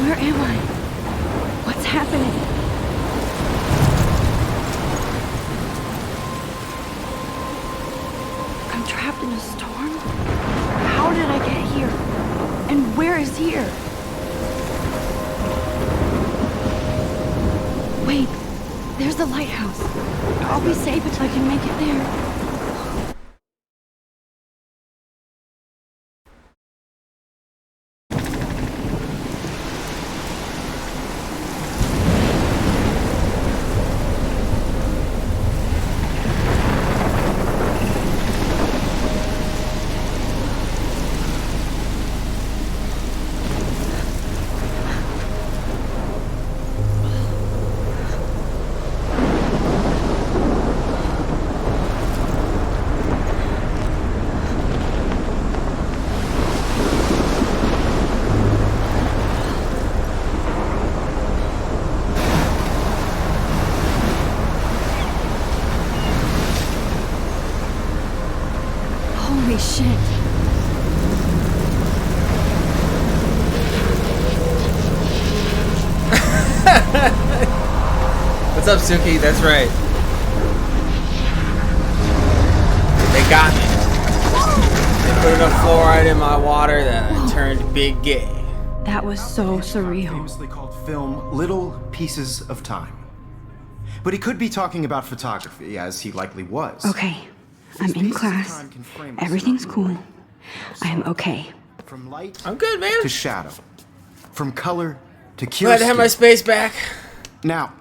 Where am I? What's happening? I'm trapped in a storm? How did I get here? And where is here? Wait, there's the lighthouse. I'll be safe if I can make it there. Holy shit. What's up, Suki? That's right. They got me. They put enough fluoride in my water that I turned big gay. That was so surreal. Famously called film Little Pieces of Time. But he could be talking about photography, as he likely was. Okay, I'm in class. Everything's cool. I am okay. From light I'm good, man. to shadow. From color to Glad curiosity. to have my space back. Now,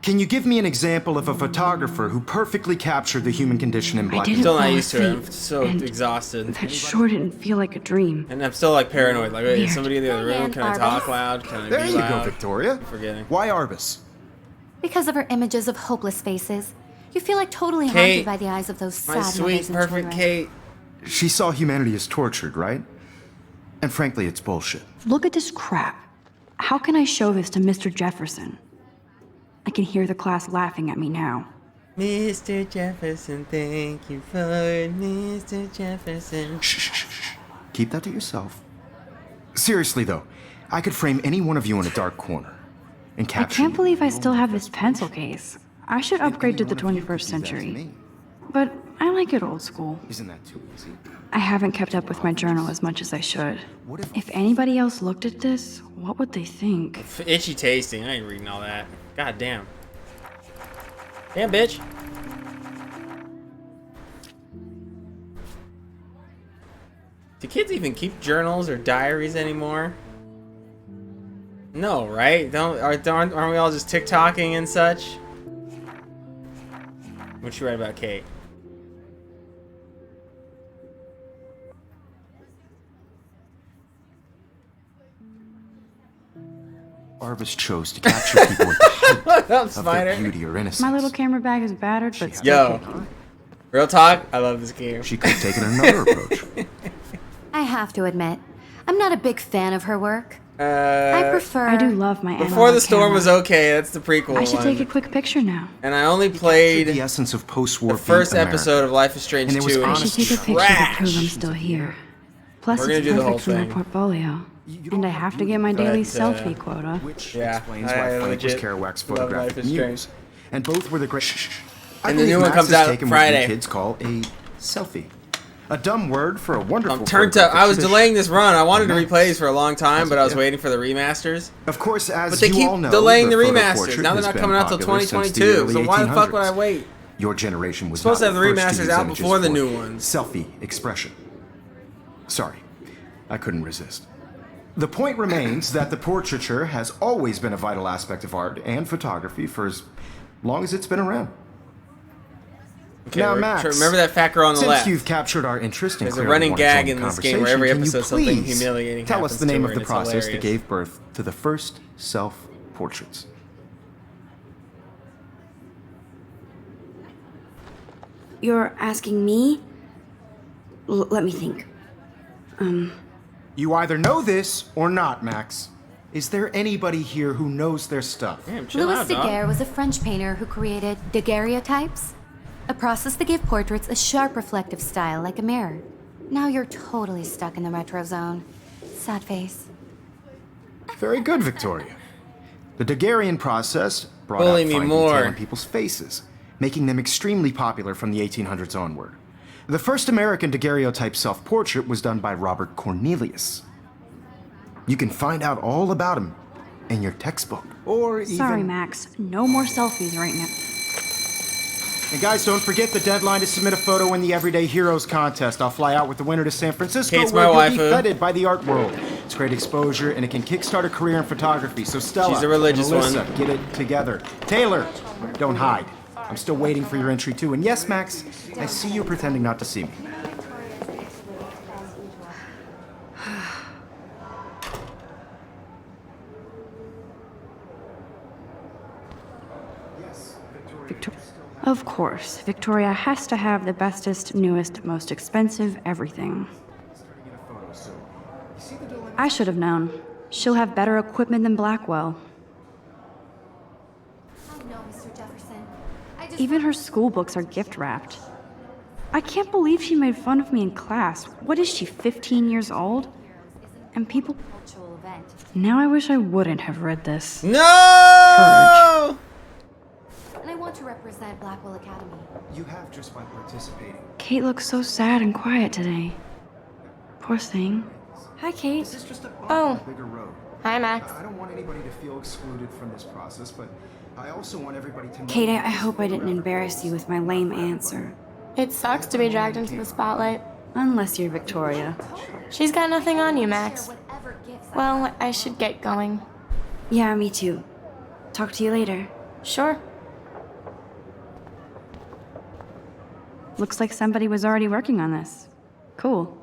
can you give me an example of a photographer who perfectly captured the human condition in black and didn't Still not fall used to it. I'm asleep, so and exhausted. That sure didn't feel like a dream. And I'm still like paranoid. Like, wait, Weird. is somebody in the other room? Can I talk loud? Can I There be you loud? go, Victoria. I'm forgetting. Why Arbus? Because of her images of hopeless faces. You feel like totally Kate, haunted by the eyes of those sad My sweet, mothers and perfect children. Kate. She saw humanity as tortured, right? And frankly, it's bullshit. Look at this crap. How can I show this to Mr. Jefferson? I can hear the class laughing at me now. Mr. Jefferson, thank you for it, Mr. Jefferson. Shh, shh, shh, shh. Keep that to yourself. Seriously, though, I could frame any one of you in a dark corner and I capture can't you. believe I still have this pencil case. I should upgrade to the 21st century. But I like it old school. Isn't that too easy? I haven't kept up with my journal as much as I should. If anybody else looked at this, what would they think? Itchy tasting. I ain't reading all that. God damn. Damn, bitch. Do kids even keep journals or diaries anymore? No, right? Aren't we all just TikToking and such? What you write about Kate? Arbus chose to capture people at the height What up, of their Spider? beauty or innocence. My little camera bag is battered, but still Yo. kicking. Real talk, I love this game. She could have taken another approach. I have to admit, I'm not a big fan of her work. I prefer... I do love my Before the analog Storm camera. was okay, that's the prequel I should one. take a quick picture now. And I only The played essence of post-war the first beat America. episode of Life is Strange And it was 2, and I it should honest take a picture to trash. prove I'm still here. Plus, We're gonna it's do the whole perfect for my thing. portfolio. You And don't I have to get my But, daily selfie quota. which Yeah, explains I why Frank was legit Kerouac's love Life photographic is Strange. muse. And both were the great. I And the believe new one Max comes has out taken Friday. What you kids call a selfie. A dumb word for a wonderful. I'm turned up. photographic I was tradition. delaying this run. I wanted to Max replay these for a long time, has but a I was gift. waiting for the remasters. Of course, as But they you keep all know, delaying the photo remasters. portrait Now they're has not been coming out till popular since the 2022. early So why the fuck would I 1800s. wait? Your generation was Supposed to not have the the first to remasters use out images before the for new ones. Selfie expression. Sorry, I couldn't resist. The point remains that the portraiture has always been a vital aspect of art and photography for as long as it's been around. Okay, Now, Max, remember that fat girl on the since left. you've captured our interest in There's a clearly running one-its gag own in this game where conversation, every can you episode something please humiliating tell us happens the name to of her, the and it's process that hilarious. gave birth to the first self-portraits. You're asking me? Let me think. You either know this or not, Max. Is there anybody here who knows their stuff? Damn, chill Louis out, dog. Daguerre was a French painter who created daguerreotypes, a process that gave portraits a sharp reflective style like a mirror. Now you're totally stuck in the retro zone. Sad face. Very good, Victoria. The Daguerrean process brought Bully out me fine more. detail in people's faces, making them extremely popular from the 1800s onward. The first American daguerreotype self-portrait was done by Robert Cornelius. You can find out all about him in your textbook, or even... Sorry, Max. No more selfies right now. And guys, don't forget the deadline to submit a photo in the Everyday Heroes contest. I'll fly out with the winner to San Francisco, Kate's where my you'll be waifu. feted by the art world. It's great exposure, and it can kickstart a career in photography. So Stella, She's a religious and Alyssa, one. get it together. Taylor, don't hide. I'm still waiting for your entry too. And yes, Max, I see you pretending not to see me. Of course, Victoria has to have the bestest, newest, most expensive everything. I should have known. She'll have better equipment than Blackwell. Oh no, Mr. Jefferson. Even her school books are gift wrapped. I can't believe she made fun of me in class. What is she, 15 years old? And people. cultural event. Now I wish I wouldn't have read this. No! And I want to represent Blackwell Academy. You have just by participating. Kate looks so sad and quiet today. Poor thing. Hi, Kate. This is just a bump Oh. on a bigger road. Hi, Max. I don't want anybody to feel excluded from this process, but I also want everybody to know... Kate, I hope I didn't embarrass you with my lame answer. It sucks to be dragged into the spotlight. Unless you're Victoria. She's got nothing on you, Max. Whatever gifts Well, I should get going. Yeah, me too. Talk to you later. Sure. Looks like somebody was already working on this. Cool.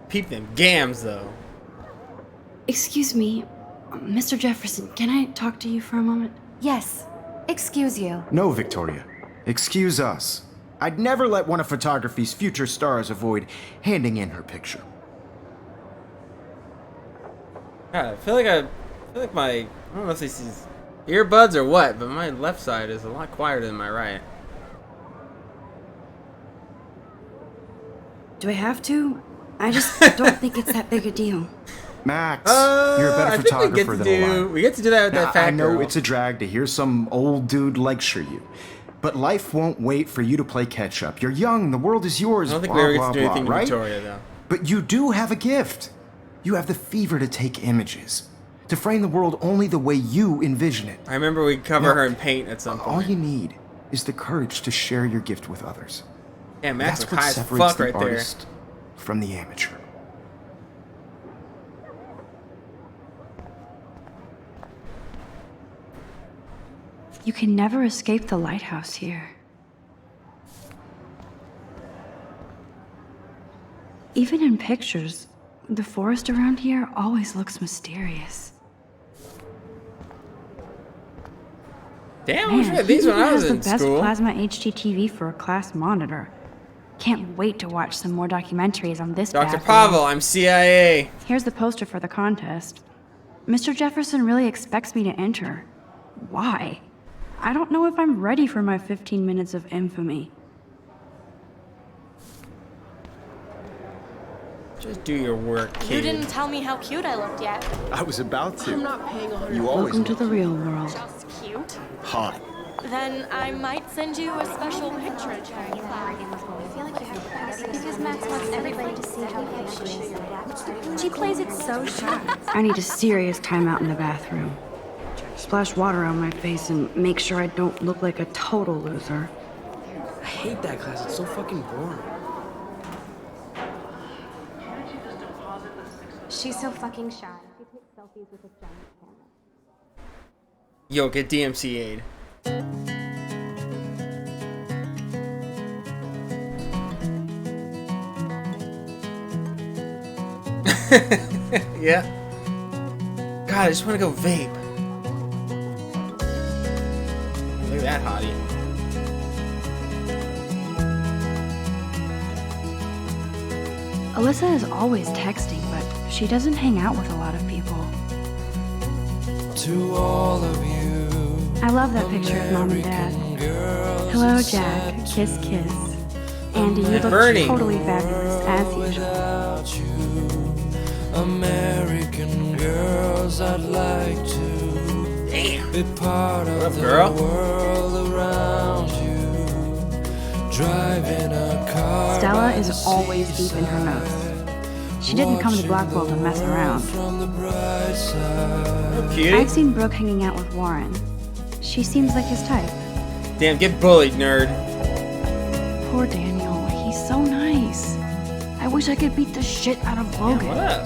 Peep them gams, though. Excuse me, Mr. Jefferson, can I talk to you for a moment? Yes. Excuse you. No, Victoria. Excuse us. I'd never let one of photography's future stars avoid handing in her picture. God, I feel like my, I don't know if this is earbuds or what, but my left side is a lot quieter than my right. Do I have to? I just don't think it's that big a deal. Max, you're a better I think photographer than a lot. we get to do that with that fat I know girl. it's a drag to hear some old dude lecture you, but life won't wait for you to play catch up. You're young, the world is yours. I don't think blah, we ever get blah, to do blah, anything with right? Victoria, though. But you do have a gift. You have the fever to take images, to frame the world only the way you envision it. I remember we cover Now, her in paint at some All point. you need is the courage to share your gift with others. Yeah, Max That's was what high as separates fuck the right there. artist from the amateur. You can never escape the lighthouse here. Even in pictures, the forest around here always looks mysterious. Damn, I wish we had these he when I even was has the in best school. plasma HDTV for a class monitor. Can't wait to watch some more documentaries on this Dr. bad boy. Pavel, I'm CIA. Here's the poster for the contest. Mr. Jefferson really expects me to enter. Why? I don't know if I'm ready for my 15 minutes of infamy. Just do your work, kid. You didn't tell me how cute I looked yet. I was about to. I'm not paying 100. You always Welcome to the real world. Just cute. hot. Then I might send you a special picture of her. Because Max wants everybody to see how cute she is. She plays it so sharp. I need a serious timeout in the bathroom. Splash water on my face and make sure I don't look like a total loser. I hate that class. It's so fucking boring. She's so fucking shy. She takes selfies with a giant camera. Yo, get DMCA'd. Yeah. God, I just want to go vape. Look at that hottie. Alyssa is always texting, but she doesn't hang out with a lot of people. To all of you, I love that picture of Mom and Dad. Hello, Jack. Kiss, kiss. Andy, you look Bernie. totally fabulous, as usual. without you, American girls, I'd like to be part What up, of the girl? world around you. Driving a car Stella by is the always deep in her notes. She didn't come to Blackwell to mess around. from the bright side. Cutie. I've seen Brooke hanging out with Warren. She seems like his type. Damn, get bullied, nerd. Poor Daniel. He's so nice. I wish I could beat the shit out of Logan. What up?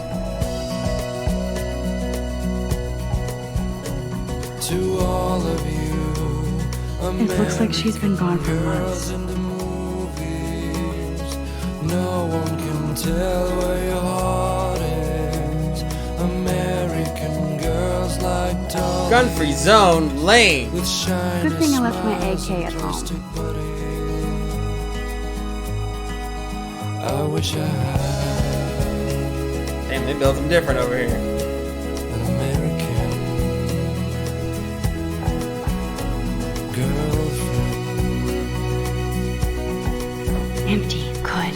To all of you, It looks like she's been gone for months. in the movies, no one can tell where your heart is. American girls like dolls Gun-free zone, lame. with shiny Good thing I left my smiles AK at and home. twisted bodies. I wish I had Damn, they built them different over here. an American girlfriend. Empty. Good.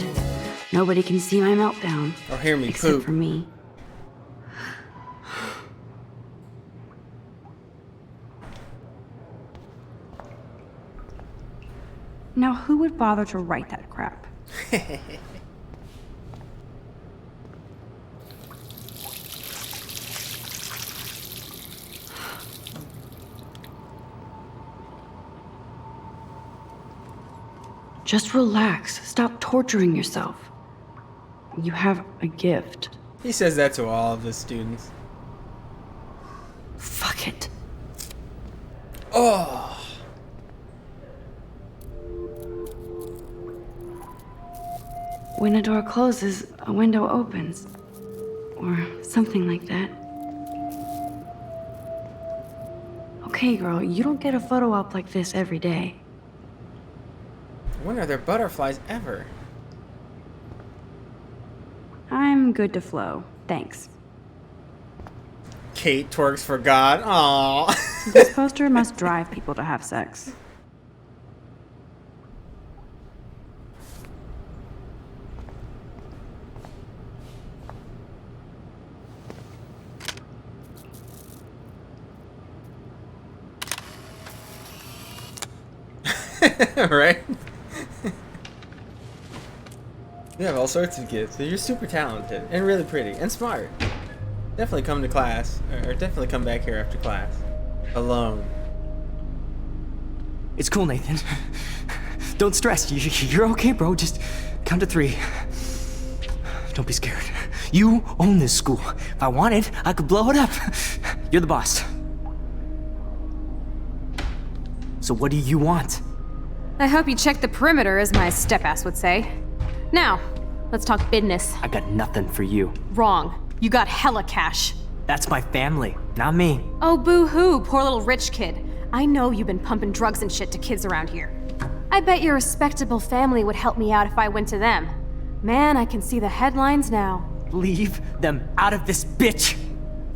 Nobody can see my meltdown. Or hear me Except poop. for me. Now, who would bother to write that crap? Just relax. Stop torturing yourself. You have a gift. He says that to all of the students. Fuck it. Oh. When a door closes, a window opens. Or something like that. Okay, girl, you don't get a photo op like this every day. When are there butterflies ever? I'm good to flow. Thanks. Kate twerks for God. Aww. This poster must drive people to have sex. Right? You have all sorts of kids. You're super talented and really pretty and smart. Definitely come to class, or definitely come back here after class. Alone. It's cool, Nathan. Don't stress. You're okay, bro. Just count to 3. Don't be scared. You own this school. If I wanted, I could blow it up. You're the boss. So what do you want? I hope you checked the perimeter, as my step-ass would say. Now, let's talk business. I got nothing for you. Wrong. You got hella cash. That's my family, not me. Oh, boo-hoo, poor little rich kid. I know you've been pumping drugs and shit to kids around here. I bet your respectable family would help me out if I went to them. Man, I can see the headlines now. Leave them out of this bitch.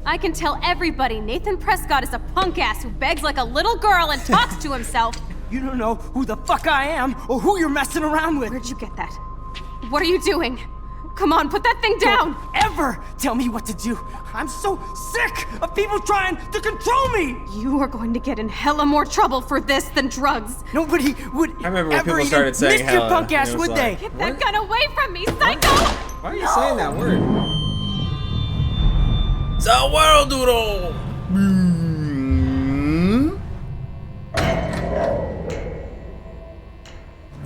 I can tell everybody Nathan Prescott is a punk ass who begs like a little girl and talks to himself. You don't know who the fuck I am or who you're messing around with. Where'd you get that? What are you doing? Come on, put that thing down! Ever tell me what to do. I'm so sick of people trying to control me. You are going to get in hella more trouble for this than drugs. Nobody would I remember when ever people even started saying miss your hella, punk and ass, it was would like, they? Get that gun away from me, psycho! Why are you saying that word? The world doodle!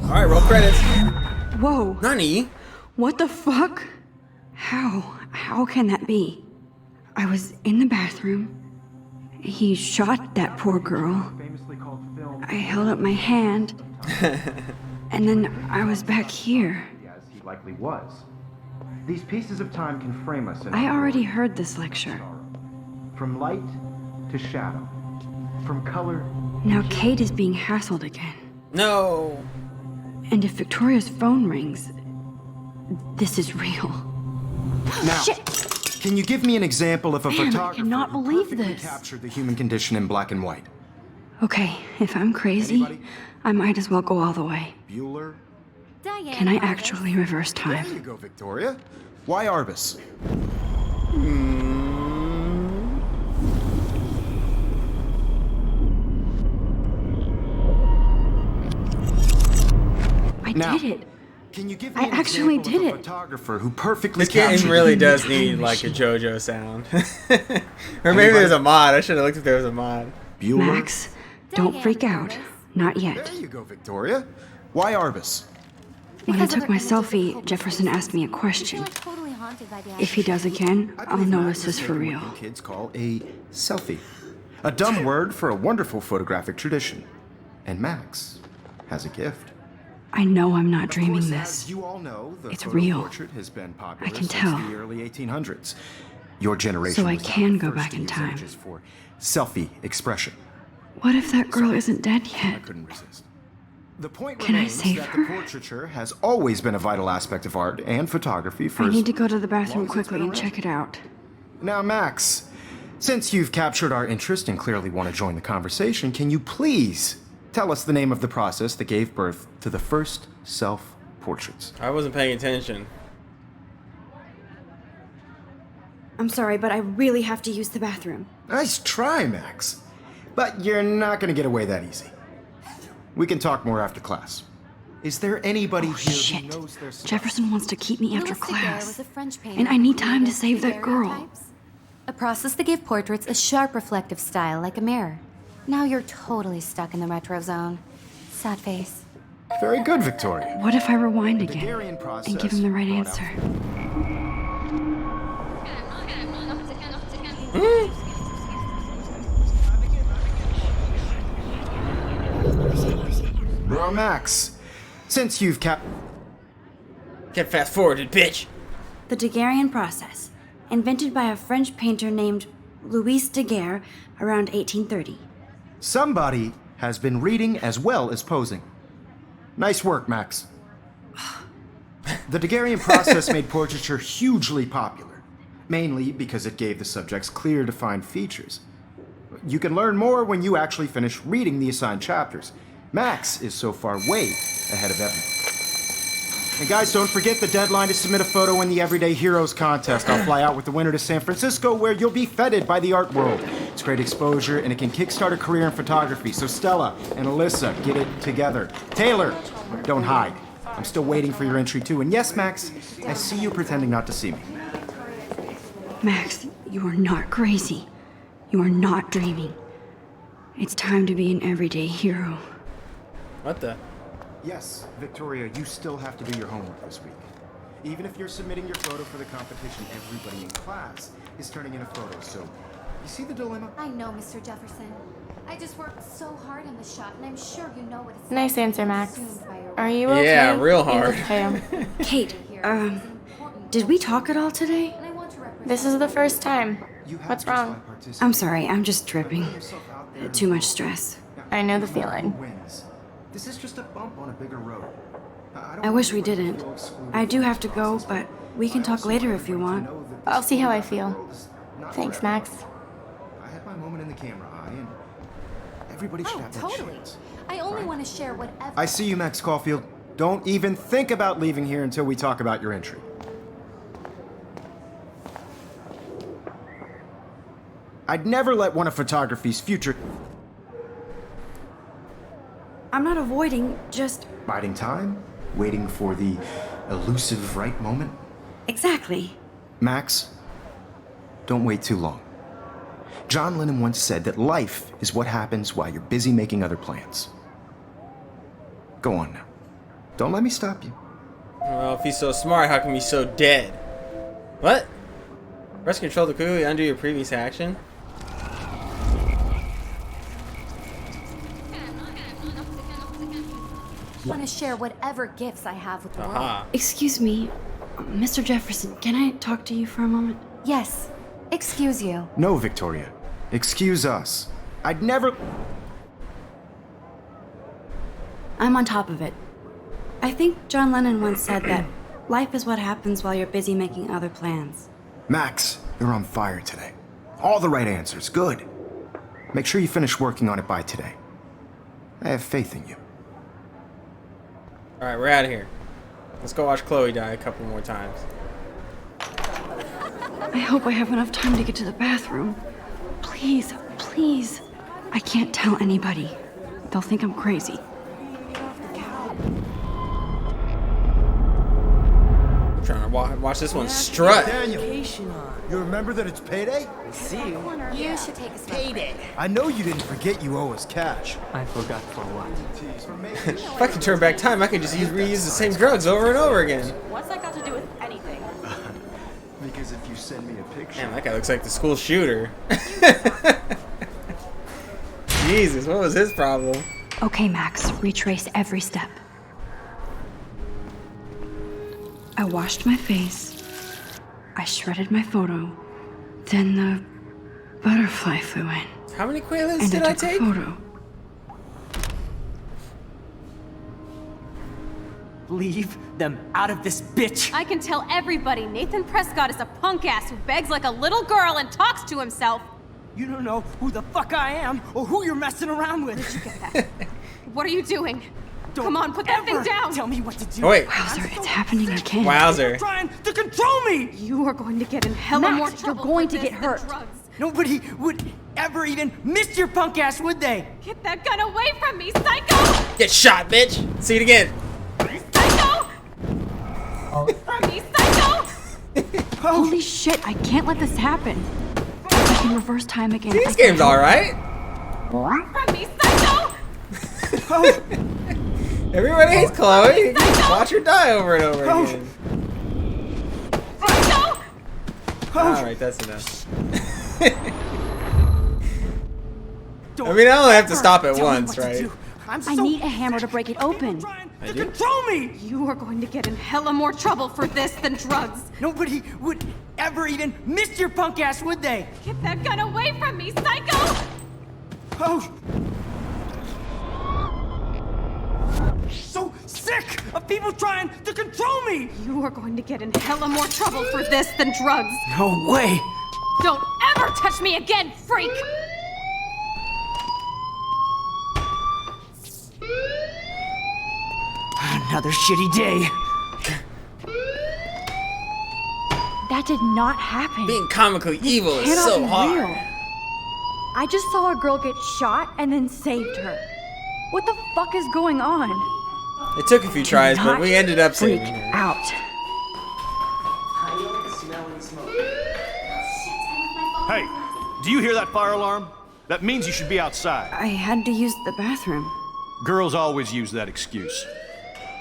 Alright, roll credits. Whoa. Nani? What the fuck? How can that be? I was in the bathroom. He shot that poor girl. I held up my hand. And then I was back here. As he likely was. These pieces of time can frame us in I already heard this lecture. from light to shadow, from color. Now Kate is being hassled again. No. And if Victoria's phone rings, this is real. Now, can you give me an example of a Man, I photographer cannot who believe perfectly this. captured the human condition in black and white? Okay, if I'm crazy, Anybody? I might as well go all the way. Bueller? Diane Can I Arbus. actually reverse There you time? go, Victoria. Why Arbus? I Now, did it. Can you give me I an actually example did of a it. photographer who perfectly This game captured really the does time need like a machine. JoJo sound. Or maybe there's a mod. I should have looked if there was a mod. Bueller? Max, don't Diane freak out. Arbus. Not yet. There you go, Victoria. Why Arbus? When I Because of took her my images of selfie, Kobe Jefferson Bryant. asked me a I feel question. like totally haunted by the If he does again, I I'll believe know Max this is has for taken real. what you kids call a selfie. A dumb word for a wonderful photographic tradition. And Max has a gift. I know I'm not Of dreaming course, this. as you all know, the It's photo real. portrait has been popular I can since tell. the early 1800s. Your generation So I was not can the go first back to in use time. images for selfie expression. What if that girl isn't dead I yet? couldn't resist. The point Can I remains save that her? the portraiture has always been a vital aspect of art and photography for I as need to go to the bathroom long as it's quickly been and around. check it out. Now, Max, since you've captured our interest and clearly want to join the conversation, can you please tell us the name of the process that gave birth to the first self-portraits? I wasn't paying attention. I'm sorry, but I really have to use the bathroom. Nice try, Max. But you're not going to get away that easy. We can talk more after class. Is there anybody here who Shit. knows their stuff? Jefferson wants to keep me after Louis Daguerre class. was a French painter And I who need time to created save that girl. daguerreotypes, a process that gave portraits a sharp reflective style like a mirror. Now you're totally stuck in the retro zone. Sad face. Very good, Victoria. What if I rewind again Daguerrean process and give him the right brought out- answer? Well, Max, since you've Get fast forwarded, bitch. The Daguerrean process, invented by a French painter named Louis Daguerre around 1830. somebody has been reading as well as posing. Nice work, Max. The Daguerrean process made portraiture hugely popular, mainly because it gave the subjects clear, defined features. You can learn more when you actually finish reading the assigned chapters. Max is so far way ahead of everyone. And guys, don't forget the deadline to submit a photo in the Everyday Heroes contest. I'll fly out with the winner to San Francisco, where you'll be feted by the art world. It's great exposure, and it can kickstart a career in photography. So Stella and Alyssa, get it together. Taylor, don't hide. I'm still waiting for your entry too. And yes, Max, I see you pretending not to see me. Max, you are not crazy. You are not dreaming. It's time to be an everyday hero. What the? Yes, Victoria, you still have to do your homework this week. Even if you're submitting your photo for the competition, everybody in class is turning in a photo. So, you see the dilemma? I know, Mr. Jefferson. I just worked so hard on the shot, and I'm sure you know what it's Nice like. answer, Max. Consumed by your Are work. you okay? Yeah, real You hard. look pale. Kate, did we talk at all today? And I want to represent This is the first time. You have What's just by wrong? participating, I'm sorry, I'm just dripping. putting yourself out there, Too much stress. I know the who feeling. wins. This is just a bump on a bigger road. I wish we didn't. I do have to go, but we can talk later if you want. I'll see how I feel. Thanks, Max. I had my moment in the camera eye, and everybody should Oh, have that totally. chance. I only want to share whatever. I see you, Max Caulfield. Don't even think about leaving here until we talk about your entry. I'd never let one of photography's future... I'm not avoiding, just. Biding time? Waiting for the elusive right moment? Exactly. Max, don't wait too long. John Lennon once said that life is what happens while you're busy making other plans. Go on now. Don't let me stop you. Well, if he's so smart, how come he's so dead? What? Press control to quickly undo your previous action? I want to share whatever gifts I have with the world. Aha. Excuse me, Mr. Jefferson, can I talk to you for a moment? Yes. Excuse you. No, Victoria. Excuse us. I'd never... I'm on top of it. I think John Lennon once said that life is what happens while you're busy making other plans. Max, you're on fire today. All the right answers. Good. Make sure you finish working on it by today. I have faith in you. Alright, we're out of here. Let's go watch Chloe die a couple more times. I hope I have enough time to get to the bathroom. Please, please. I can't tell anybody. They'll think I'm crazy. I'm trying to watch this one strut. Daniel, you remember that it's payday? You should take a smoke. I know you didn't forget you owe us cash. I forgot for what? If I could turn back time, I could just reuse the same drugs over and over again. What's that got to do with anything? Because if you send me a picture... Damn, that guy looks like the school shooter. Jesus, what was his problem? Okay, Max, retrace every step. I washed my face. I shredded my photo. Then the butterfly flew in. How many Quaaludes And did I I took a take? photo. Leave them out of this bitch! I can tell everybody Nathan Prescott is a punk ass who begs like a little girl and talks to himself. You don't know who the fuck I am or who you're messing around with. What are you doing? Don't Come on, put that thing ever down. Tell me what to do. Oh, wait. Wowzer, it's happening again. Wowzer. Trying to control me. You are going to get in hella Max, more you're trouble going for to this get than hurt. drugs. Nobody would ever even miss your punk ass, would they? Get that gun away from me, psycho! Get shot, bitch! See it again. Psycho! From me, psycho! Holy shit, I can't let this happen. If I can reverse time again. This game's alright. From me, psycho! Everybody hates Chloe. Watch her die over and over again. Psycho! Alright, that's enough. I mean, I only have to stop it once, right? I need a hammer to break it open. To control me! You are going to get in hella more trouble for this than drugs. Nobody would ever even miss your punk ass, would they? Get that gun away from me, psycho! Oh! So sick of people trying to control me! You are going to get in hella more trouble for this than drugs. No way! Don't ever touch me again, freak! Another shitty day. That did not happen. Being comically evil is Cannot so be hard. real. I just saw a girl get shot and then saved her. What the fuck is going on? It took a few tries, but we ended up Freak saving her. out. Hey, do you hear that fire alarm? That means you should be outside. I had to use the bathroom. Girls always use that excuse.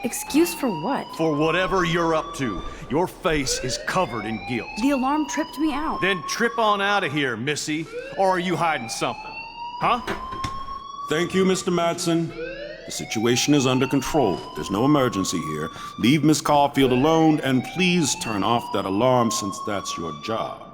Excuse for what? For whatever you're up to, your face is covered in guilt. The alarm tripped me out. Then trip on out of here, Missy. Or are you hiding something? Huh? Thank you, Mr. Madsen. The situation is under control. There's no emergency here. Leave Miss Caulfield alone, and please turn off that alarm since that's your job.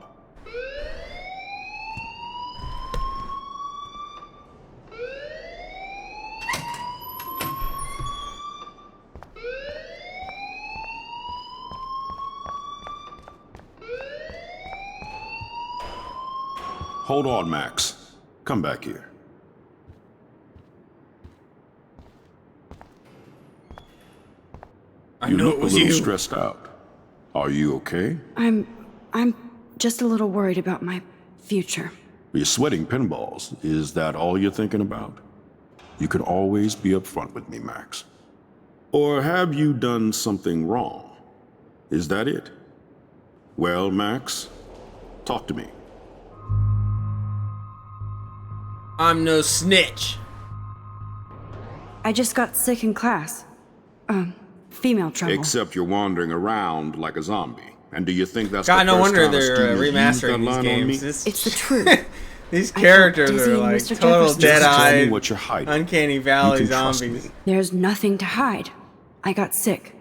Hold on, Max. Come back here. I You knew look it a was little you. stressed out. Are you okay? I'm just a little worried about my future. You're sweating pinballs. Is that all you're thinking about? You can always be upfront with me, Max. Or have you done something wrong? Is that it? Well, Max, talk to me. I'm no snitch. I just got sick in class. Female trouble. Except you're wandering around like a zombie. And do you think that's God, the no first wonder time a they're student used that remastering these line on games. me? It's the truth. These I feel characters dizzy are and like Mr. total Jefferson. Just tell me dead-eyed, what you're hiding. uncanny valley You can trust zombies. me. There's nothing to hide. I got sick.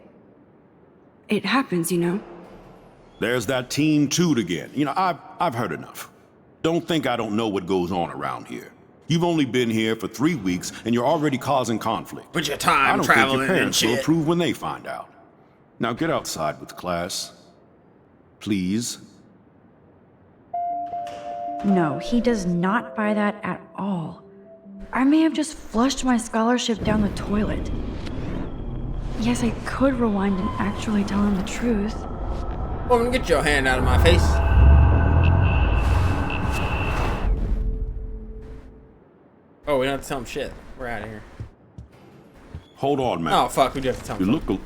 It happens, you know. There's that teen toot again. You know, I've heard enough. Don't think I don't know what goes on around here. You've only been here for 3 weeks and you're already causing conflict. But your I time don't think traveling your and parents will shit. approve when they find out. Now get outside with class. Please. No, he does not buy that at all. I may have just flushed my scholarship down the toilet. Yes, I could rewind and actually tell him the truth. Woman, get your hand out of my face. Oh, we don't have to tell him shit. We're out of here. Hold on, man. Oh, fuck, we do have to tell You him. look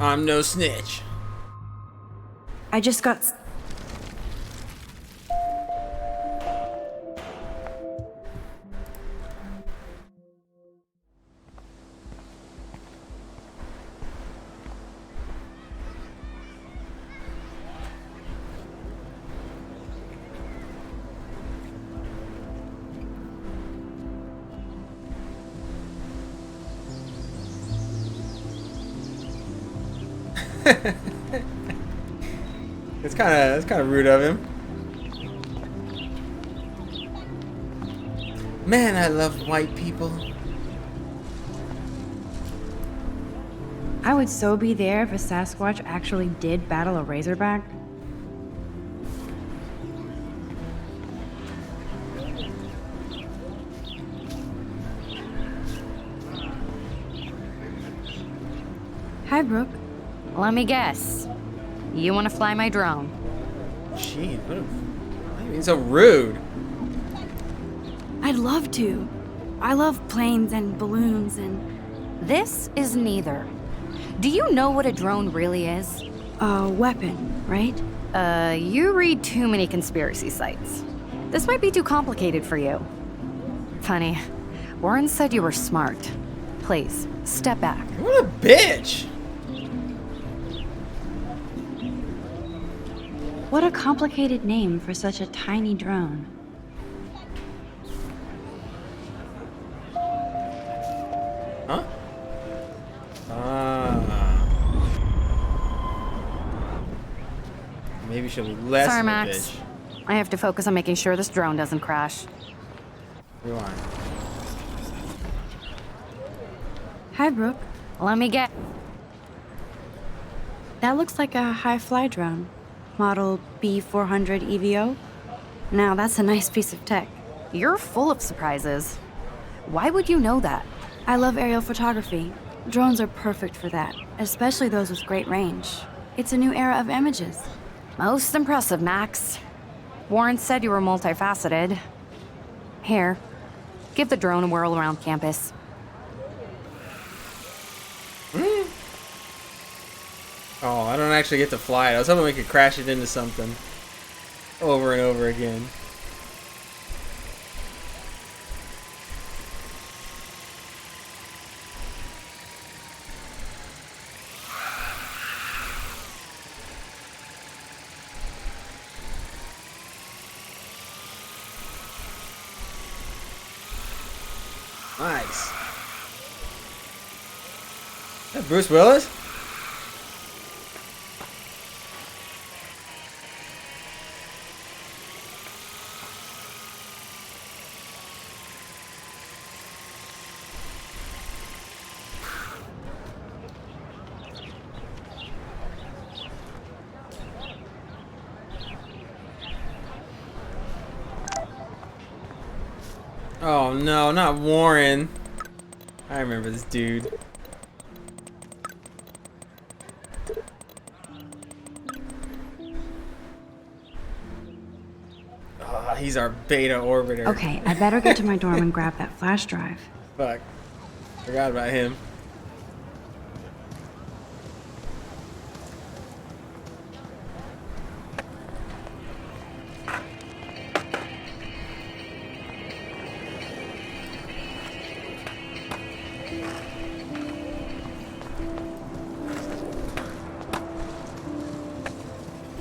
I'm no snitch. I just got. It's kind of rude of him. Man, I love white people. I would so be there if a Sasquatch actually did battle a Razorback. Hi, Brooke. Let me guess. You want to fly my drone? Jeez, what are you being so rude? I'd love to. I love planes and balloons and. This is neither. Do you know what a drone really is? A weapon, right? You read too many conspiracy sites. This might be too complicated for you. Funny, Warren said you were smart. Please, step back. What a bitch! What a complicated name for such a tiny drone. Huh? Maybe she'll be less Sorry, of a Max. bitch. I have to focus on making sure this drone doesn't crash. Rewind. Hi, Brooke. Let me get. That looks like a high-fly drone. Model B400 EVO. Now, that's a nice piece of tech. You're full of surprises. Why would you know that? I love aerial photography. Drones are perfect for that, especially those with great range. It's a new era of images. Most impressive, Max. Warren said you were multifaceted. Here, give the drone a whirl around campus. Oh, I don't actually get to fly it. I was hoping we could crash it into something. Over and over again. Nice. Is that Bruce Willis? Oh no, not Warren. I remember this dude. He's our beta orbiter. Okay, I better get to my dorm and grab that flash drive. Fuck. Forgot about him.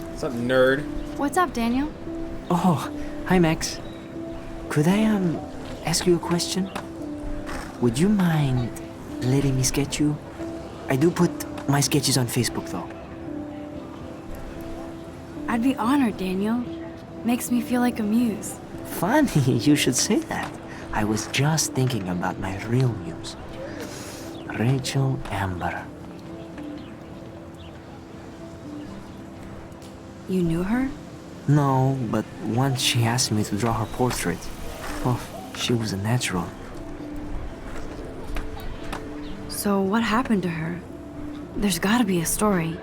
What's up, nerd? What's up, Daniel? Oh, hi Max. Could I ask you a question? Would you mind letting me sketch you? I do put my sketches on Facebook though. I'd be honored, Daniel. Makes me feel like a muse. Funny, you should say that. I was just thinking about my real muse. Rachel Amber. You knew her? No, but once she asked me to draw her portrait. Oh, she was a natural. So what happened to her? There's gotta be a story.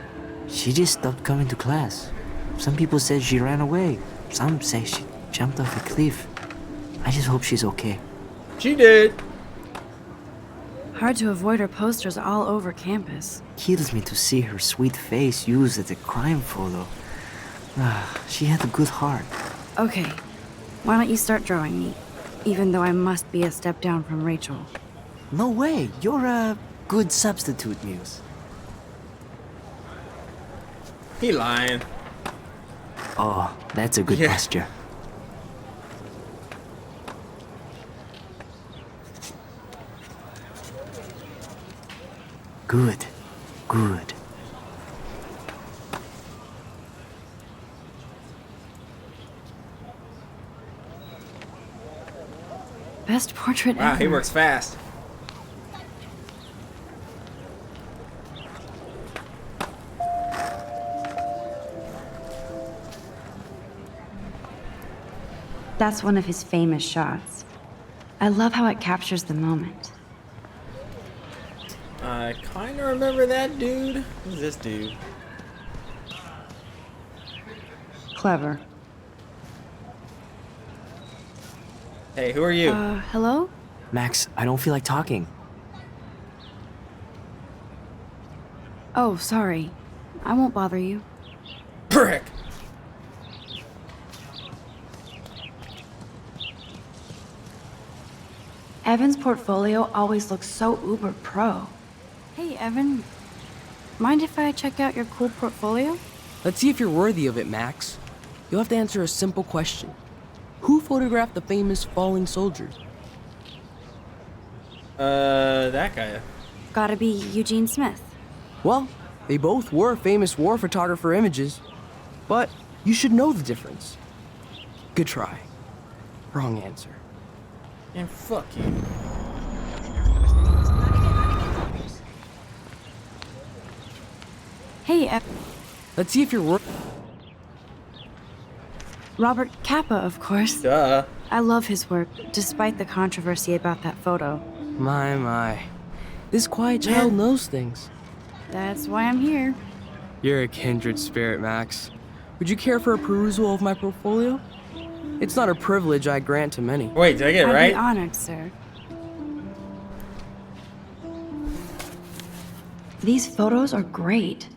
She just stopped coming to class. Some people said she ran away. Some say she jumped off a cliff. I just hope she's okay. She did. Hard to avoid her posters all over campus. Kills me to see her sweet face used as a crime photo. She had a good heart. Okay, why don't you start drawing me? Even though I must be a step down from Rachel. No way, you're a good substitute, Muse. He lying. Oh, that's a good posture. Good, good. Best portrait Wow, ever. he works fast. That's one of his famous shots. I love how it captures the moment. I kind of remember that dude. Who's this dude? Clever. Hey, who are you? Hello? Max, I don't feel like talking. Oh, sorry. I won't bother you. Brick. Evan's portfolio always looks so uber pro. Hey, Evan. Mind if I check out your cool portfolio? Let's see if you're worthy of it, Max. You'll have to answer a simple question. Who photographed the famous falling soldiers? That guy. Gotta be Eugene Smith. Well, they both were famous war photographer images, but you should know the difference. Good try. Wrong answer. And fuck you. Hey, Evan. Let's see if you're Robert Capa, of course. Duh. I love his work, despite the controversy about that photo. My. This quiet child knows things. That's why I'm here. You're a kindred spirit, Max. Would you care for a perusal of my portfolio? It's not a privilege I grant to many. Wait, did I get it I'd right? be honored, sir. These photos are great.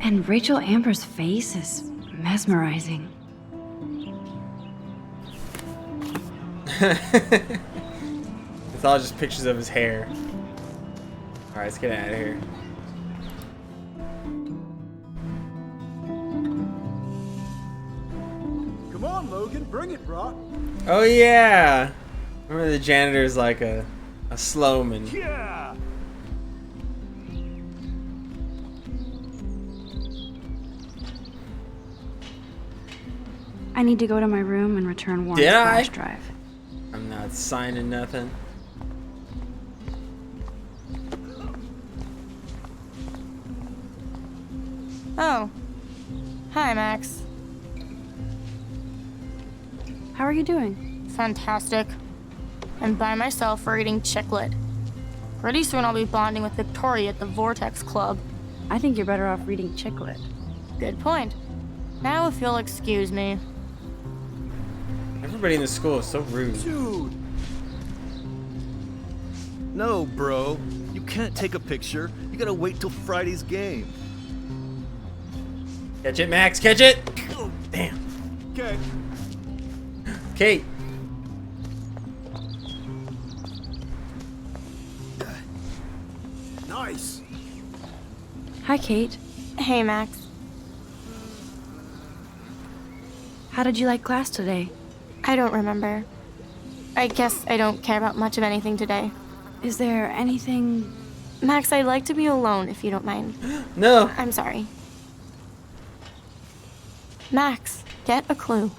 And Rachel Amber's face is mesmerizing. It's all just pictures of his hair. Alright, let's get out of here. Come on, Logan, bring it, bro. Oh yeah! Remember the janitor's like a slowman. Yeah! I need to go to my room and return Warren's Did I? flash drive. I'm not signing nothing. Oh. Hi, Max. How are you doing? Fantastic. I'm by myself reading chick lit. Pretty soon I'll be bonding with Victoria at the Vortex Club. I think you're better off reading chick lit. Good point. Now if you'll excuse me. Everybody in the school is so rude. Dude! No, bro. You can't take a picture. You gotta wait till Friday's game. Catch it, Max. Catch it. Damn. Okay. Kate. Nice. Hi, Kate. Hey, Max. How did you like class today? I don't remember. I guess I don't care about much of anything today. Is there anything... Max, I'd like to be alone if you don't mind. No. I'm sorry. Max, get a clue.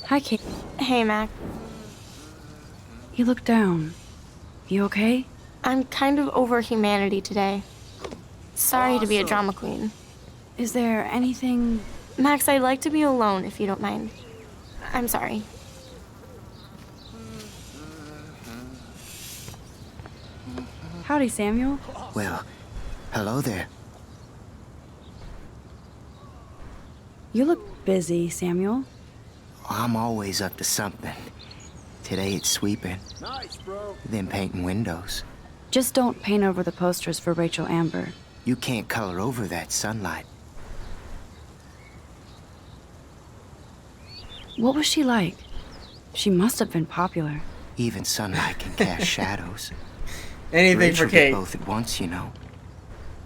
Hi, Kate. Hey, Max. You look down. You okay? I'm kind of over humanity today. Sorry to be a drama queen. Is there anything... Max, I'd like to be alone if you don't mind. I'm sorry. Howdy, Samuel. Well, hello there. You look busy, Samuel. I'm always up to something. Today it's sweeping, Nice, bro. then painting windows. Just don't paint over the posters for Rachel Amber. You can't color over that sunlight. What was she like? She must have been popular. Even sunlight can cast shadows. Anything Rachel for did Kate. both at once, you know.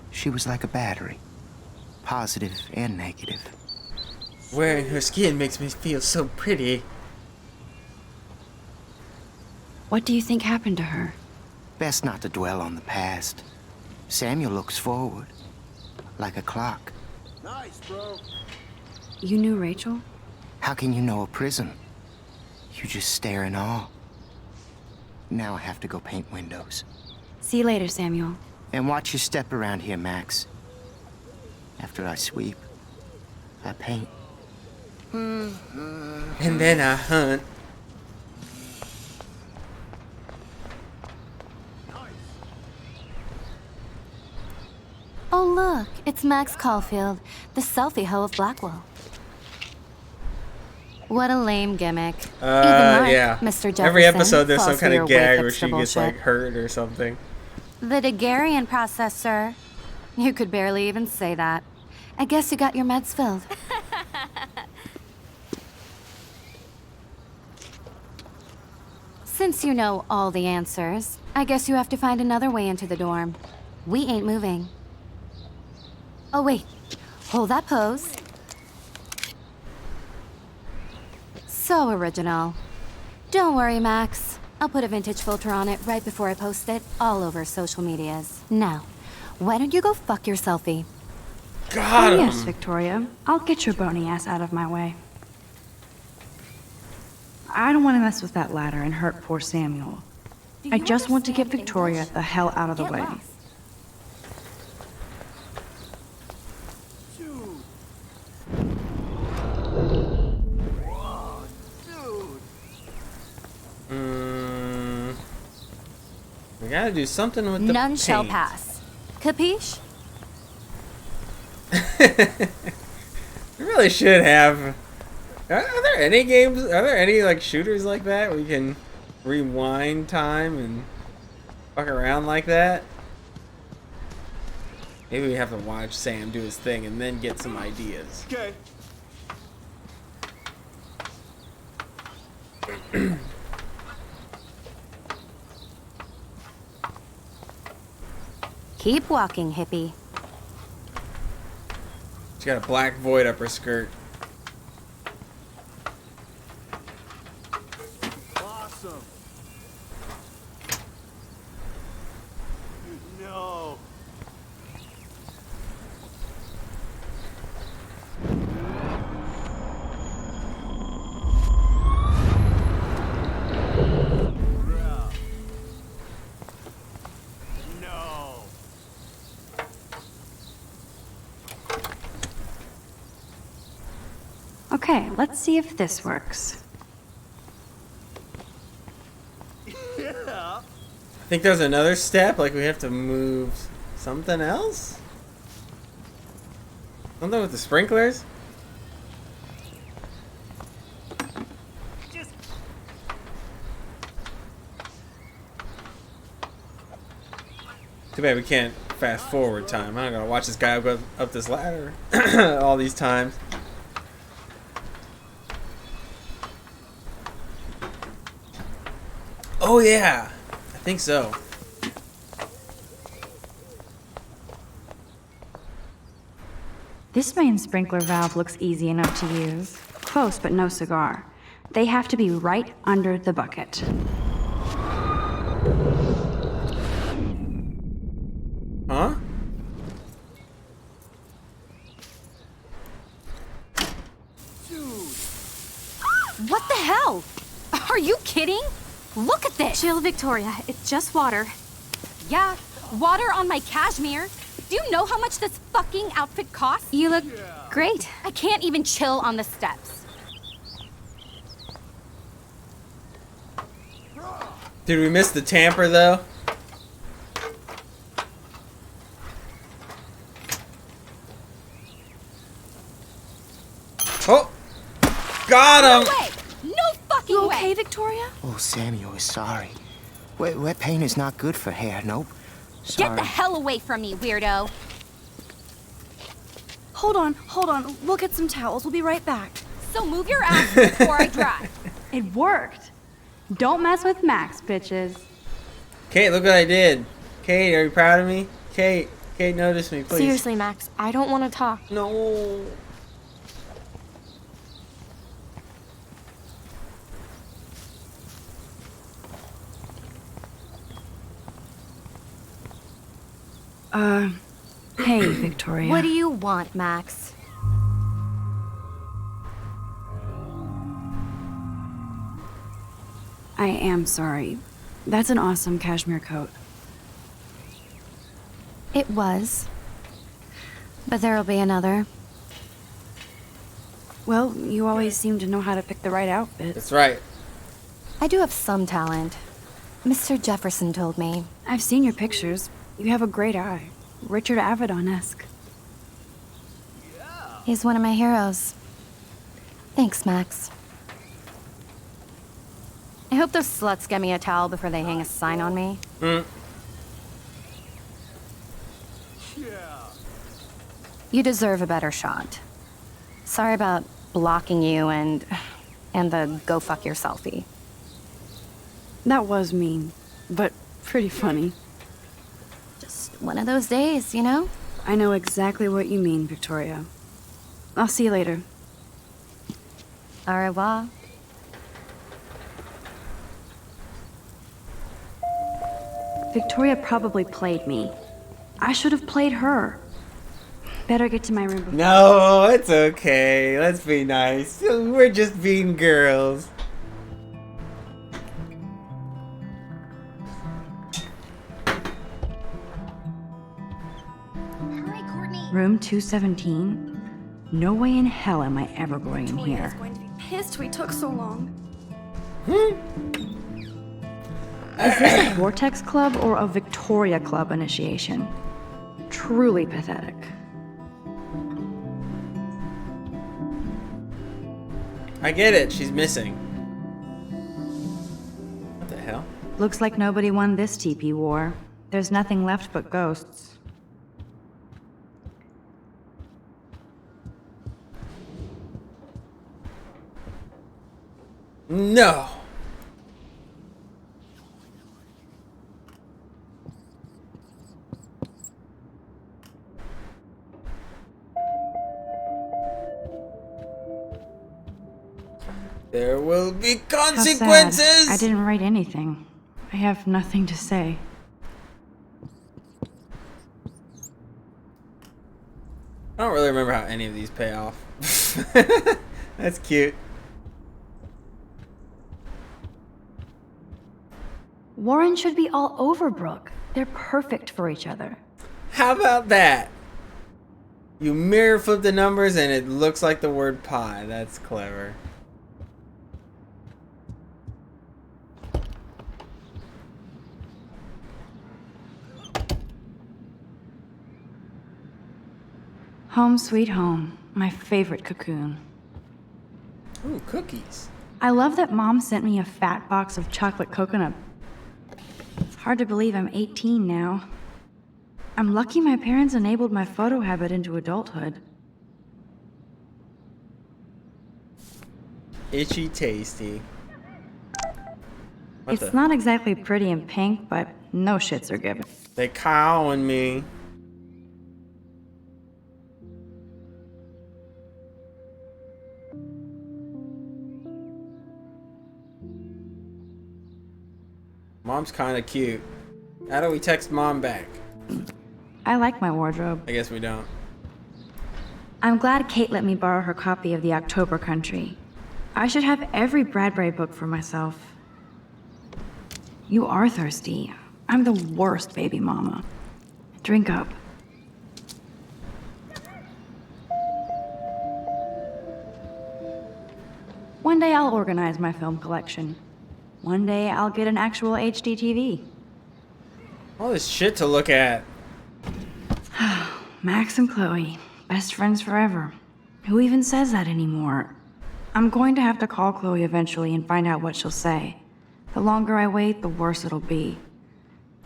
She was like a battery, positive and negative. Wearing her skin makes me feel so pretty. What do you think happened to her? Best not to dwell on the past. Samuel looks forward, like a clock. Nice, bro. You knew Rachel? How can you know a prism? You just stare in awe. Now I have to go paint windows. See you later, Samuel. And watch your step around here, Max. After I sweep, I paint. And then I hunt. Oh, look, it's Max Caulfield, the selfie hoe of Blackwell. What a lame gimmick. Even Mark, Yeah. Mr. Jefferson, Every episode there's some falls for kind your of gag wake where she hipster gets bullshit. like hurt or something. The Daguerrean process, sir. You could barely even say that. I guess you got your meds filled. Since you know all the answers, I guess you have to find another way into the dorm. We ain't moving. Oh, wait. Hold that pose. So original. Don't worry, Max. I'll put a vintage filter on it right before I post it all over social medias. Now, why don't you go fuck your selfie? Got Oh, him. yes, Victoria. I'll get your bony ass out of my way. I don't want to mess with that ladder and hurt poor Samuel. I just want to get Victoria the hell out of the way. We gotta do something with the None shall paint. pass. Capiche? We really should have. Are there any games? Are there any like shooters like that where you can rewind time and fuck around like that? Maybe we have to watch Sam do his thing and then get some ideas. Okay. Keep walking, hippie. She's got a black void up her skirt. Awesome. No. No. Okay, let's see if this works. Yeah. I think there's another step, like we have to move something else? Something with the sprinklers? Too bad we can't fast forward time. I'm gonna watch this guy go up this ladder all these times. Oh yeah, I think so. This main sprinkler valve looks easy enough to use. Close, but no cigar. They have to be right under the bucket. Huh? What the hell? Are you kidding? Look at this! Chill, Victoria. It's just water. Yeah, water on my cashmere. Do you know how much this fucking outfit costs? You look great. I can't even chill on the steps. Did we miss the tamper though? Oh! Got him! No way! No fucking way! Okay, Victoria? Oh, Samuel is sorry. Wet paint is not good for hair, nope. Sorry. Get the hell away from me, weirdo! Hold on. We'll get some towels. We'll be right back. So move your ass before I drive. It worked. Don't mess with Max, bitches. Kate, look what I did. Kate, are you proud of me? Kate, notice me, please. Seriously, Max, I don't want to talk. No. Hey, Victoria. What do you want, Max? I am sorry. That's an awesome cashmere coat. It was. But there'll be another. Well, you always seem to know how to pick the right outfit. That's right. I do have some talent. Mr. Jefferson told me. I've seen your pictures. You have a great eye. Richard Avedon-esque. He's one of my heroes. Thanks, Max. I hope those sluts get me a towel before they hang a sign on me. You deserve a better shot. Sorry about blocking you and the go fuck your selfie. That was mean, but pretty funny. Just one of those days, you know? I know exactly what you mean, Victoria. I'll see you later. Au revoir. Victoria probably played me. I should have played her. Better get to my room before. No, it's okay. Let's be nice. We're just being girls. Room 217? No way in hell am I ever going in here. Going to be pissed we took so long. Is this a Vortex Club or a Victoria Club initiation? Truly pathetic. I get it. She's missing. What the hell? Looks like nobody won this TP war. There's nothing left but ghosts. No. There will be How consequences. sad. I didn't write anything. I have nothing to say. I don't really remember how any of these pay off. That's cute. Warren should be all over Brooke. They're perfect for each other. How about that? You mirror flip the numbers and it looks like the word pie. That's clever. Home sweet home. My favorite cocoon. Ooh, cookies. I love that Mom sent me a fat box of chocolate coconut. It's hard to believe I'm 18 now. I'm lucky my parents enabled my photo habit into adulthood. Itchy tasty. What It's the? not exactly pretty and pink, but no shits are given. They cowing me. Mom's kind of cute. How do we text mom back? I like my wardrobe. I guess we don't. I'm glad Kate let me borrow her copy of The October Country. I should have every Bradbury book for myself. You are thirsty. I'm the worst baby mama. Drink up. One day I'll organize my film collection. One day I'll get an actual HD TV. All this shit to look at. Max and Chloe, best friends forever. Who even says that anymore? I'm going to have to call Chloe eventually and find out what she'll say. The longer I wait, the worse it'll be.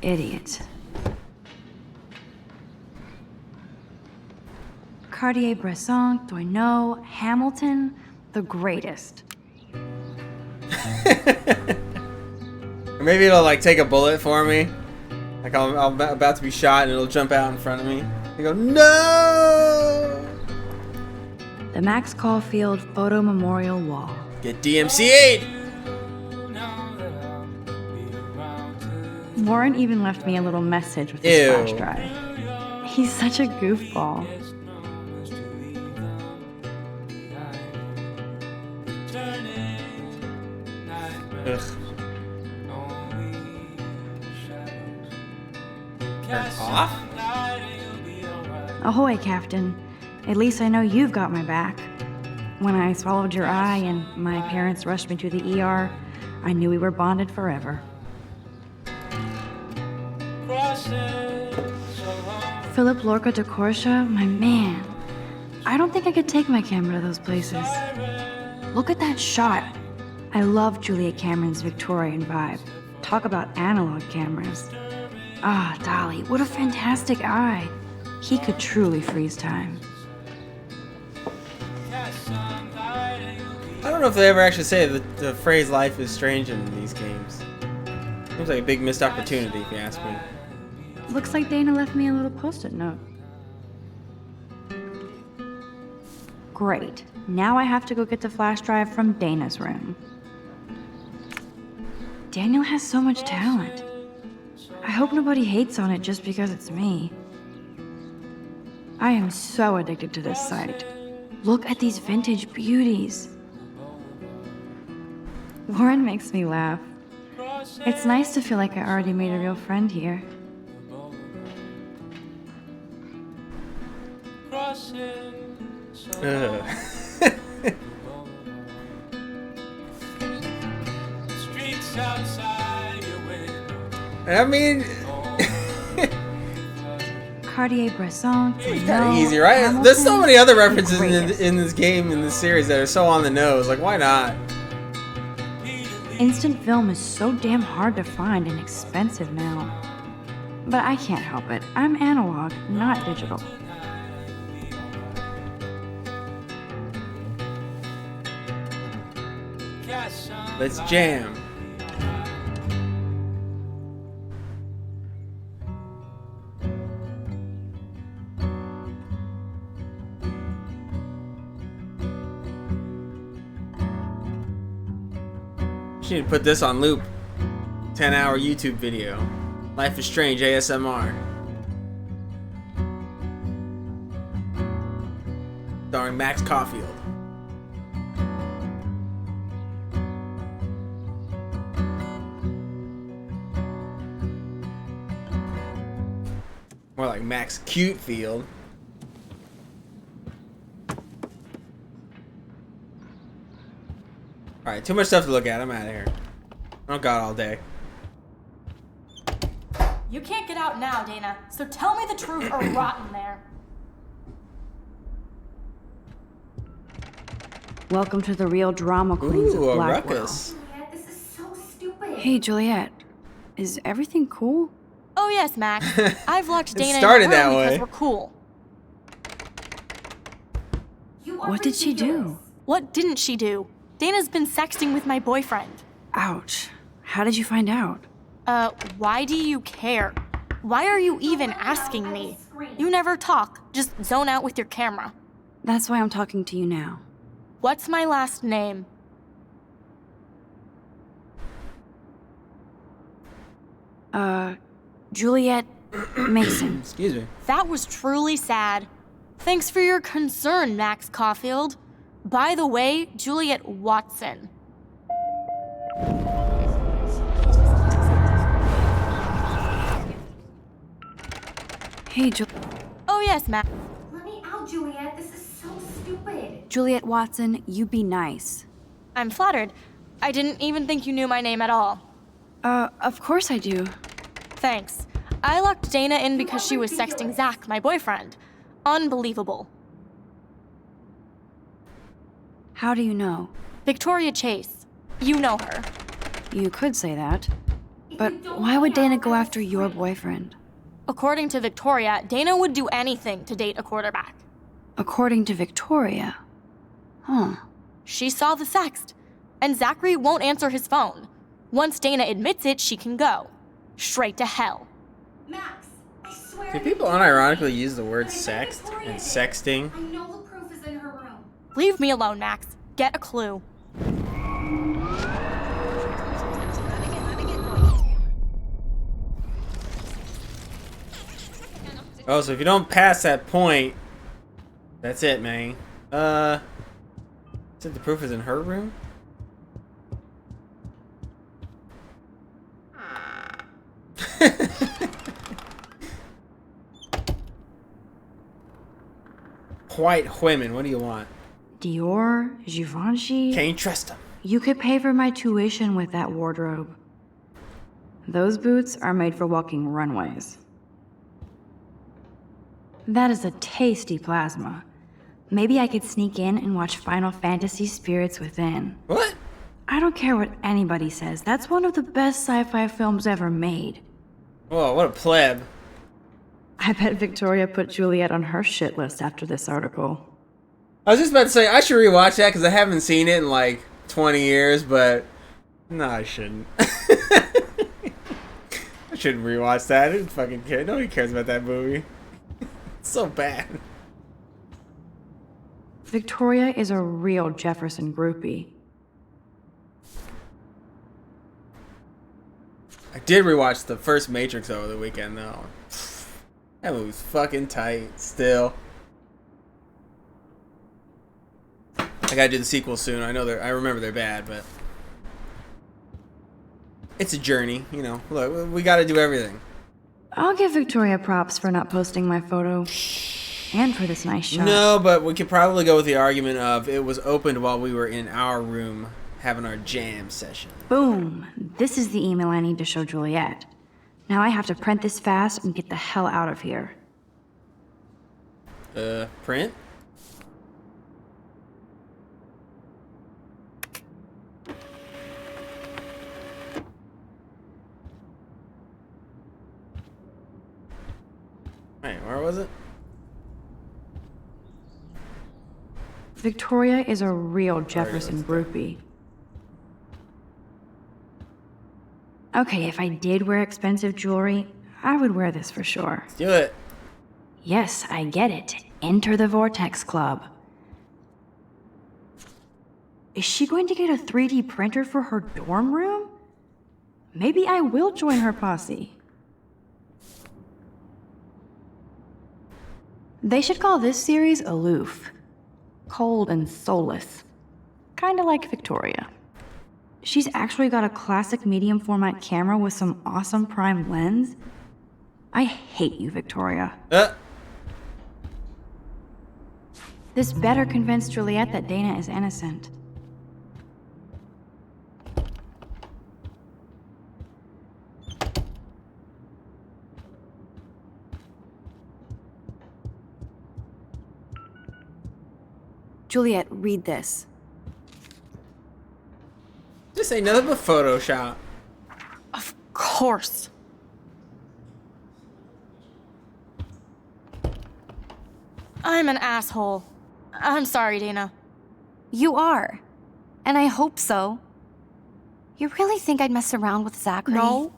Idiot. Cartier-Bresson, Doisneau, Hamilton, the greatest. Or maybe it'll like take a bullet for me. Like I'm about to be shot and it'll jump out in front of me. I go, no! The Max Caulfield Photo Memorial Wall. Get DMCA'd! Warren even left me a little message with his flash drive. He's such a goofball. Ugh. Turn off? Ahoy, Captain. At least I know you've got my back. When I swallowed your eye and my parents rushed me to the ER, I knew we were bonded forever. Philip Lorca de Corsia, my man. I don't think I could take my camera to those places. Look at that shot. I love Juliet Cameron's Victorian vibe. Talk about analog cameras. Ah, Dolly, what a fantastic eye. He could truly freeze time. I don't know if they ever actually say the phrase life is strange in these games. Seems like a big missed opportunity if you ask me. Looks like Dana left me a little post-it note. Great. Now I have to go get the flash drive from Dana's room. Daniel has so much talent. I hope nobody hates on it just because it's me. I am so addicted to this site. Look at these vintage beauties. Warren makes me laugh. It's nice to feel like I already made a real friend here. I mean, Cartier-Bresson, it's kind of easy, right? There's so many other references in this game, in this series, that are so on the nose. Like, why not? Instant film is so damn hard to find and expensive now. But I can't help it. I'm analog, not digital. Let's jam. She need to put this on loop. 10-hour YouTube video. Life is Strange ASMR. Starring Max Caulfield. More like Max Cute Field. Alright, too much stuff to look at. I'm out of here. I don't got all day. You can't get out now, Dana, so tell me the truth or rot in there. Welcome to the real drama queens Ooh, of a Blackwell. ruckus. Hey, Juliet. Is everything cool? Oh yes, Max. I've locked It Dana started in her that room way. because we're cool. What did she do? What didn't she do? Dana's been sexting with my boyfriend. Ouch. How did you find out? Why do you care? Why are you even asking me? You never talk, just zone out with your camera. That's why I'm talking to you now. What's my last name? Juliet Mason. Excuse me. That was truly sad. Thanks for your concern, Max Caulfield. By the way, Juliet Watson. Hey, Oh yes, Max. Let me out, Juliet. This is so stupid. Juliet Watson, you be nice. I'm flattered. I didn't even think you knew my name at all. Of course I do. Thanks. I locked Dana in because she was sexting Zach, my boyfriend. Unbelievable. How do you know? Victoria Chase. You know her. You could say that. But why would Dana go after your boyfriend? According to Victoria, Dana would do anything to date a quarterback. According to Victoria. Huh. She saw the sext, and Zachary won't answer his phone. Once Dana admits it, she can go. Straight to hell. Max, I swear. Do people unironically use the word sext and sexting? I know the proof is in her room. Leave me alone, Max. Get a clue. Oh, so if you don't pass that point, that's it, man. Said the proof is in her room? White women, what do you want? Dior, Givenchy. Can't trust them. You could pay for my tuition with that wardrobe. Those boots are made for walking runways. That is a tasty plasma. Maybe I could sneak in and watch Final Fantasy Spirits Within. What? I don't care what anybody says. That's one of the best sci-fi films ever made. Whoa, what a pleb. I bet Victoria put Juliet on her shit list after this article. I was just about to say, I should rewatch that because I haven't seen it in like 20 years, but no, I shouldn't. I shouldn't rewatch that. I didn't fucking care. Nobody cares about that movie. It's so bad. Victoria is a real Jefferson groupie. I did rewatch the first Matrix over the weekend, though. That movie's fucking tight, still. I gotta do the sequel soon. I know I remember they're bad, but it's a journey, you know. Look, we gotta do everything. I'll give Victoria props for not posting my photo. And for this nice shot. No, but we could probably go with the argument of it was opened while we were in our room having our jam session. Boom. This is the email I need to show Juliet. Now I have to print this fast and get the hell out of here. Print? Wait, where was it? Victoria is a real Jefferson groupie. Okay, if I did wear expensive jewelry, I would wear this for sure. Let's do it. Yes, I get it. Enter the Vortex Club. Is she going to get a 3D printer for her dorm room? Maybe I will join her posse. They should call this series Aloof. Cold and soulless. Kinda like Victoria. She's actually got a classic medium format camera with some awesome prime lens. I hate you, Victoria. This better convince Juliet that Dana is innocent. Juliet, read this. This ain't nothing but Photoshop. Of course. I'm an asshole. I'm sorry, Dana. You are. And I hope so. You really think I'd mess around with Zachary? No,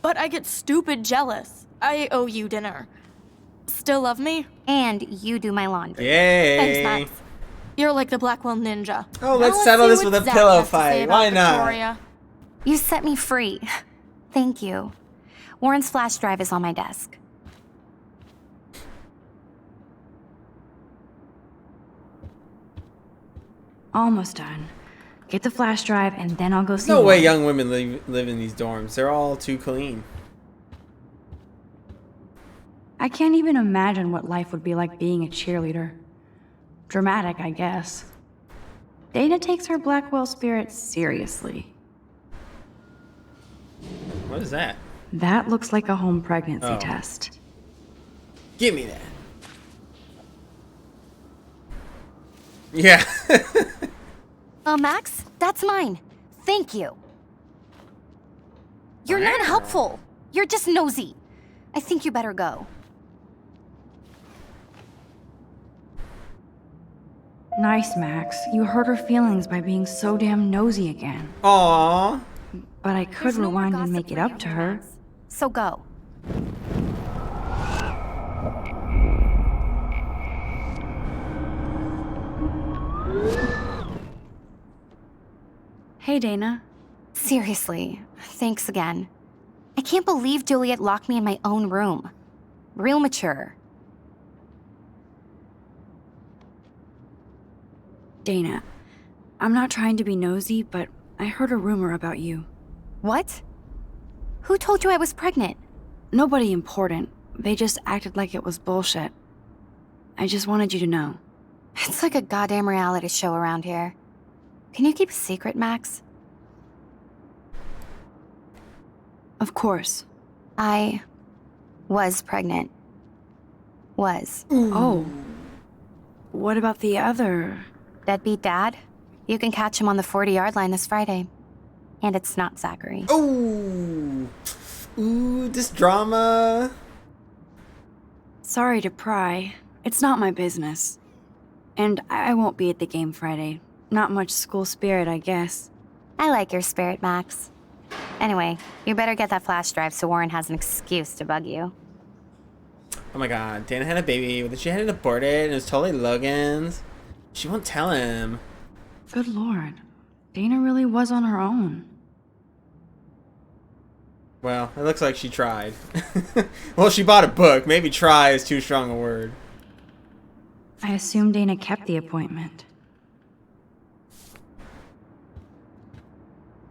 but I get stupid jealous. I owe you dinner. Still love me? And you do my laundry. Yay! Thanks, Max. You're like the Blackwell Ninja. Oh, let's Now settle see this what with a Zach pillow has to say fight. about Why not? Victoria. You set me free. Thank you. Warren's flash drive is on my desk. Almost done. Get the flash drive and then I'll go see No way Warren. young women live in these dorms. They're all too clean. I can't even imagine what life would be like being a cheerleader. Dramatic, I guess. Dana takes her Blackwell spirit seriously. What is that? That looks like a home pregnancy Oh. test. Give me that. Yeah. Max, that's mine. Thank you. You're not helpful. You're just nosy. I think you better go. Nice, Max. You hurt her feelings by being so damn nosy again. Aww. But I could rewind and make it up to her. So go. Hey, Dana. Seriously, thanks again. I can't believe Juliet locked me in my own room. Real mature. Dana, I'm not trying to be nosy, but I heard a rumor about you. What? Who told you I was pregnant? Nobody important. They just acted like it was bullshit. I just wanted you to know. It's like a goddamn reality show around here. Can you keep a secret, Max? Of course. I was pregnant. Was. Oh. What about the other? Deadbeat dad? You can catch him on the 40-yard line this Friday. And it's not Zachary. Ooh. Ooh, this drama. Sorry to pry. It's not my business. And I won't be at the game Friday. Not much school spirit, I guess. I like your spirit, Max. Anyway, you better get that flash drive so Warren has an excuse to bug you. Oh my god, Dana had a baby, but she had it aborted and it was totally Logan's. She won't tell him. Good lord. Dana really was on her own. Well, it looks like she tried. Well, she bought a book. Maybe try is too strong a word. I assume Dana kept the appointment.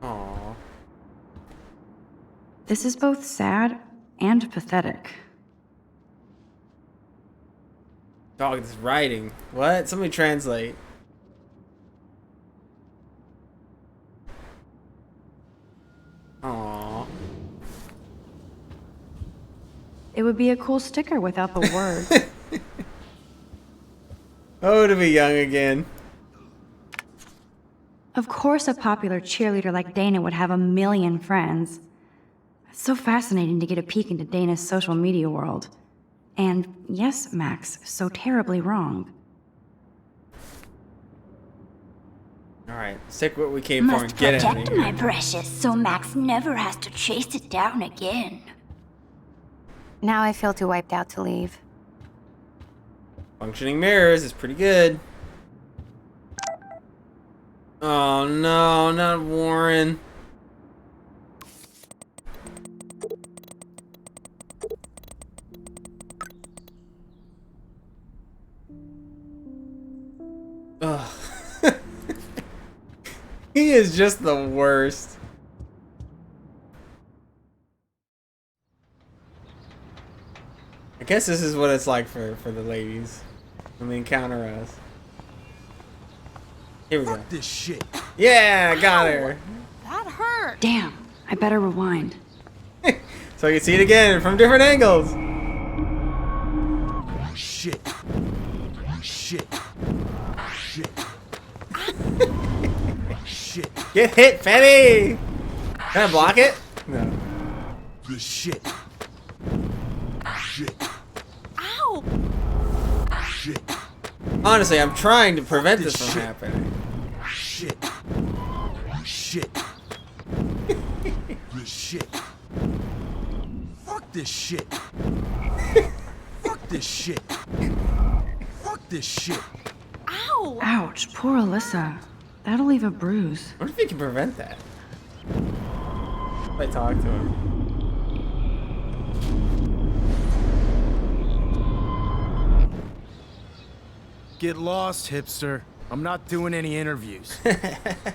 Aww. This is both sad and pathetic. Dog, this writing. What? Somebody translate. Aww. It would be a cool sticker without the word. Oh, to be young again. Of course a popular cheerleader like Dana would have a million friends. It's so fascinating to get a peek into Dana's social media world. And yes, Max, so terribly wrong. Alright, let's take what we came for and get out of Protect here. my precious so Max never has to chase it down again. Now I feel too wiped out to leave. Functioning mirrors is pretty good. Oh no, not Warren. Ugh. He is just the worst. I guess this is what it's like for the ladies when they encounter us. Here we go. This shit. Yeah, got her. That hurt. Damn, I better rewind. So you can see it again from different angles. Shit. Shit. Shit. Shit. Get hit, Fetty! Can I block it? No. The shit. Shit. Ow! Shit. Honestly, I'm trying to prevent this from happening. Shit. Shit. This shit. Fuck this shit. Fuck this shit. Fuck this shit. Ow! Ouch, poor Alyssa. That'll leave a bruise. What if you can prevent that? If I talk to him. Get lost, hipster. I'm not doing any interviews. Let's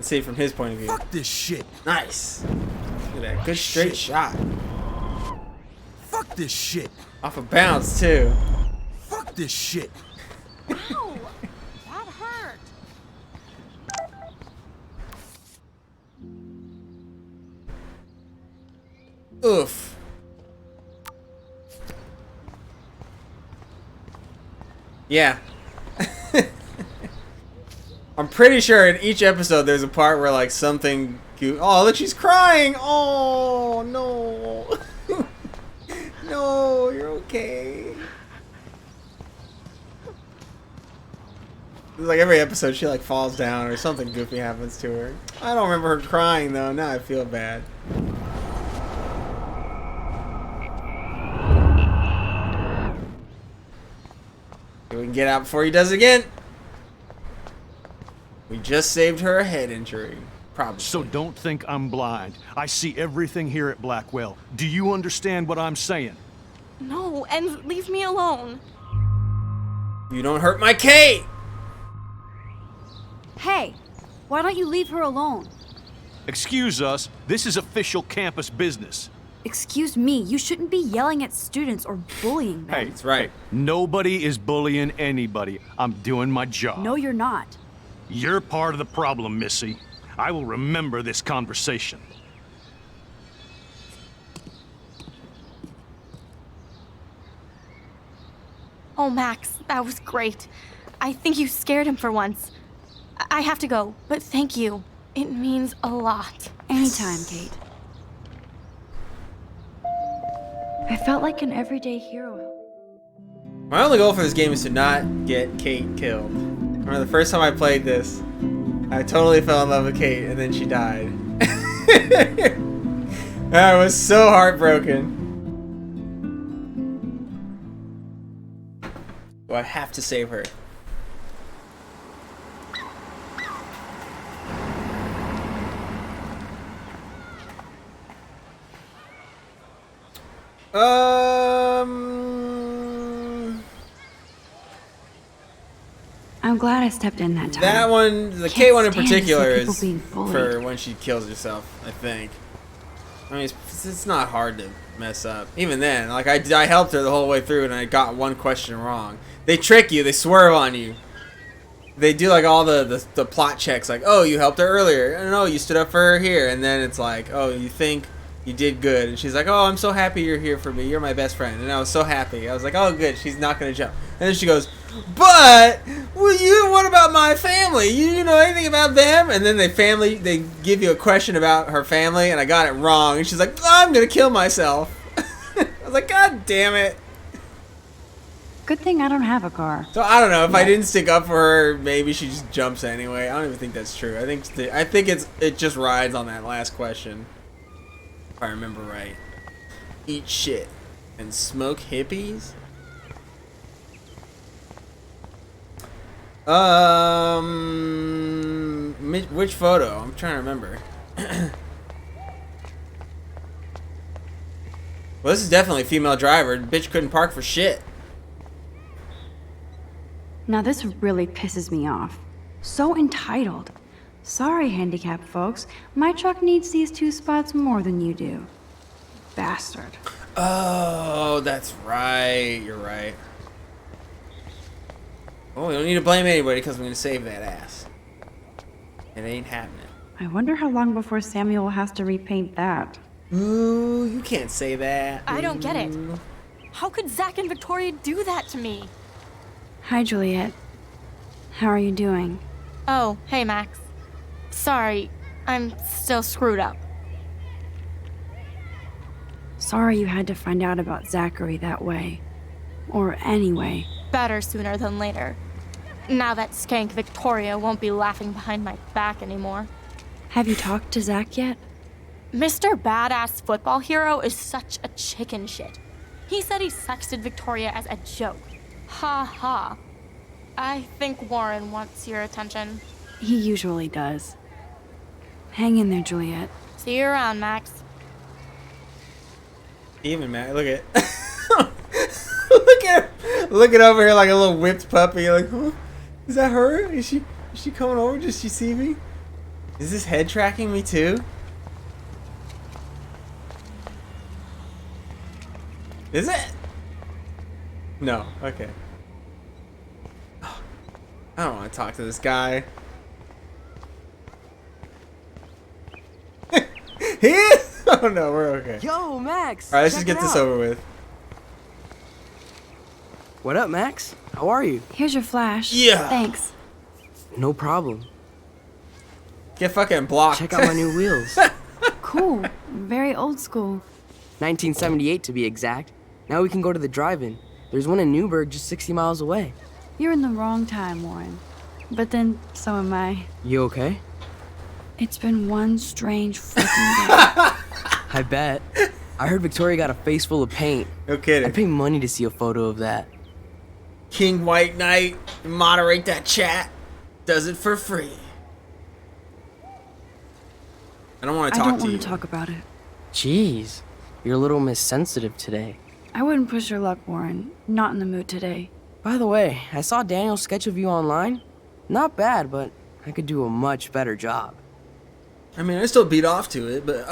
see it from his point of view. Fuck this shit. Nice. Look at that. Good straight shot. Fuck this shit. Off a bounce, too. Fuck this shit. Ow! That hurt. Oof. Yeah. I'm pretty sure in each episode there's a part where like something oh, look, she's crying. Oh, no. No, you're okay. Like every episode she like falls down or something goofy happens to her. I don't remember her crying though. Now I feel bad. We can get out before he does it again. We just saved her a head injury. Probably. So don't think I'm blind. I see everything here at Blackwell. Do you understand what I'm saying? No, and leave me alone. You don't hurt my Kate! Hey, why don't you leave her alone? Excuse us, this is official campus business. Excuse me, you shouldn't be yelling at students or bullying them. Hey, that's right. Nobody is bullying anybody. I'm doing my job. No, you're not. You're part of the problem, Missy. I will remember this conversation. Oh, Max, that was great. I think you scared him for once. I have to go, but thank you. It means a lot. Anytime, Kate. I felt like an everyday hero. My only goal for this game is to not get Kate killed. Remember the first time I played this, I totally fell in love with Kate and then she died. I was so heartbroken. Do I have to save her? I'm glad I stepped in that time. That one, the Can't K one in stand to see particular, people is being bullied. for when she kills herself, I think. I mean, it's not hard to mess up. Even then, like, I helped her the whole way through and I got one question wrong. They trick you, they swerve on you. They do, like, all the plot checks, like, oh, you helped her earlier. And oh, you stood up for her here. And then it's like, oh, you think you did good. And she's like, oh, I'm so happy you're here for me. You're my best friend. And I was so happy. I was like, oh, good, she's not going to jump. And then she goes, but, well, what about my family? You know anything about them? And then they give you a question about her family, and I got it wrong. And she's like, I'm going to kill myself. I was like, God damn it. Good thing I don't have a car. So I don't know, if I didn't stick up for her, maybe she just jumps anyway. I don't even think that's true. I think it just rides on that last question. If I remember right. Eat shit and smoke hippies? Which photo? I'm trying to remember. Well, this is definitely a female driver. Bitch couldn't park for shit. Now this really pisses me off. So entitled. Sorry, handicapped folks. My truck needs these 2 spots more than you do. Bastard. Oh, that's right. You're right. Oh, we don't need to blame anybody because we're going to save that ass. It ain't happening. I wonder how long before Samuel has to repaint that. Ooh, you can't say that. I don't get it. How could Zach and Victoria do that to me? Hi, Juliet. How are you doing? Oh, hey, Max. Sorry, I'm still screwed up. Sorry you had to find out about Zachary that way. Or anyway. better sooner than later. Now that skank Victoria won't be laughing behind my back anymore. Have you talked to Zach yet? Mr. Badass Football Hero is such a chicken shit. He said he sexted Victoria as a joke. Ha ha. I think Warren wants your attention. He usually does. Hang in there, Juliet. See you around, Max. Even Max, look at look at over here like a little whipped puppy. Like, huh? Is that her? Is she coming over? Does she see me? Is this head tracking me too? Is it? No. Okay. I don't want to talk to this guy. He is? Oh no, we're okay. Yo, Max. All right, let's check just get it this out. over with. What up, Max? How are you? Here's your flash. Yeah. Thanks. No problem. Get fucking blocked. Check out my new wheels. Cool. Very old school. 1978 to be exact. Now we can go to the drive-in. There's one in Newburgh just 60 miles away. You're in the wrong time, Warren. But then, so am I. You okay? It's been one strange freaking day. I bet. I heard Victoria got a face full of paint. No kidding. I'd pay money to see a photo of that. King White Knight, moderate that chat. Does it for free. I don't want to I talk don't to you. want to talk about it. Jeez, you're a little missensitive today. I wouldn't push your luck, Warren. Not in the mood today. By the way, I saw Daniel's sketch of you online. Not bad, but I could do a much better job. I mean, I still beat off to it, but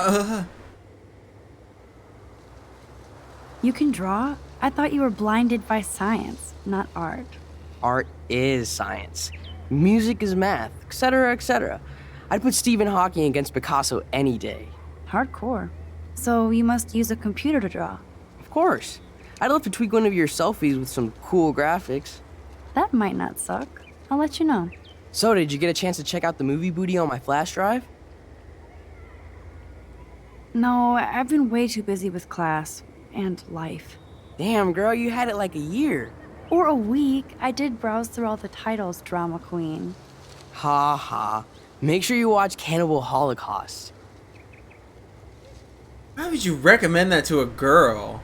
You can draw? I thought you were blinded by science, not art. Art is science. Music is math, etc., etc. I'd put Stephen Hawking against Picasso any day. Hardcore. So you must use a computer to draw. Of course. I'd love to tweak one of your selfies with some cool graphics. That might not suck. I'll let you know. So, did you get a chance to check out the movie booty on my flash drive? No, I've been way too busy with class and life. Damn, girl, you had it like a year. Or a week. I did browse through all the titles, drama queen. Ha ha. Make sure you watch Cannibal Holocaust. why would you recommend that to a girl?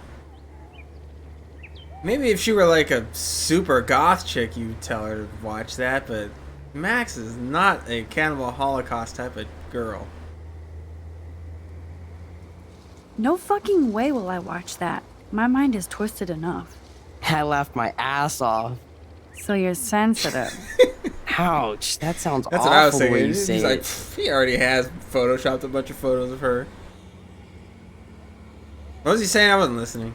Maybe if she were like a super goth chick, you'd tell her to watch that, but Max is not a Cannibal Holocaust type of girl. No fucking way will I watch that. My mind is twisted enough. I laughed my ass off. So you're sensitive. Ouch, that sounds That's awful what I was the way saying. you He's say like, it. he already has photoshopped a bunch of photos of her. What was he saying? I wasn't listening.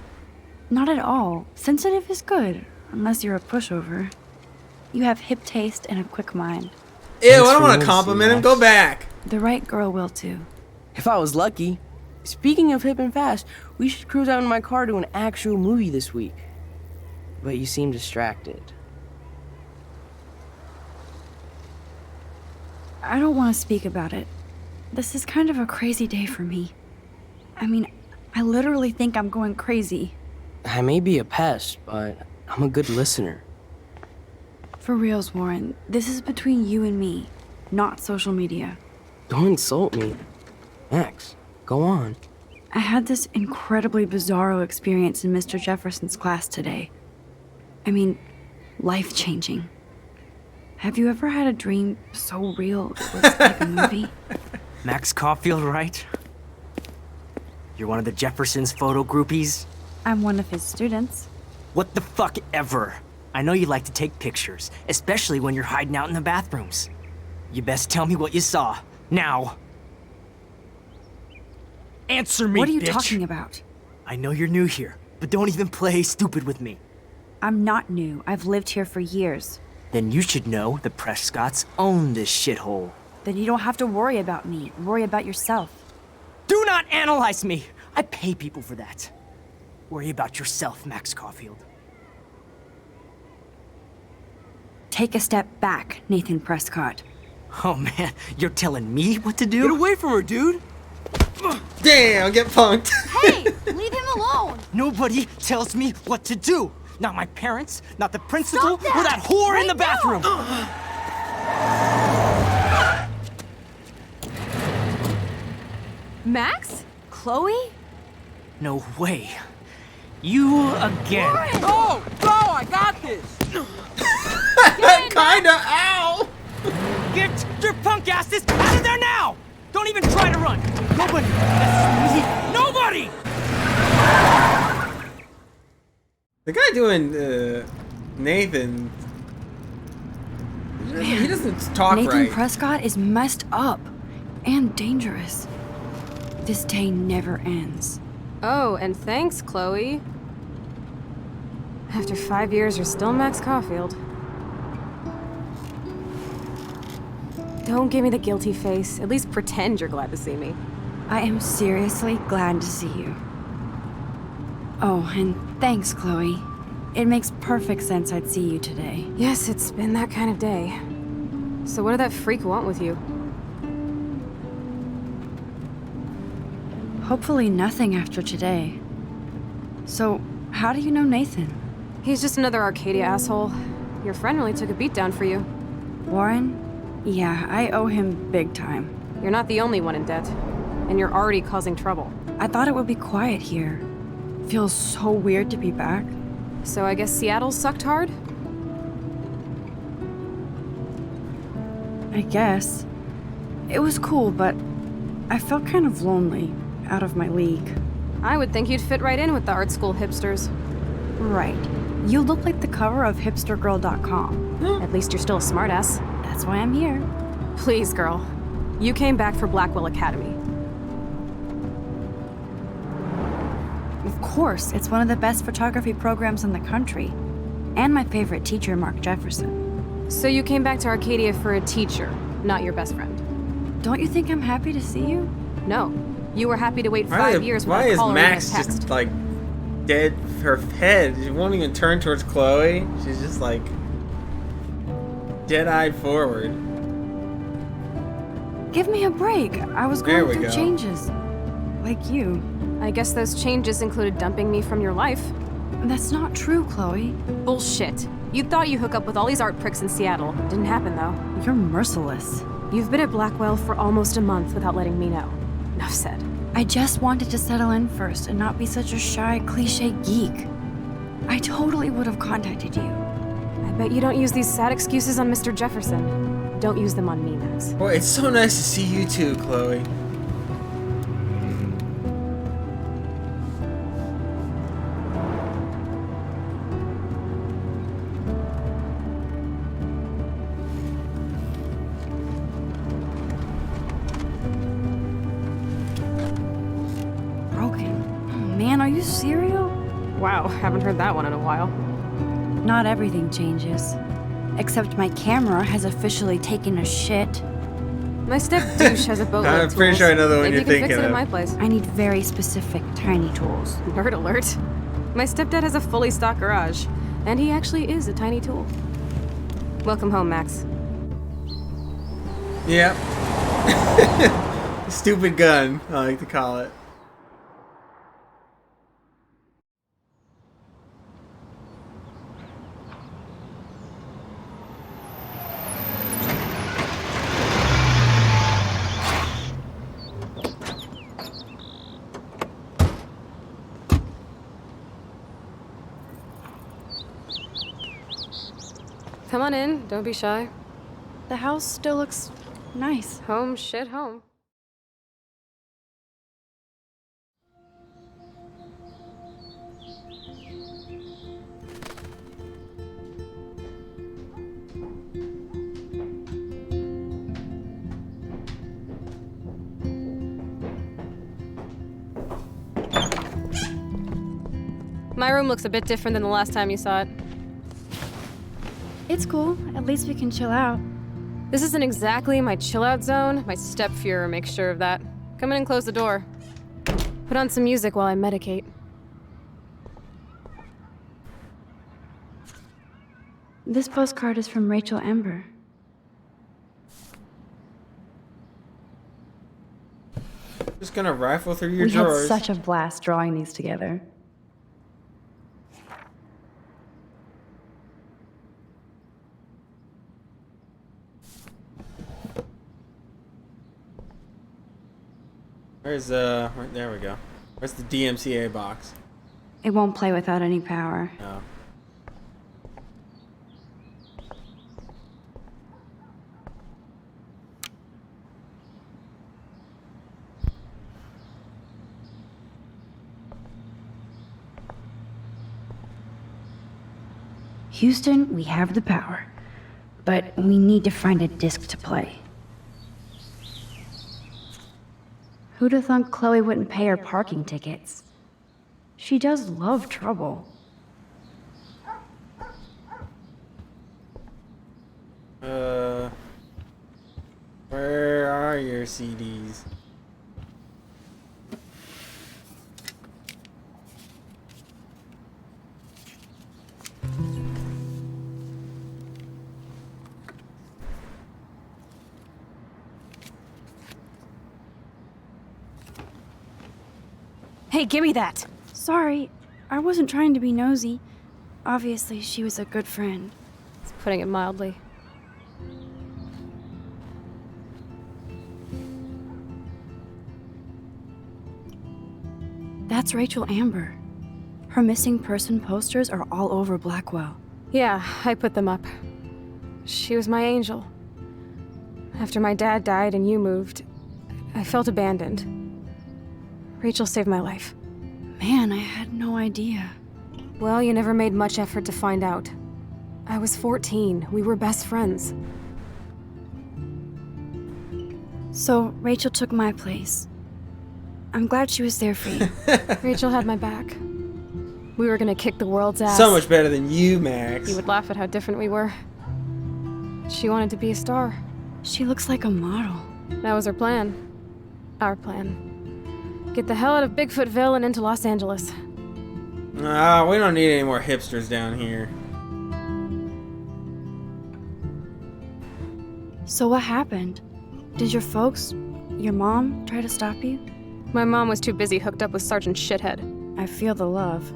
Not at all. Sensitive is good, unless you're a pushover. You have hip taste and a quick mind. Ew, Thanks I don't for want to noticing, compliment him. Max. Go back. The right girl will too. If I was lucky. Speaking of hip and fast, we should cruise out in my car to an actual movie this week. But you seem distracted. I don't want to speak about it. This is kind of a crazy day for me. I mean, I literally think I'm going crazy. I may be a pest, but I'm a good listener. For reals, Warren, this is between you and me, not social media. Don't insult me. Max, go on. I had this incredibly bizarro experience in Mr. Jefferson's class today. I mean, life-changing. Have you ever had a dream so real it was like a movie? Max Caulfield, right? You're one of the Jefferson's photo groupies? I'm one of his students. What the fuck ever? I know you like to take pictures, especially when you're hiding out in the bathrooms. You best tell me what you saw. Now. Answer me, What are you bitch. talking about? I know you're new here, but don't even play stupid with me. I'm not new. I've lived here for years. Then you should know the Prescotts own this shithole. Then you don't have to worry about me. Worry about yourself. Do not analyze me! I pay people for that. Worry about yourself, Max Caulfield. Take a step back, Nathan Prescott. Oh man, you're telling me what to do? Get away from her, dude! Damn, get punked. Hey, leave him alone. Nobody tells me what to do. Not my parents, not the principal, or that whore in the bathroom! Max? Chloe? No way. You again. Oh, go! I got this! Kinda, ow! Get your punk asses out of there now! Don't even try to run! Nobody! Nobody! The guy doing Nathan, he doesn't talk Nathan right. Prescott is messed up and dangerous. This day never ends. Oh, and thanks, Chloe. After 5 years, you're still Max Caulfield. Don't give me the guilty face. At least pretend you're glad to see me. I am seriously glad to see you. Oh, and thanks, Chloe. It makes perfect sense I'd see you today. Yes, it's been that kind of day. So what did that freak want with you? Hopefully nothing after today. So, how do you know Nathan? He's just another Arcadia asshole. Your friend really took a beat down for you. Warren? Yeah, I owe him big time. You're not the only one in debt. And you're already causing trouble. I thought it would be quiet here. Feels so weird to be back. So I guess Seattle sucked hard? I guess. It was cool, but I felt kind of lonely, out of my league. I would think you'd fit right in with the art school hipsters. Right. You look like the cover of hipstergirl.com. At least you're still a smartass. That's why I'm here. Please, girl. You came back for Blackwell Academy. Of course, it's one of the best photography programs in the country. And my favorite teacher, Mark Jefferson. So you came back to Arcadia for a teacher, not your best friend. Don't you think I'm happy to see you? No. You were happy to wait 5 years without Why is coloring Max a text. just like dead? Her head. She won't even turn towards Chloe. She's just like dead-eyed forward. Give me a break. I was There going we through go. changes. Like you. I guess those changes included dumping me from your life. That's not true, Chloe. Bullshit. You thought you hook up with all these art pricks in Seattle. Didn't happen, though. You're merciless. You've been at Blackwell for almost a month without letting me know. Enough said. I just wanted to settle in first and not be such a shy, cliche geek. I totally would have contacted you. I bet you don't use these sad excuses on Mr. Jefferson. Don't use them on me, Max. Boy, it's so nice to see you too, Chloe. Broken. Oh, man, are you serial? Wow, haven't heard that one in a while. Not everything changes. Except my camera has officially taken a shit. My step douche has a boatload I'm of pretty tools. sure I know the one Maybe you're you can fix thinking it at of. my place. I need very specific tiny tools. Nerd alert. My stepdad has a fully stocked garage, and he actually is a tiny tool. Welcome home, Max. Yep. Stupid gun, I like to call it. Come on in, don't be shy. The house still looks nice. Home, shit, home. My room looks a bit different than the last time you saw it. It's cool. At least we can chill out. This isn't exactly my chill-out zone. My step-Fuhrer makes sure of that. Come in and close the door. Put on some music while I medicate. This postcard is from Rachel Ember. Just gonna rifle through your We had drawers. such a blast drawing these together. Where's there we go. Where's the DMCA box? It won't play without any power. Oh. Houston, we have the power, but we need to find a disc to play. Who'd have thunk Chloe wouldn't pay her parking tickets? She does love trouble. Where are your CDs? Hey, give me that. Sorry, I wasn't trying to be nosy. Obviously, she was a good friend. It's putting it mildly. That's Rachel Amber. Her missing person posters are all over Blackwell. Yeah, I put them up. She was my angel. After my dad died and you moved, I felt abandoned. Rachel saved my life. Man, I had no idea. Well, you never made much effort to find out. I was 14. We were best friends. So, Rachel took my place. I'm glad she was there for you. Rachel had my back. We were gonna kick the world's ass. So much better than you, Max. You would laugh at how different we were. She wanted to be a star. She looks like a model. That was her plan. Our plan. Get the hell out of Bigfootville and into Los Angeles. We don't need any more hipsters down here. So what happened? Did your folks, your mom, try to stop you? My mom was too busy hooked up with Sergeant Shithead. I feel the love.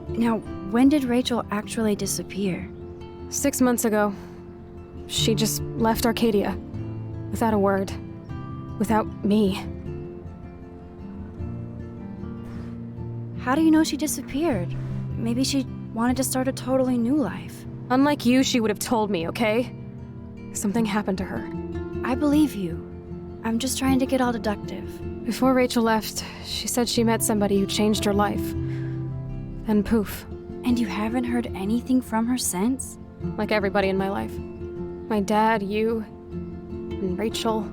Now, when did Rachel actually disappear? 6 months ago. She just left Arcadia. Without a word. Without me. How do you know she disappeared? Maybe she wanted to start a totally new life. Unlike you, she would have told me, okay? Something happened to her. I believe you. I'm just trying to get all deductive. Before Rachel left, she said she met somebody who changed her life. Then poof. And you haven't heard anything from her since? Like everybody in my life. My dad, you, and Rachel.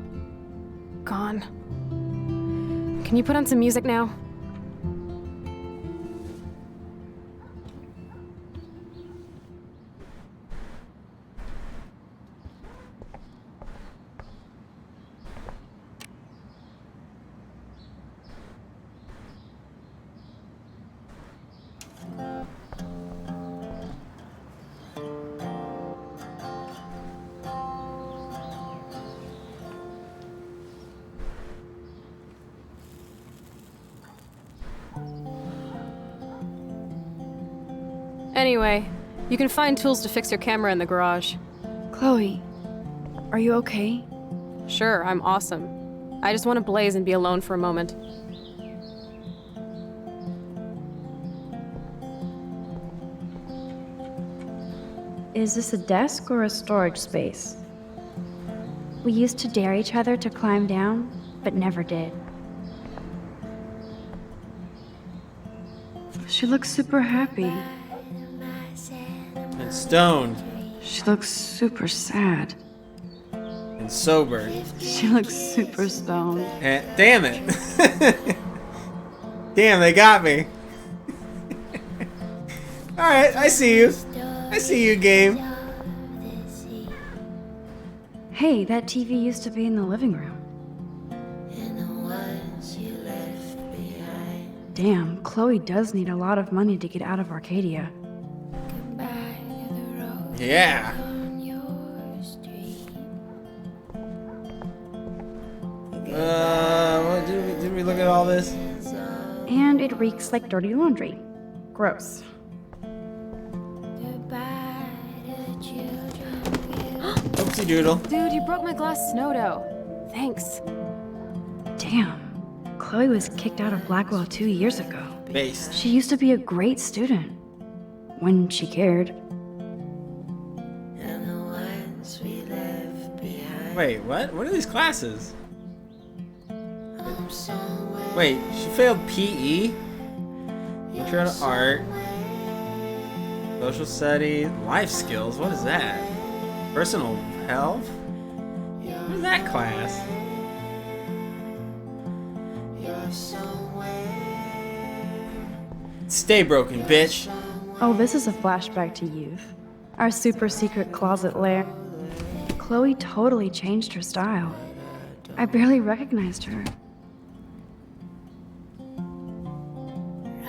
Gone. Can you put on some music now? Anyway, you can find tools to fix your camera in the garage. Chloe, are you okay? Sure, I'm awesome. I just want to blaze and be alone for a moment. Is this a desk or a storage space? We used to dare each other to climb down, but never did. She looks super happy. And stoned. She looks super sad. And sober. She looks super stoned. And, damn it. Damn, they got me. Alright, I see you. I see you, game. Hey, that TV used to be in the living room. Damn, Chloe does need a lot of money to get out of Arcadia. Yeah. What, did we look at all this? And it reeks like dirty laundry. Gross. Oopsie doodle. Dude, you broke my glass snow dough. Thanks. Damn. Chloe was kicked out of Blackwell 2 years ago. Based. She used to be a great student. When she cared. Wait, what? What are these classes? Wait, she failed PE? Intro to art. Social studies. Life skills? What is that? Personal health? What is that class? Stay broken, bitch. Oh, this is a flashback to youth. Our super secret closet lair. Chloe totally changed her style. I barely recognized her.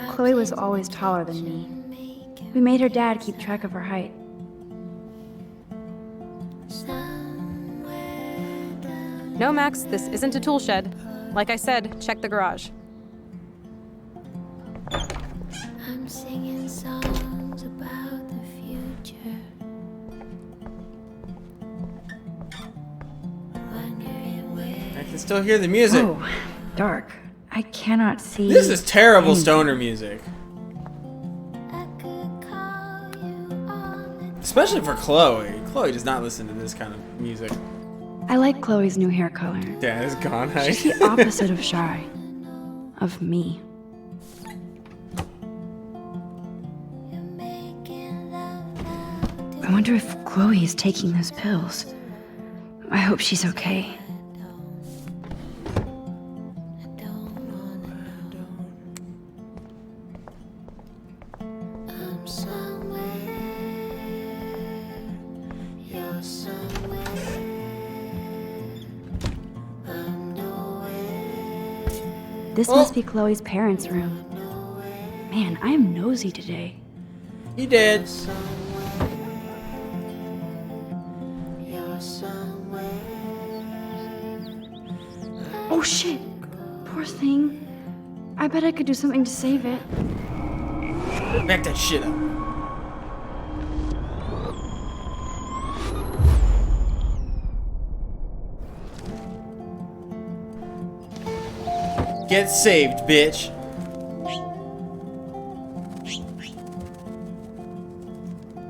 Chloe was always taller than me. We made her dad keep track of her height. No, Max, this isn't a tool shed. Like I said, check the garage. I'm singing songs about the future. I can still hear the music. Oh, dark. I cannot see. This is terrible anything. stoner music. Especially for Chloe. Chloe does not listen to this kind of music. I like Chloe's new hair color. Dad is gone. She's the opposite of shy. Of me. I wonder if Chloe is taking those pills. I hope she's okay. This must be Chloe's parents' room. Man, I am nosy today. You did. Oh shit! Poor thing. I bet I could do something to save it. Back that shit up. Get saved, bitch.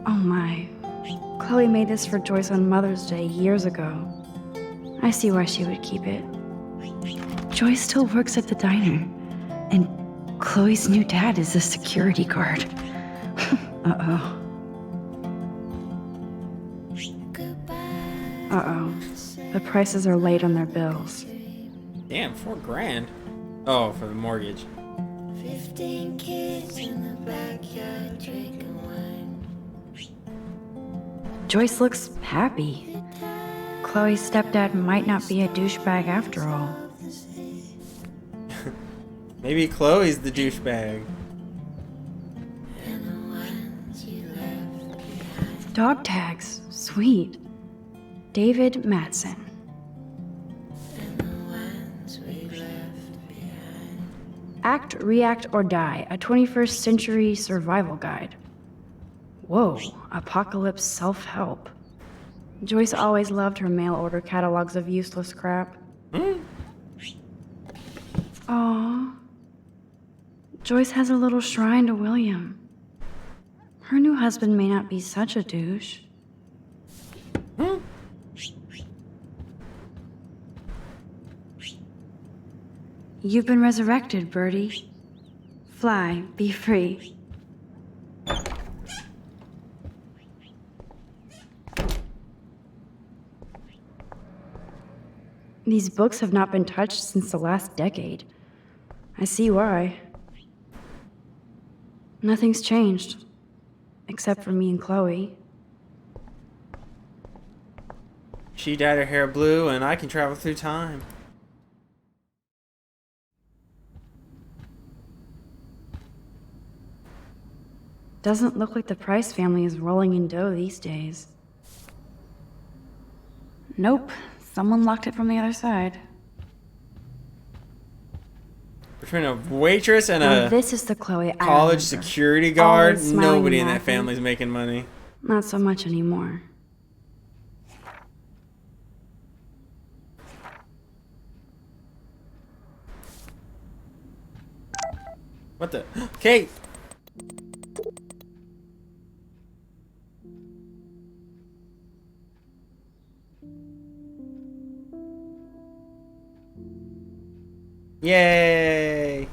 Oh my. Chloe made this for Joyce on Mother's Day years ago. I see why she would keep it. Joyce still works at the diner, and Chloe's new dad is a security guard. Uh-oh. Uh-oh. The prices are late on their bills. Damn, $4 grand. Oh, for the mortgage. 15 kids in the backyard drinking wine. Joyce looks happy. Chloe's stepdad might not be a douchebag after all. Maybe Chloe's the douchebag. Dog tags. Sweet. David Madsen. Act, React, or Die, a 21st century survival guide. Whoa, apocalypse self-help. Joyce always loved her mail order catalogs of useless crap. Aww. Joyce has a little shrine to William. Her new husband may not be such a douche. You've been resurrected, Birdie. Fly, be free. These books have not been touched since the last decade. I see why. Nothing's changed. Except for me and Chloe. She dyed her hair blue, and I can travel through time. Doesn't look like the Price family is rolling in dough these days. Nope. Someone locked it from the other side. Between a waitress and Now a this is the Chloe I college remember. security guard, Always smiling nobody in and that laughing. family's making money. Not so much anymore. What the? Kate! Yay!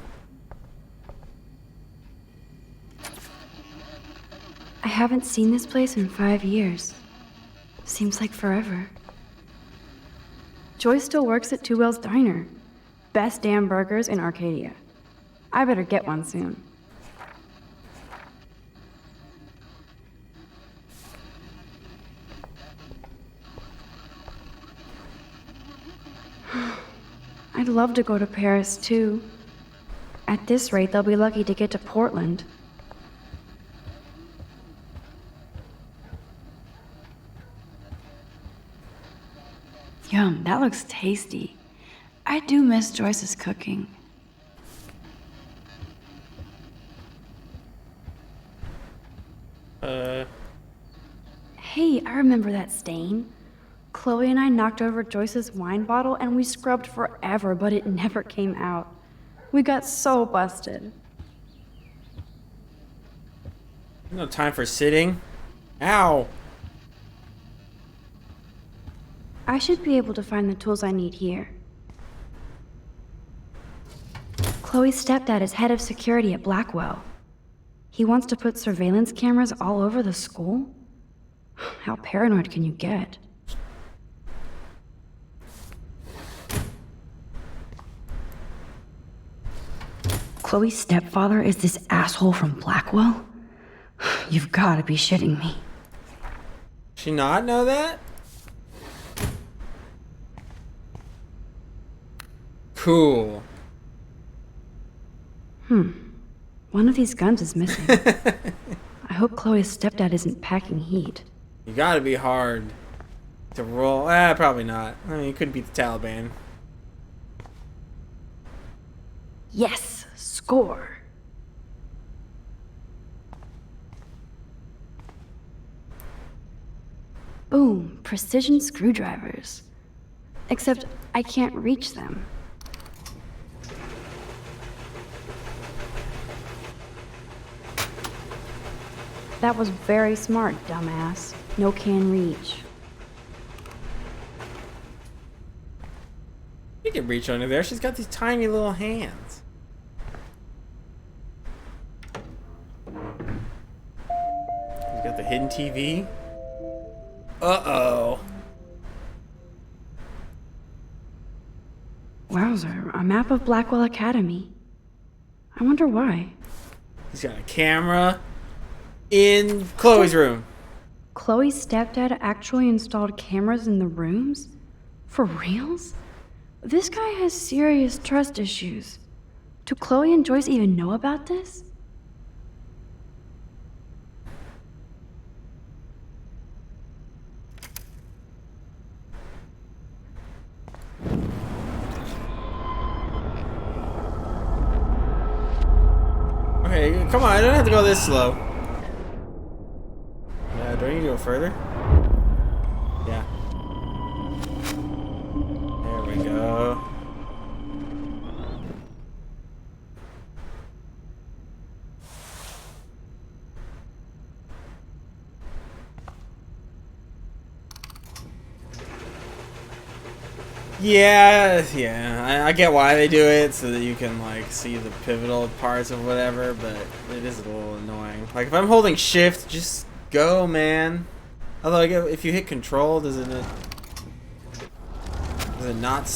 I haven't seen this place in 5 years. Seems like forever. Joyce still works at Two Whales Diner. Best damn burgers in Arcadia. I better get one soon. I'd love to go to Paris, too. At this rate, they'll be lucky to get to Portland. Yum, that looks tasty. I do miss Joyce's cooking. Hey, I remember that stain. Chloe and I knocked over Joyce's wine bottle and we scrubbed forever, but it never came out. We got so busted. No time for sitting. Ow! I should be able to find the tools I need here. Chloe's stepdad is head of security at Blackwell. He wants to put surveillance cameras all over the school? How paranoid can you get? Chloe's stepfather is this asshole from Blackwell? You've gotta be shitting me. She not know that? Cool. One of these guns is missing. I hope Chloe's stepdad isn't packing heat. You gotta be hard to roll. Probably not. I mean, you couldn't beat the Taliban. Yes, score. Boom, precision screwdrivers. Except I can't reach them. That was very smart, dumbass. No can reach. You can reach under there. She's got these tiny little hands. She's got the hidden TV. Uh-oh. Wowzer, a map of Blackwell Academy. I wonder why. He's got a camera in Chloe's room. Chloe's stepdad actually installed cameras in the rooms? For reals? This guy has serious trust issues. Do Chloe and Joyce even know about this? Okay, come on, I don't have to go this slow. Do I need to go further? Yeah. There we go. Yeah, I get why they do it, so that you can, like, see the pivotal parts of whatever, but it is a little annoying. Like, if I'm holding shift, just go, man. Although, if you hit control, does it not?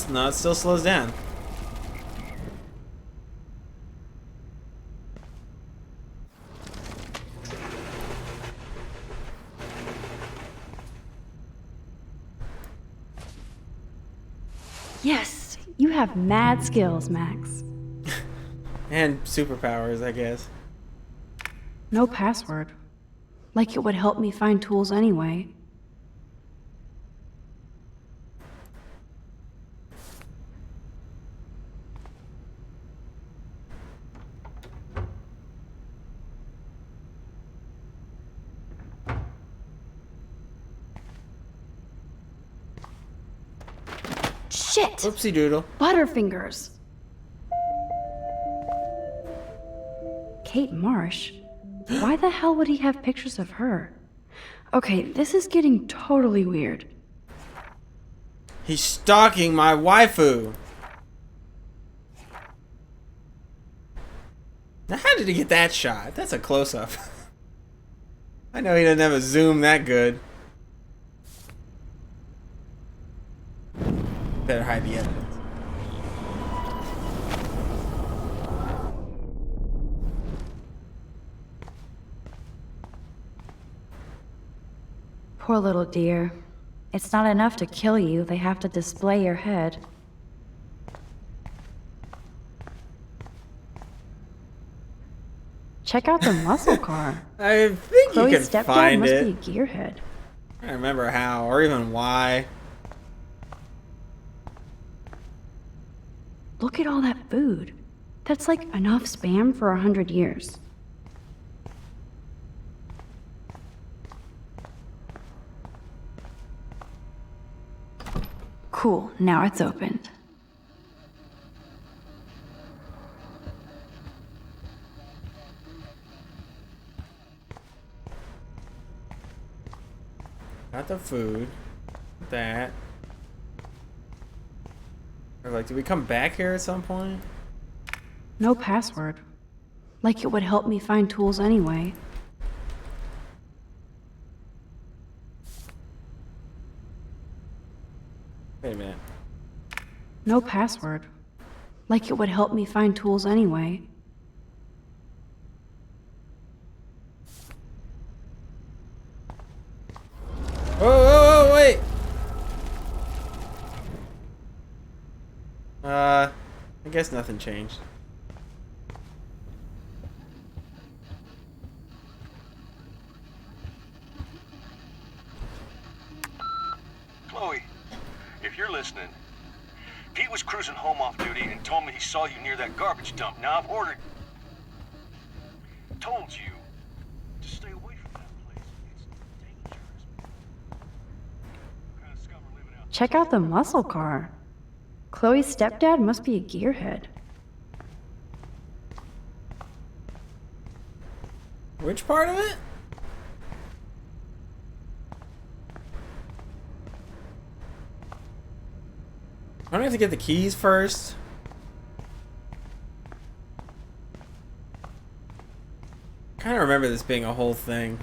No, it still slows down. Yes, you have mad skills, Max. And superpowers, I guess. No password. Like it would help me find tools anyway. Shit! Oopsie doodle. Butterfingers. Kate Marsh. Why the hell would he have pictures of her? Okay, this is getting totally weird. He's stalking my waifu. Now, how did he get that shot? That's a close-up. I know he doesn't have a zoom that good. Better hide the evidence. Poor little dear. It's not enough to kill you, they have to display your head. Check out the muscle car. I think Chloe's you can stepdad find must it. be a gearhead. I don't remember how or even why. Look at all that food. That's like enough spam for 100 years. Cool, now it's opened. Not the food. That. Or like, do we come back here at some point? No password. Like it would help me find tools anyway. Wait a minute. No password. Like it would help me find tools anyway. Whoa, wait! I guess nothing changed. Chloe, if you're listening, Pete was cruising home off duty and told me he saw you near that garbage dump. Now I've told you to stay away from that place. It's dangerous. What kind of scum are living out? Check out the muscle car. Chloe's stepdad must be a gearhead. Which part of it? I don't have to get the keys first. I kind of remember this being a whole thing.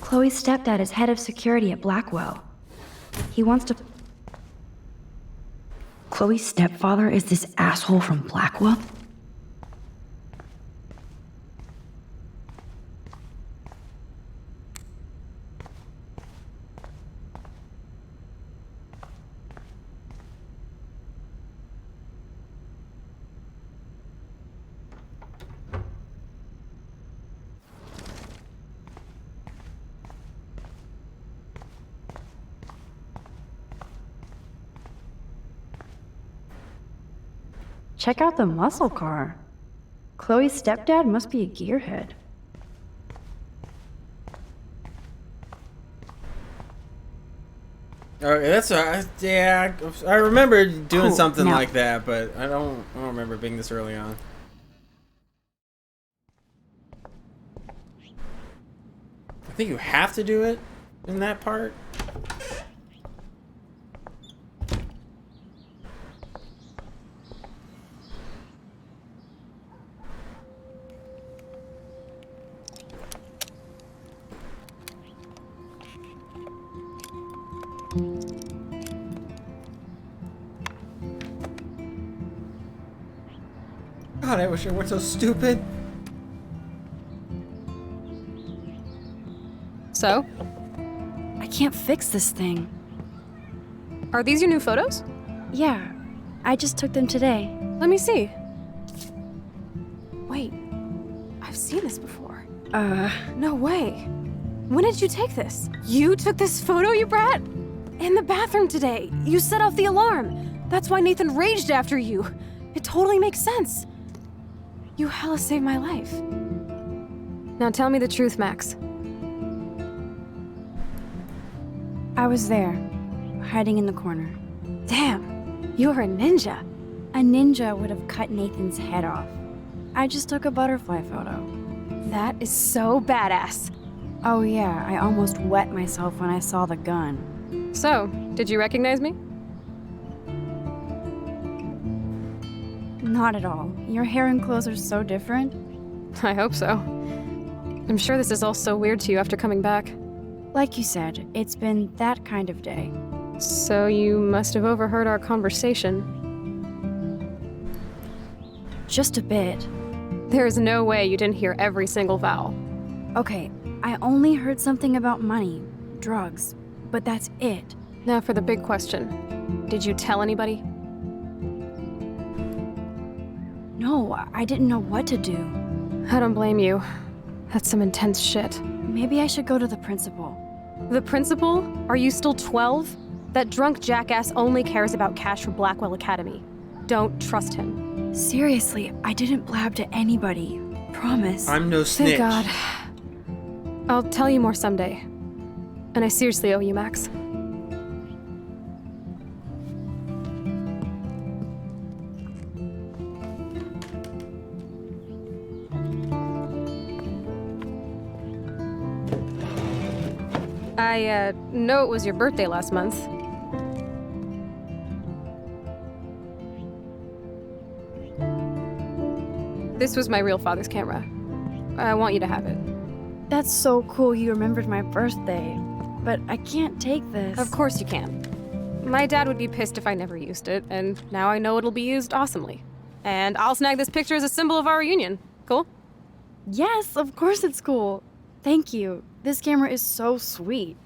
Chloe's stepdad is head of security at Blackwell. He wants to... Chloe's stepfather is this asshole from Blackwell? Check out the muscle car. Chloe's stepdad must be a gearhead. Okay, that's yeah. I remember doing Cool, something now- like that, but I don't remember being this early on. I think you have to do it in that part. God, I wish I weren't so stupid. So? I can't fix this thing. Are these your new photos? Yeah, I just took them today. Let me see. Wait, I've seen this before. No way. When did you take this? You took this photo, you brat? In the bathroom today. You set off the alarm. That's why Nathan raged after you. It totally makes sense. You hella saved my life. Now tell me the truth, Max. I was there, hiding in the corner. Damn, you're a ninja. A ninja would have cut Nathan's head off. I just took a butterfly photo. That is so badass. Oh yeah, I almost wet myself when I saw the gun. So, did you recognize me? Not at all. Your hair and clothes are so different. I hope so. I'm sure this is all so weird to you after coming back. Like you said, it's been that kind of day. So you must have overheard our conversation. Just a bit. There's no way you didn't hear every single vowel. Okay, I only heard something about money, drugs, but that's it. Now for the big question. Did you tell anybody? No, I didn't know what to do. I don't blame you. That's some intense shit. Maybe I should go to the principal. The principal? Are you still 12? That drunk jackass only cares about cash for Blackwell Academy. Don't trust him. Seriously, I didn't blab to anybody. Promise. I'm no snitch. Thank God. I'll tell you more someday. And I seriously owe you, Max. I know it was your birthday last month. This was my real father's camera. I want you to have it. That's so cool you remembered my birthday. But I can't take this. Of course you can. My dad would be pissed if I never used it, and now I know it'll be used awesomely. And I'll snag this picture as a symbol of our reunion. Cool? Yes, of course it's cool. Thank you. This camera is so sweet.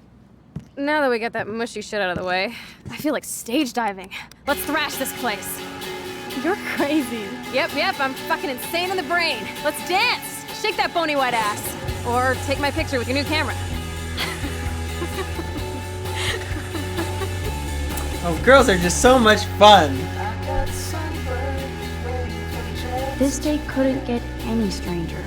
Now that we got that mushy shit out of the way, I feel like stage diving. Let's thrash this place. You're crazy. Yep, I'm fucking insane in the brain. Let's dance! Shake that bony white ass. Or take my picture with your new camera. Oh, girls are just so much fun. This day couldn't get any stranger.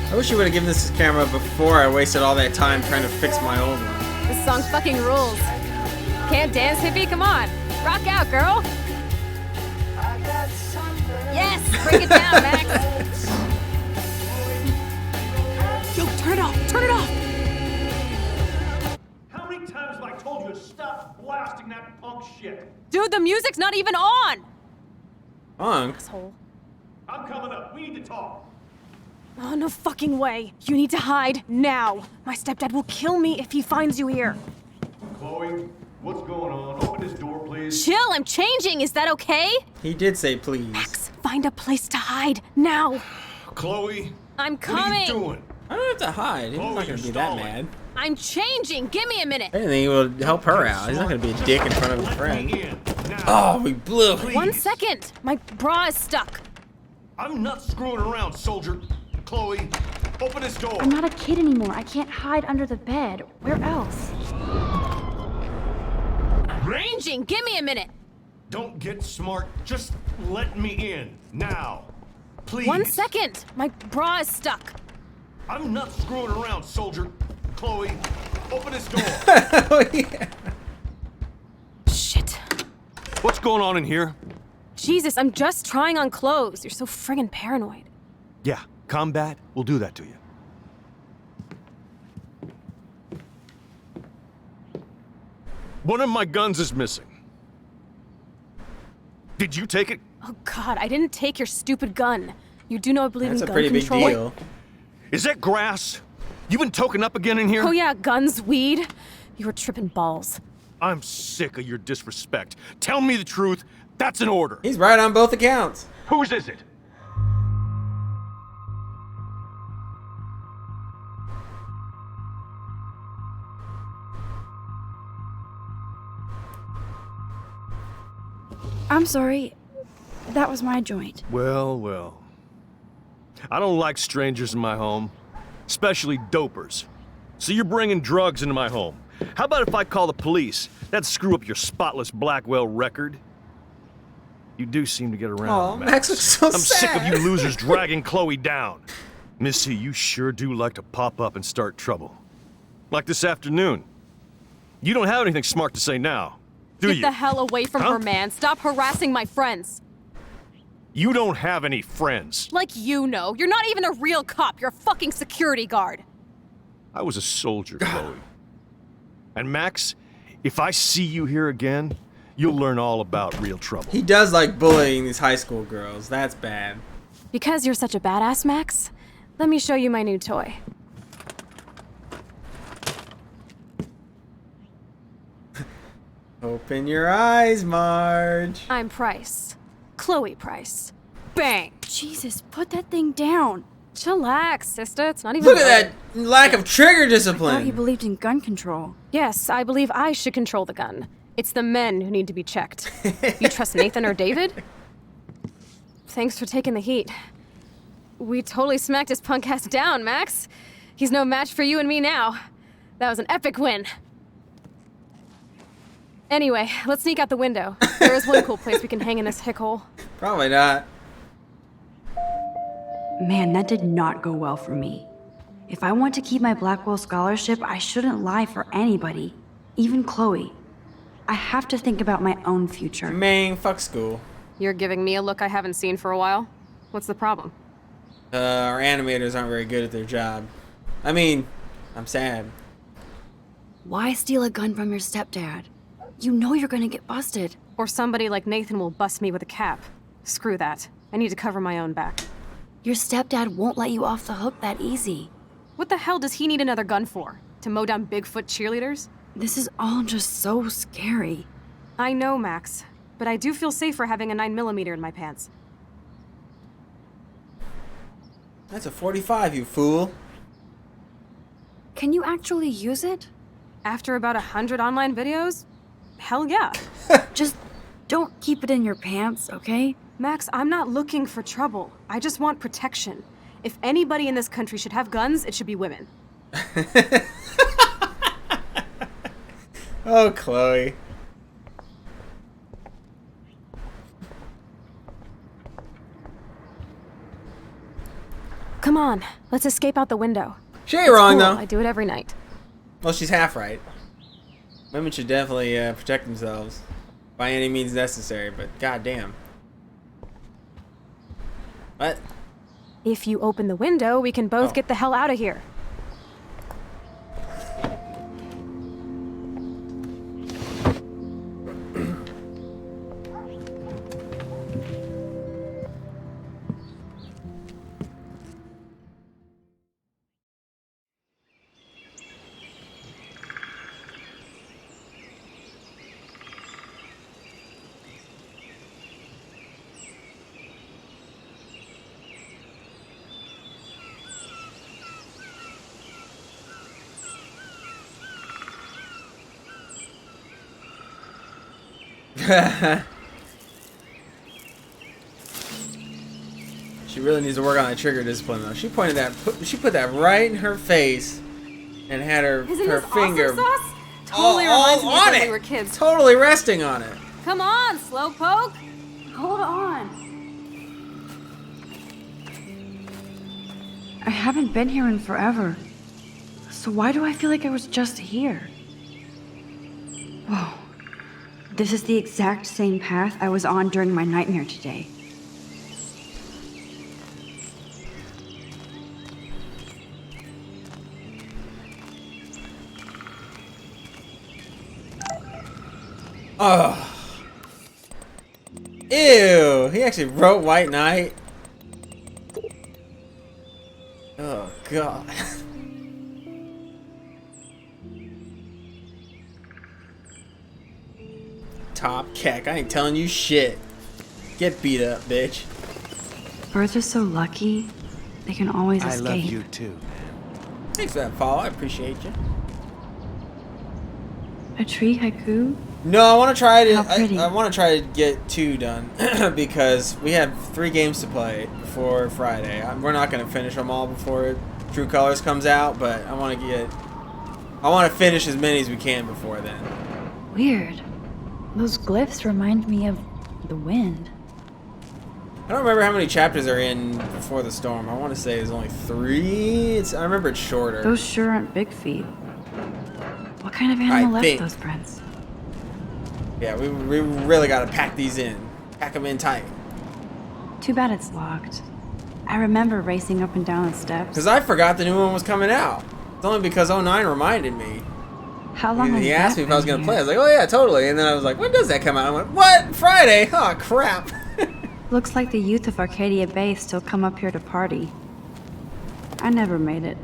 I wish you would have given this camera before I wasted all that time trying to fix my old one. This song fucking rules. Can't dance, hippie? Come on. Rock out, girl. Yes! Break it down, Max. Yo, turn it off! Turn it off! How many times have I told you to stop blasting that punk shit? Dude, the music's not even on! Punk? Asshole. I'm coming up. We need to talk. Oh, no fucking way. You need to hide now. My stepdad will kill me if he finds you here. Chloe, what's going on? Open this door, please. Chill, I'm changing. Is that okay? He did say please. Max, find a place to hide now. Chloe, I'm coming. what are you doing? I don't have to hide. He's not gonna be that mad. I'm changing. Give me a minute. I think he will help her out. He's not gonna be a dick in front of his friend. Oh, we blew it. 1 second. My bra is stuck. I'm not screwing around, soldier. Chloe, open this door. I'm not a kid anymore. I can't hide under the bed. Where else? Ranging. Give me a minute. Don't get smart. Just let me in. Now. Please. 1 second. My bra is stuck. I'm not screwing around, soldier. Chloe, open this door. Oh, yeah. Shit. What's going on in here? Jesus, I'm just trying on clothes. You're so friggin' paranoid. Yeah, combat will do that to you. One of my guns is missing. Did you take it? Oh God, I didn't take your stupid gun. You do know I believe That's in a gun pretty big control. deal. Is that grass? You been token up again in here? Oh yeah, guns, weed. You were tripping balls. I'm sick of your disrespect. Tell me the truth. That's an order. He's right on both accounts. Whose is it? I'm sorry. That was my joint. Well, well. I don't like strangers in my home, especially dopers. So you're bringing drugs into my home. How about if I call the police? That'd screw up your spotless Blackwell record. You do seem to get around, Aw, Max looks so I'm sick of sad. you losers dragging Chloe down. Missy, you sure do like to pop up and start trouble. Like this afternoon. You don't have anything smart to say now, do Get you? the hell away from Huh? her, man. Stop harassing my friends. You don't have any friends. Like you know. You're not even a real cop. You're a fucking security guard. I was a soldier, Chloe. And Max, if I see you here again, you'll learn all about real trouble. He does like bullying these high school girls. That's bad. Because you're such a badass, Max, let me show you my new toy. Open your eyes, Marge. I'm Price. Chloe Price. Bang! Jesus, put that thing down. Chillax, sister. It's not even. Look at that lack of trigger I thought you discipline. believed in gun control. Yes, I believe I should control the gun. It's the men who need to be checked. You trust Nathan or David? Thanks for taking the heat. We totally smacked his punk ass down, Max. He's no match for you and me now. That was an epic win. Anyway, let's sneak out the window. There is one cool place we can hang in this hick hole. Probably not. Man, that did not go well for me. If I want to keep my Blackwell scholarship, I shouldn't lie for anybody, even Chloe. I have to think about my own future. Man, fuck school. You're giving me a look I haven't seen for a while. What's the problem? Our animators aren't very good at their job. I mean, I'm sad. Why steal a gun from your stepdad? You know you're gonna get busted. Or somebody like Nathan will bust me with a cap. Screw that. I need to cover my own back. Your stepdad won't let you off the hook that easy. What the hell does he need another gun for? To mow down Bigfoot cheerleaders? This is all just so scary. I know, Max. But I do feel safer having a 9mm in my pants. That's a 45, you fool. Can you actually use it? After about 100 online videos? Hell yeah. Just don't keep it in your pants, okay? Max, I'm not looking for trouble. I just want protection. If anybody in this country should have guns, it should be women. Oh, Chloe. Come on, let's escape out the window. She ain't It's wrong, cool. though. I do it every night. Well, she's half right. Women should definitely protect themselves by any means necessary, but goddamn. What? If you open the window, we can both get the hell out of here. She really needs to work on that trigger discipline, though. She pointed that, she put that right in her face, and had her Isn't her this finger awesome sauce? Totally reminds me of on when it. we were kids. Totally resting on it. Come on, slowpoke. Hold on. I haven't been here in forever. So why do I feel like I was just here? Whoa. This is the exact same path I was on during my nightmare today. Oh. Ew. He actually wrote White Knight. Oh, God. Top Keck. I ain't telling you shit. Get beat up, bitch. Birds are so lucky. They can always I escape. love you too. Thanks for that follow. I appreciate you. A tree haiku? No, I want to try to. How pretty. I want to try to get 2 done because we have 3 games to play before Friday. We're not going to finish them all before True Colors comes out, but I want to finish as many as we can before then. Weird. Those glyphs remind me of the wind. I don't remember how many chapters are in Before the Storm. I want to say there's only 3. I remember it's shorter. Those sure aren't big feet. kind of animal left think. those prints? Yeah, we really gotta pack these in. Pack them in tight. Too bad it's locked. I remember racing up and down the steps. Because I forgot the new one was coming out. It's only because 09 reminded me. How long has He that asked me if I was been going to play. I here? was like, oh yeah, totally. And then I was like, when does that come out? I went, what? Friday? Oh, crap. Looks like the youth of Arcadia Bay still come up here to party. I never made it.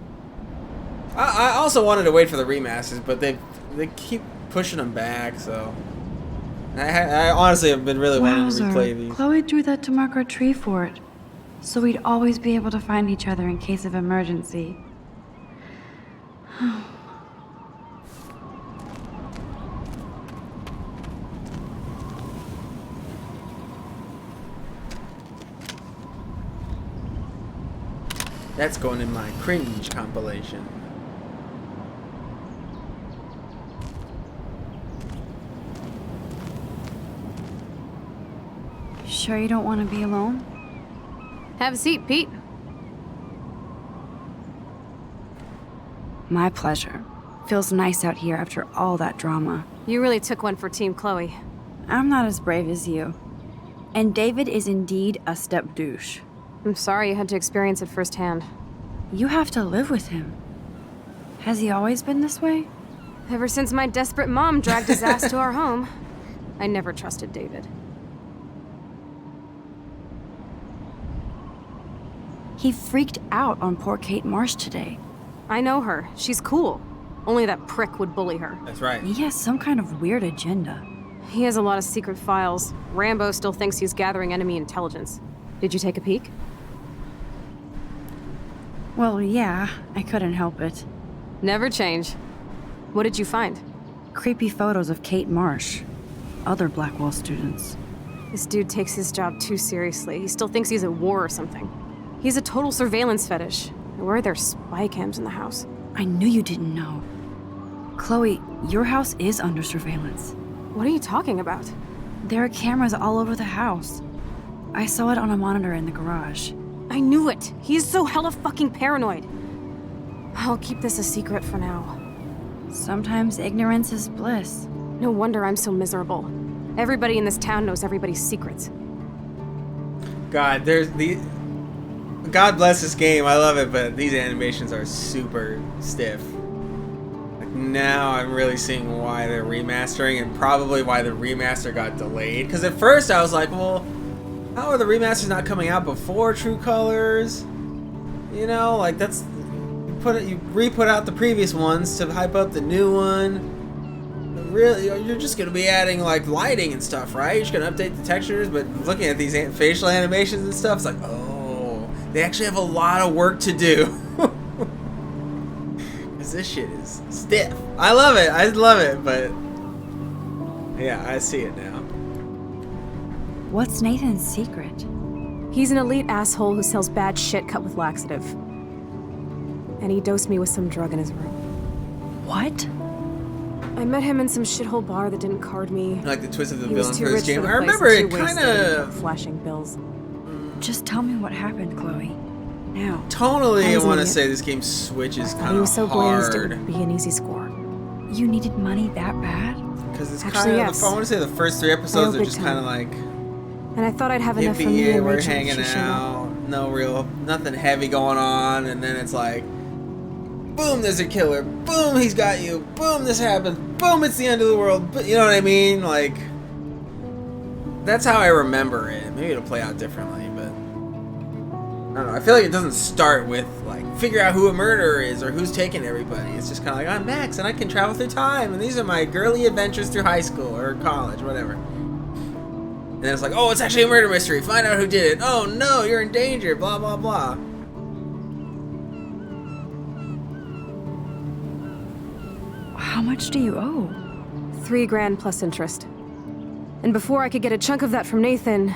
I also wanted to wait for the remasters, but they keep pushing them back, so... I honestly have been really wanting to replay these. Chloe drew that to mark our tree fort, so we'd always be able to find each other in case of emergency. That's going in my cringe compilation. Sure you don't want to be alone? Have a seat, Pete. My pleasure. Feels nice out here after all that drama. You really took one for Team Chloe. I'm not as brave as you. And David is indeed a step douche. I'm sorry you had to experience it firsthand. You have to live with him. Has he always been this way? Ever since my desperate mom dragged his ass to our home, I never trusted David. He freaked out on poor Kate Marsh today. I know her. She's cool. Only that prick would bully her. That's right. He has some kind of weird agenda. He has a lot of secret files. Rambo still thinks he's gathering enemy intelligence. Did you take a peek? Well, yeah, I couldn't help it. Never change. What did you find? Creepy photos of Kate Marsh. Other Blackwell students. This dude takes his job too seriously. He still thinks he's at war or something. He's a total surveillance fetish. Where are there spy cams in the house? I knew you didn't know. Chloe, your house is under surveillance. What are you talking about? There are cameras all over the house. I saw it on a monitor in the garage. I knew it! He's so hella fucking paranoid. I'll keep this a secret for now. Sometimes ignorance is bliss. No wonder I'm so miserable. Everybody in this town knows everybody's secrets. God, God bless this game. I love it, but these animations are super stiff. Like now I'm really seeing why they're remastering and probably why the remaster got delayed. Because at first I was like, well, how are the remasters not coming out before True Colors? You know, like that's you re-put out the previous ones to hype up the new one. Really, you're just gonna be adding like lighting and stuff, right? You're just gonna update the textures, but looking at these facial animations and stuff, it's like, oh, they actually have a lot of work to do. Because this shit is stiff. I love it, but yeah, I see it now. What's Nathan's secret? He's an elite asshole who sells bad shit cut with laxative. And he dosed me with some drug in his room. What? I met him in some shithole bar that didn't card me. Like the twist of the He was villain too for this rich game. for I the remember place it and too kind wasted of. flashing bills. Just tell me what happened, Chloe. Now. Tonally, I was an want to idiot. say this game switches He kind was of so glazed it hard. would be an easy score. You needed money that bad? Because it's Actually, kind of. yes. I want to say the first 3 episodes I are owe just big kind of time. like. And I thought I'd have enough for me Hippie, and we're Rachel if hanging she showed up. out. Nothing heavy going on, and then it's like, boom, there's a killer. Boom, he's got you. Boom, this happens. Boom, it's the end of the world. But you know what I mean? Like, that's how I remember it. Maybe it'll play out differently, but I don't know. I feel like it doesn't start with like figure out who a murderer is or who's taking everybody. It's just kind of like, I'm Max and I can travel through time, and these are my girly adventures through high school or college, whatever. And then it's like, oh, it's actually a murder mystery. Find out who did it. Oh no, you're in danger. Blah blah blah. How much do you owe? $3 grand plus interest. And before I could get a chunk of that from Nathan,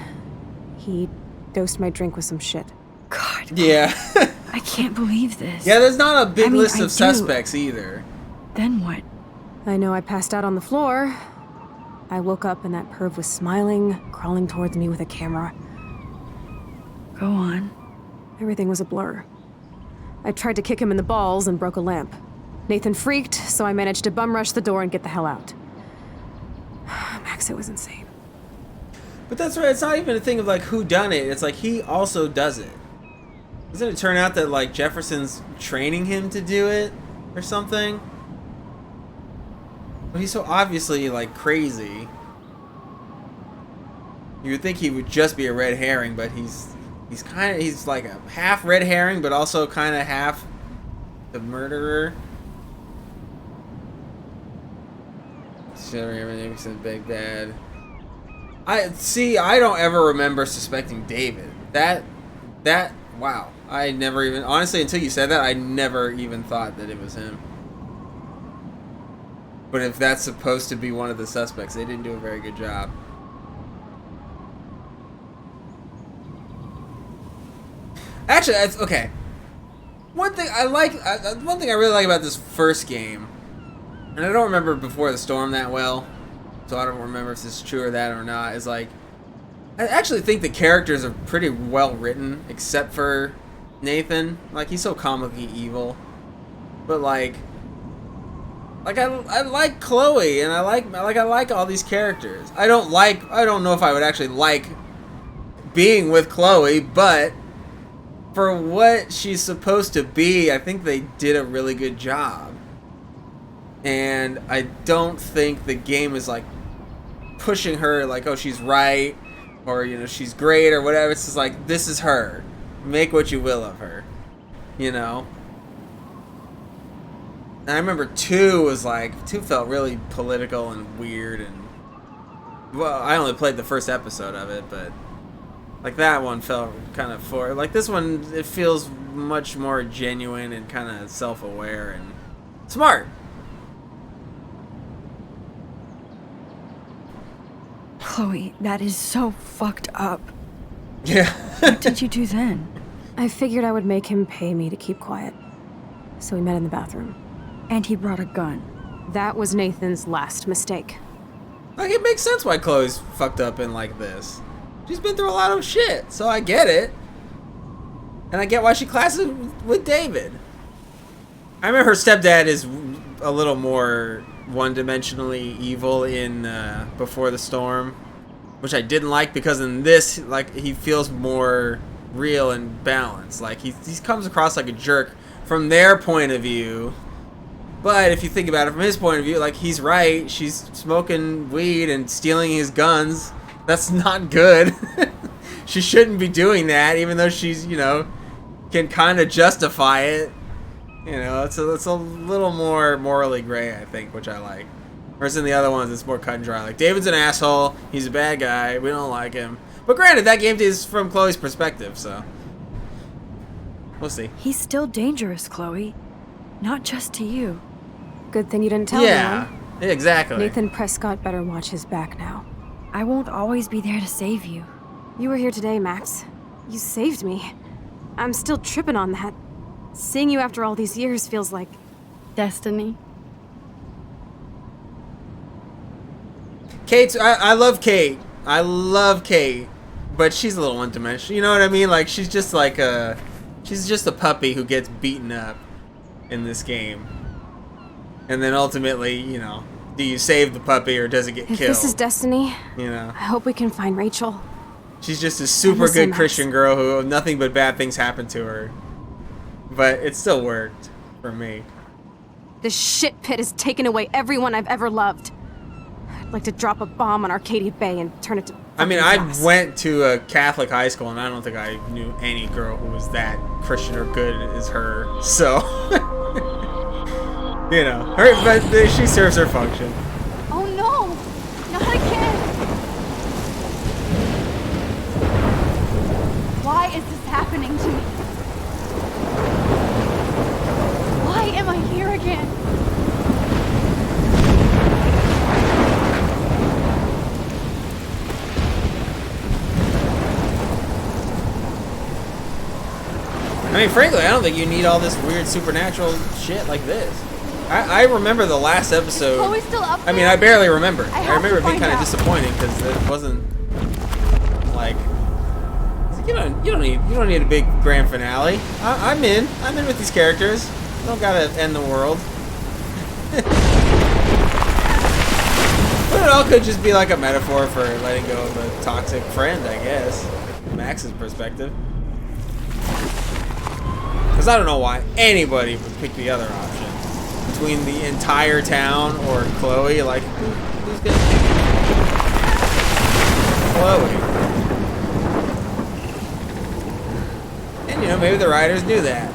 he dosed my drink with some shit. God. Yeah. I can't believe this. Yeah, there's not a big I mean, list I of do. suspects either. Then what? I know I passed out on the floor. I woke up and that perv was smiling, crawling towards me with a camera. Go on. Everything was a blur. I tried to kick him in the balls and broke a lamp. Nathan freaked, so I managed to bum rush the door and get the hell out. Max, it was insane. But that's right. It's not even a thing of like who done it. It's like he also does it. Doesn't it turn out that like Jefferson's training him to do it or something? But he's so obviously like crazy. You would think he would just be a red herring, but he's like a half red herring, but also kind of half the murderer. Everything said Big Bad. I don't ever remember suspecting David. That wow. I never even, honestly, until you said that, I never even thought that it was him. But if that's supposed to be one of the suspects, they didn't do a very good job. Actually, that's okay. One thing I really like about this first game, and I don't remember Before the Storm that well, so I don't remember if this is true or that or not, is like, I actually think the characters are pretty well written, except for Nathan. Like, he's so comically evil. But like I like Chloe, and I like all these characters. I don't know if I would actually like being with Chloe, but for what she's supposed to be, I think they did a really good job. And I don't think the game is like pushing her like, oh, she's right, or, you know, she's great or whatever. It's just like, this is her. Make what you will of her. You know? And I remember 2 felt really political and weird, and well, I only played the first episode of it, but like that one felt kind of like this one, it feels much more genuine and kind of self-aware and smart. Chloe, that is so fucked up. Yeah. What did you do then? I figured I would make him pay me to keep quiet. So we met in the bathroom. And he brought a gun. That was Nathan's last mistake. Like, it makes sense why Chloe's fucked up and like this. She's been through a lot of shit, so I get it. And I get why she classes with David. I remember her stepdad is a little more one-dimensionally evil in Before the Storm, which I didn't like, because in this, like, he feels more real and balanced. Like, he comes across like a jerk from their point of view, but if you think about it from his point of view, like, he's right. She's smoking weed and stealing his guns. That's not good. She shouldn't be doing that, even though she's, you know, can kind of justify it. You know, it's a little more morally gray, I think, which I like. Whereas in the other ones, it's more cut and dry. Like, David's an asshole. He's a bad guy. We don't like him. But granted, that game is from Chloe's perspective, so we'll see. He's still dangerous, Chloe. Not just to you. Good thing you didn't tell anyone. Yeah, exactly. Nathan Prescott better watch his back now. I won't always be there to save you. You were here today, Max. You saved me. I'm still tripping on that. Seeing you after all these years feels like destiny. I love Kate. I love Kate, but she's a little one-dimensional. You know what I mean? Like, she's just like she's just a puppy who gets beaten up in this game. And then ultimately, you know, do you save the puppy or does it get if killed? This is destiny. You know. I hope we can find Rachel. She's just a super good Christian girl who nothing but bad things happen to her. But it still worked for me. This shit pit has taken away everyone I've ever loved. I'd like to drop a bomb on Arcadia Bay and turn it to I mean, I glass. went to a Catholic high school, and I don't think I knew any girl who was that Christian or good as her. So, you know, but she serves her function. Oh no! Not again! Why is this happening to me? Why am I here again? I mean, frankly, I don't think you need all this weird supernatural shit like this. I remember the last episode. Chloe's still up there? I mean, I barely remember. I remember have it to being find kind of out. disappointing because it wasn't like you don't need a big grand finale. I'm in with these characters. You don't gotta end the world. But it all could just be like a metaphor for letting go of a toxic friend, I guess. Max's perspective. Because I don't know why anybody would pick the other option. Between the entire town or Chloe, like, who's gonna pick Chloe? And you know, maybe the writers knew that.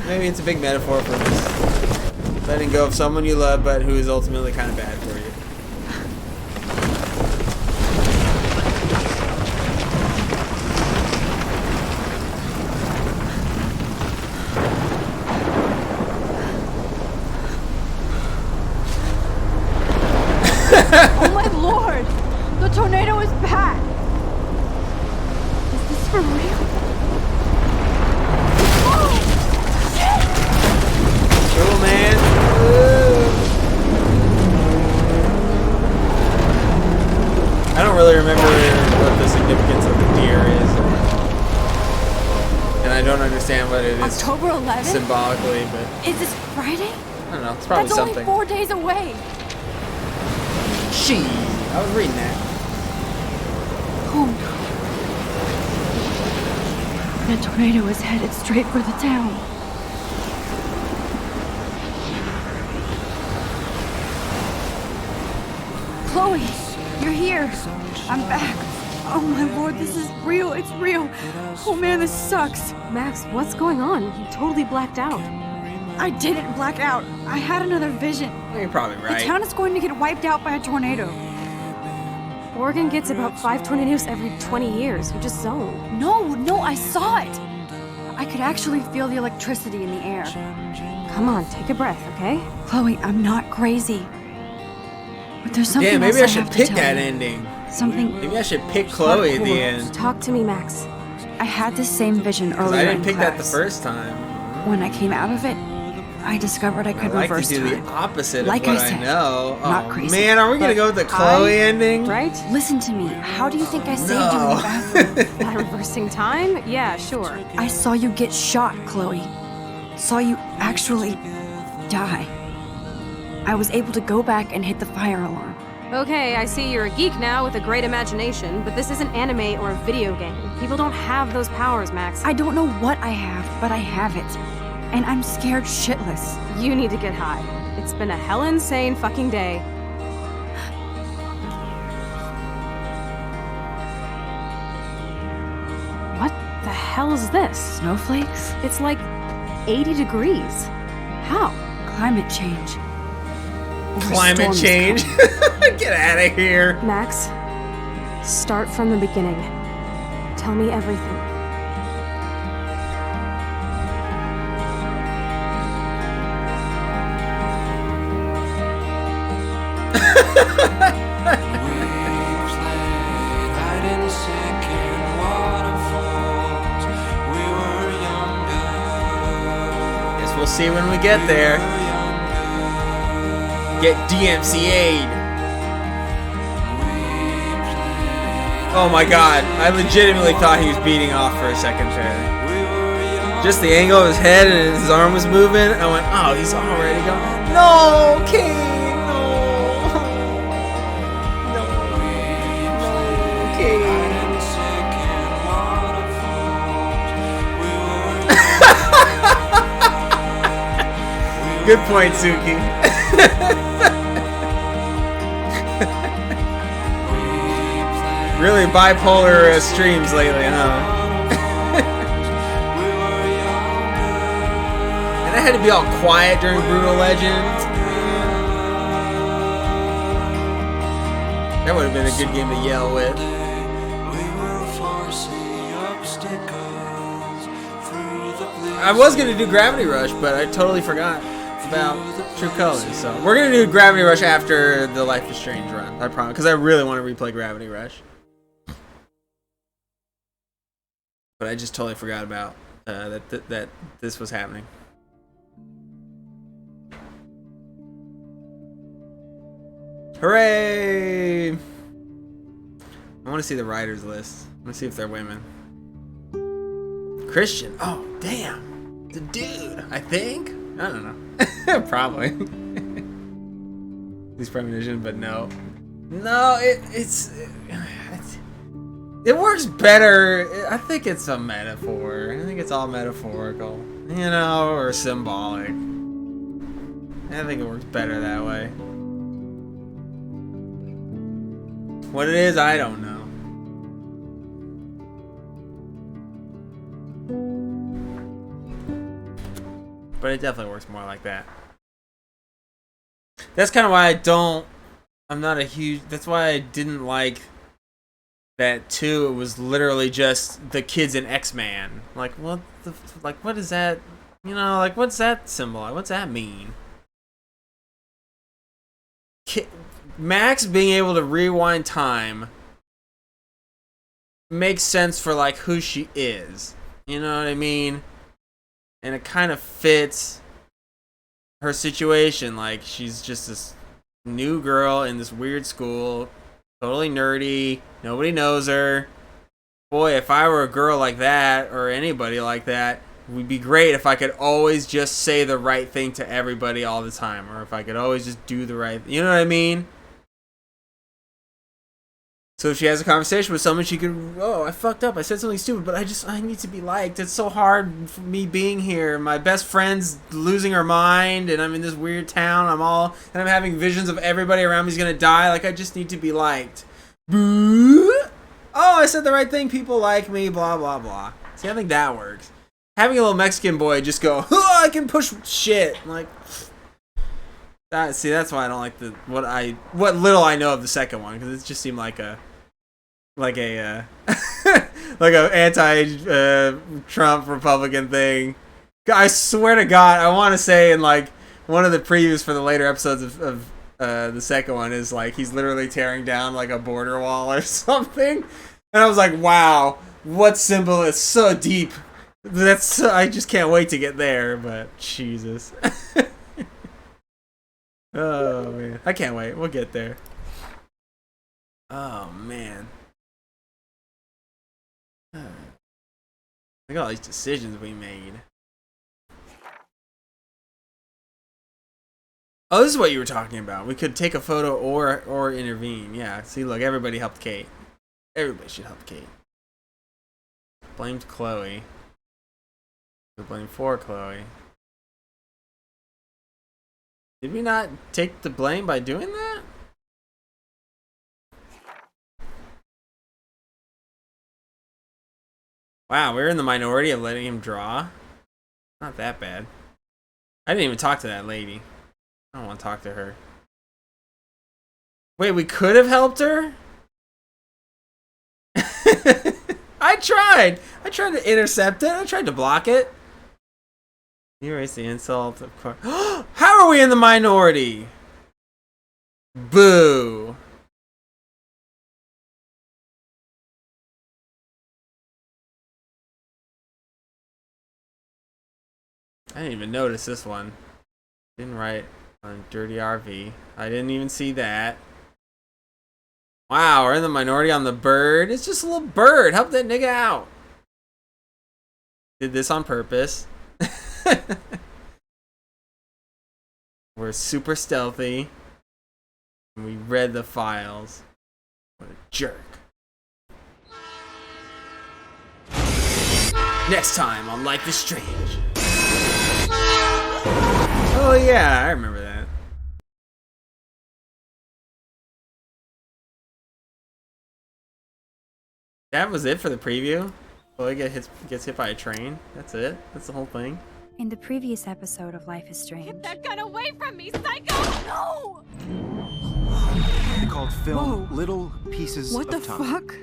Maybe it's a big metaphor for just letting go of someone you love, but who is ultimately kind of bad for you. Oh my lord! The tornado is back! Is this for real? Oh! Shit! Cool, man. I don't really remember what the significance of the deer is. And I don't understand what it is October 11th? symbolically, but Is this Friday? I don't know. It's probably That's something. only 4 days away. I was reading that. Oh no. The tornado is headed straight for the town. Chloe, you're here. I'm back. Oh my lord, this is real. It's real. Oh man, this sucks. Max, what's going on? You totally blacked out. I didn't black out. I had another vision. You're probably right. The town is going to get wiped out by a tornado. Oregon gets about 5 tornadoes every 20 years. You just zoned. No, I saw it. I could actually feel the electricity in the air. Come on, take a breath, okay? Chloe, I'm not crazy. But there's something Yeah, maybe else I should have to pick tell that you. ending. Something. Maybe I should pick Chloe at the end. Talk to me, Max. I had the same vision Because earlier I didn't in pick class. that the first time. When I came out of it, I discovered I could I like reverse to do time. the opposite Like of what I said, know. not Oh crazy. man, are we gonna go with the Chloe ending? Right? Listen to me. How do you think I saved you in No. the bathroom? By reversing time? Yeah, sure. I saw you get shot, Chloe. Saw you actually die. I was able to go back and hit the fire alarm. Okay, I see you're a geek now with a great imagination, but this isn't anime or a video game. People don't have those powers, Max. I don't know what I have, but I have it. And I'm scared shitless. You need to get high. It's been a hell insane fucking day. What the hell is this? Snowflakes? It's like 80 degrees. How? Climate change. Or a Climate storm is change? coming. Get out of here. Max, start from the beginning. Tell me everything. Guess we'll see when we get there. Get DMCA'd. Oh my god, I legitimately thought he was beating off for a second there. Just the angle of his head and his arm was moving. I went, oh, he's already gone. No, King, no. No, King. Good point, Suki. Really bipolar streams lately, huh? And I had to be all quiet during Brutal Legend. That would have been a good game to yell with. I was gonna do Gravity Rush, but I totally forgot about True Colors. So we're gonna do Gravity Rush after the Life is Strange run. I promise, because I really want to replay Gravity Rush. But I just totally forgot about that this was happening. Hooray! I want to see the writers list. I want to see if they're women. Christian. Oh, damn. The dude, I think. I don't know. Probably. These premonition, but no. No, it works better. I think it's a metaphor. I think it's all metaphorical, you know, or symbolic. I think it works better that way. What it is, I don't know. But it definitely works more like that. That's kind of why I'm not a huge, that's why I didn't like that too. It was literally just the kids in X-Man. Like, what is that? You know, like, what's that symbol? What's that mean? Max being able to rewind time makes sense for, like, who she is. You know what I mean? And it kind of fits her situation. Like, she's just this new girl in this weird school, totally nerdy, nobody knows her. Boy, if I were a girl like that, or anybody like that, it would be great if I could always just say the right thing to everybody all the time, or if I could always just do the right, you know what I mean? So if she has a conversation with someone, she could, oh, I fucked up, I said something stupid, but I need to be liked. It's so hard for me being here. My best friend's losing her mind, and I'm in this weird town. And I'm having visions of everybody around me's gonna die. Like, I just need to be liked. Boo! Oh, I said the right thing. People like me. Blah blah blah. See, I think that works. Having a little Mexican boy just go, oh, I can push shit. Like, see, that's why I don't like what little I know of the second one, because it just seemed like a like a anti-Trump Republican thing. I swear to God, I want to say in like one of the previews for the later episodes of the second one is like he's literally tearing down like a border wall or something, and I was like, wow, what symbol is so deep? I just can't wait to get there. But Jesus, oh man, I can't wait. We'll get there. Oh man. Look at all these decisions we made. Oh, this is what you were talking about. We could take a photo or intervene. Yeah, see, look, everybody helped Kate. Everybody should help Kate. Blamed Chloe. We blame for Chloe. Did we not take the blame by doing that? Wow, we're in the minority of letting him draw. Not that bad. I didn't even talk to that lady. I don't want to talk to her. Wait, we could have helped her? I tried to intercept it. I tried to block it. You erase the insult, of course. How are we in the minority? Boo. I didn't even notice this one. Didn't write on Dirty RV. I didn't even see that. Wow, we're in the minority on the bird. It's just a little bird. Help that nigga out. Did this on purpose. We're super stealthy. And we read the files. What a jerk. Next time on Life is Strange. Oh yeah, I remember that. That was it for the preview? Chloe gets hit by a train? That's it? That's the whole thing? In the previous episode of Life is Strange. Get that gun away from me, psycho! No! Called film Little Pieces What the of Time. fuck?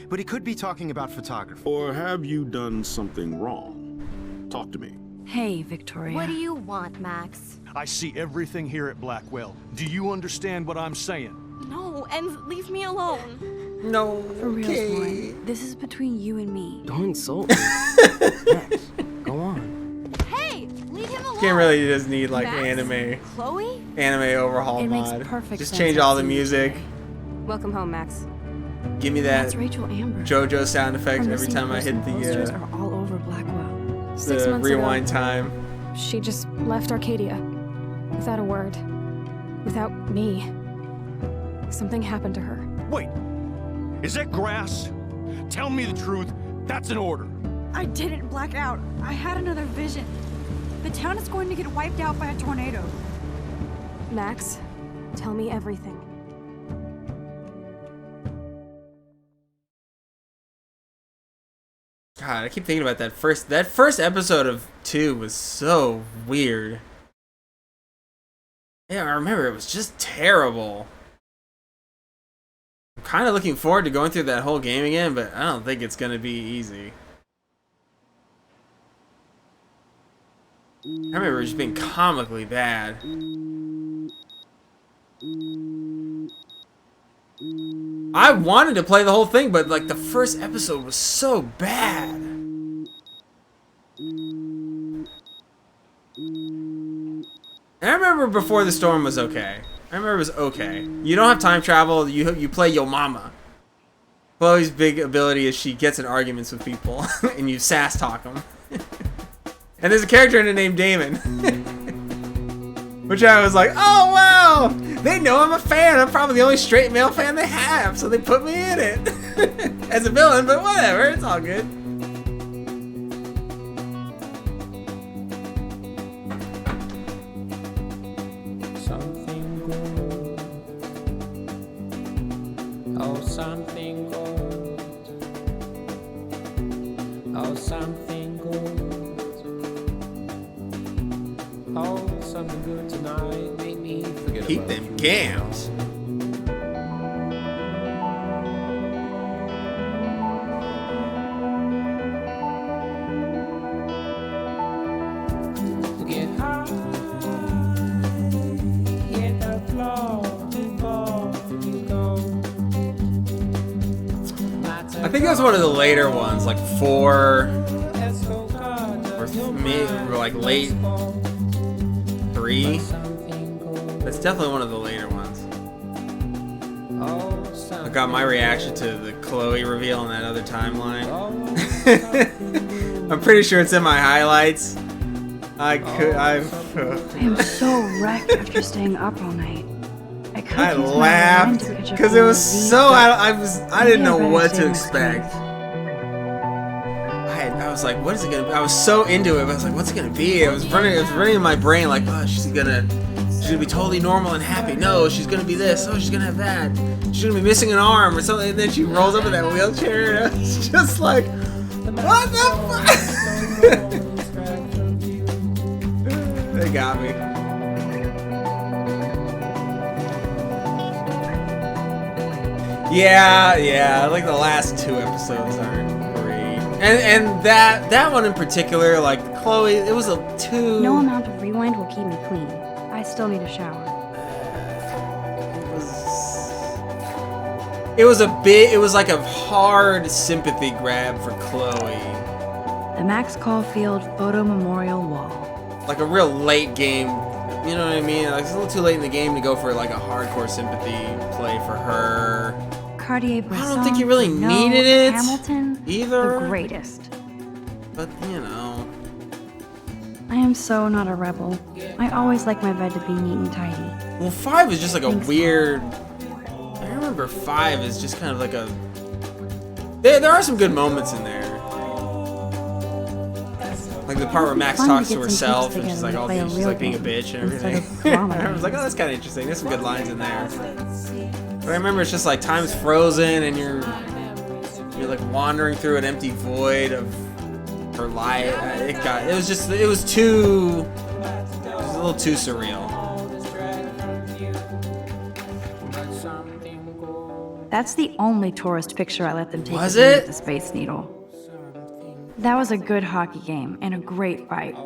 But he could be talking about photography. Or have you done something wrong? Talk to me. Hey, Victoria. What do you want, Max? I see everything here at Blackwell. Do you understand what I'm saying? No, and leave me alone. No. For real, Warren, this is between you and me. Don't insult me. Max, go on. Hey, leave him alone. Can't really just need like Max? anime Chloe? overhaul It makes mod. perfect Just sense change I've all the seen you music. today. Welcome home, Max. Give me that That's Rachel Amber. JoJo sound effect Our every missing time I hit person posters the are all over Blackwell. 6 months rewind ago, time. She just left Arcadia. Without a word. Without me. Something happened to her. Wait, is that grass? Tell me the truth. That's an order. I didn't black out. I had another vision. The town is going to get wiped out by a tornado. Max, tell me everything. God, I keep thinking about that first episode of 2 was so weird. Yeah, I remember it was just terrible. I'm kind of looking forward to going through that whole game again, but I don't think it's gonna be easy. I remember it just being comically bad. I wanted to play the whole thing, but like the first episode was so bad. And I remember Before the Storm was okay. I remember it was okay. You don't have time travel. You play Yo Mama. Chloe's big ability is she gets in arguments with people, and you sass talk them. And there's a character in it named Damon. Which I was like, oh wow! They know I'm a fan. I'm probably the only straight male fan they have, so they put me in it. As a villain, but whatever, it's all good. Something good. Oh, something good. Oh, something good. Oh, something good tonight. Make me forget Keep about them you. gams. Get high, hit the floor before you go. I think that's one of the later ones, like 4 or maybe like late 3. That's definitely one of the later ones. I got my reaction to the Chloe reveal in that other timeline. I'm pretty sure it's in my highlights. I am so wrecked after staying up all night. I laughed because it was so I didn't know what to expect. I was like, what is it gonna be? I was so into it. I was like, what's it gonna be? It was running in my brain like, oh, she's gonna be totally normal and happy. No, she's gonna be this. Oh, she's gonna have that. She's gonna be missing an arm or something. And then she rolls up in that wheelchair and I was just like, what the fuck? They got me. Yeah, like the last 2 episodes aren't great. And that one in particular, like Chloe, it was a too... No amount of rewind will keep me clean. I still need a shower. It was like a hard sympathy grab for Chloe. The Max Caulfield Photo Memorial Wall. Like a real late game, you know what I mean? Like it's a little too late in the game to go for like a hardcore sympathy play for her. Cartier-Bresson. I don't think you really no, needed it Hamilton, either. the greatest. But you know, I am so not a rebel. I always like my bed to be neat and tidy. well, 5 is just like a weird. I remember 5 is just kind of like a. There are some good moments in there. Like the part where Max talks to herself and she's like, all she's like being a bitch and everything. I was like, oh, that's kind of interesting. There's some good lines in there. But I remember it's just like time's frozen and you're like wandering through an empty void of her life. It was a little too surreal. That's the only tourist picture I let them take Was of me it? with the Space Needle. That was a good hockey game and a great fight.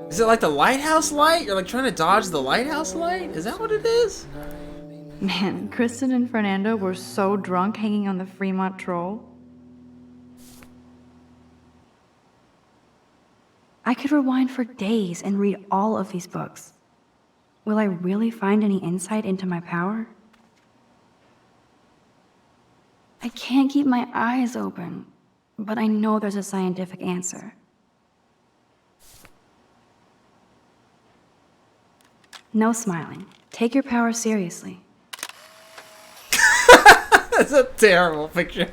Is it like the lighthouse light? You're like trying to dodge the lighthouse light? Is that what it is? Man, Kristen and Fernando were so drunk hanging on the Fremont Troll. I could rewind for days and read all of these books. Will I really find any insight into my power? I can't keep my eyes open, but I know there's a scientific answer. No smiling. Take your power seriously. That's a terrible picture.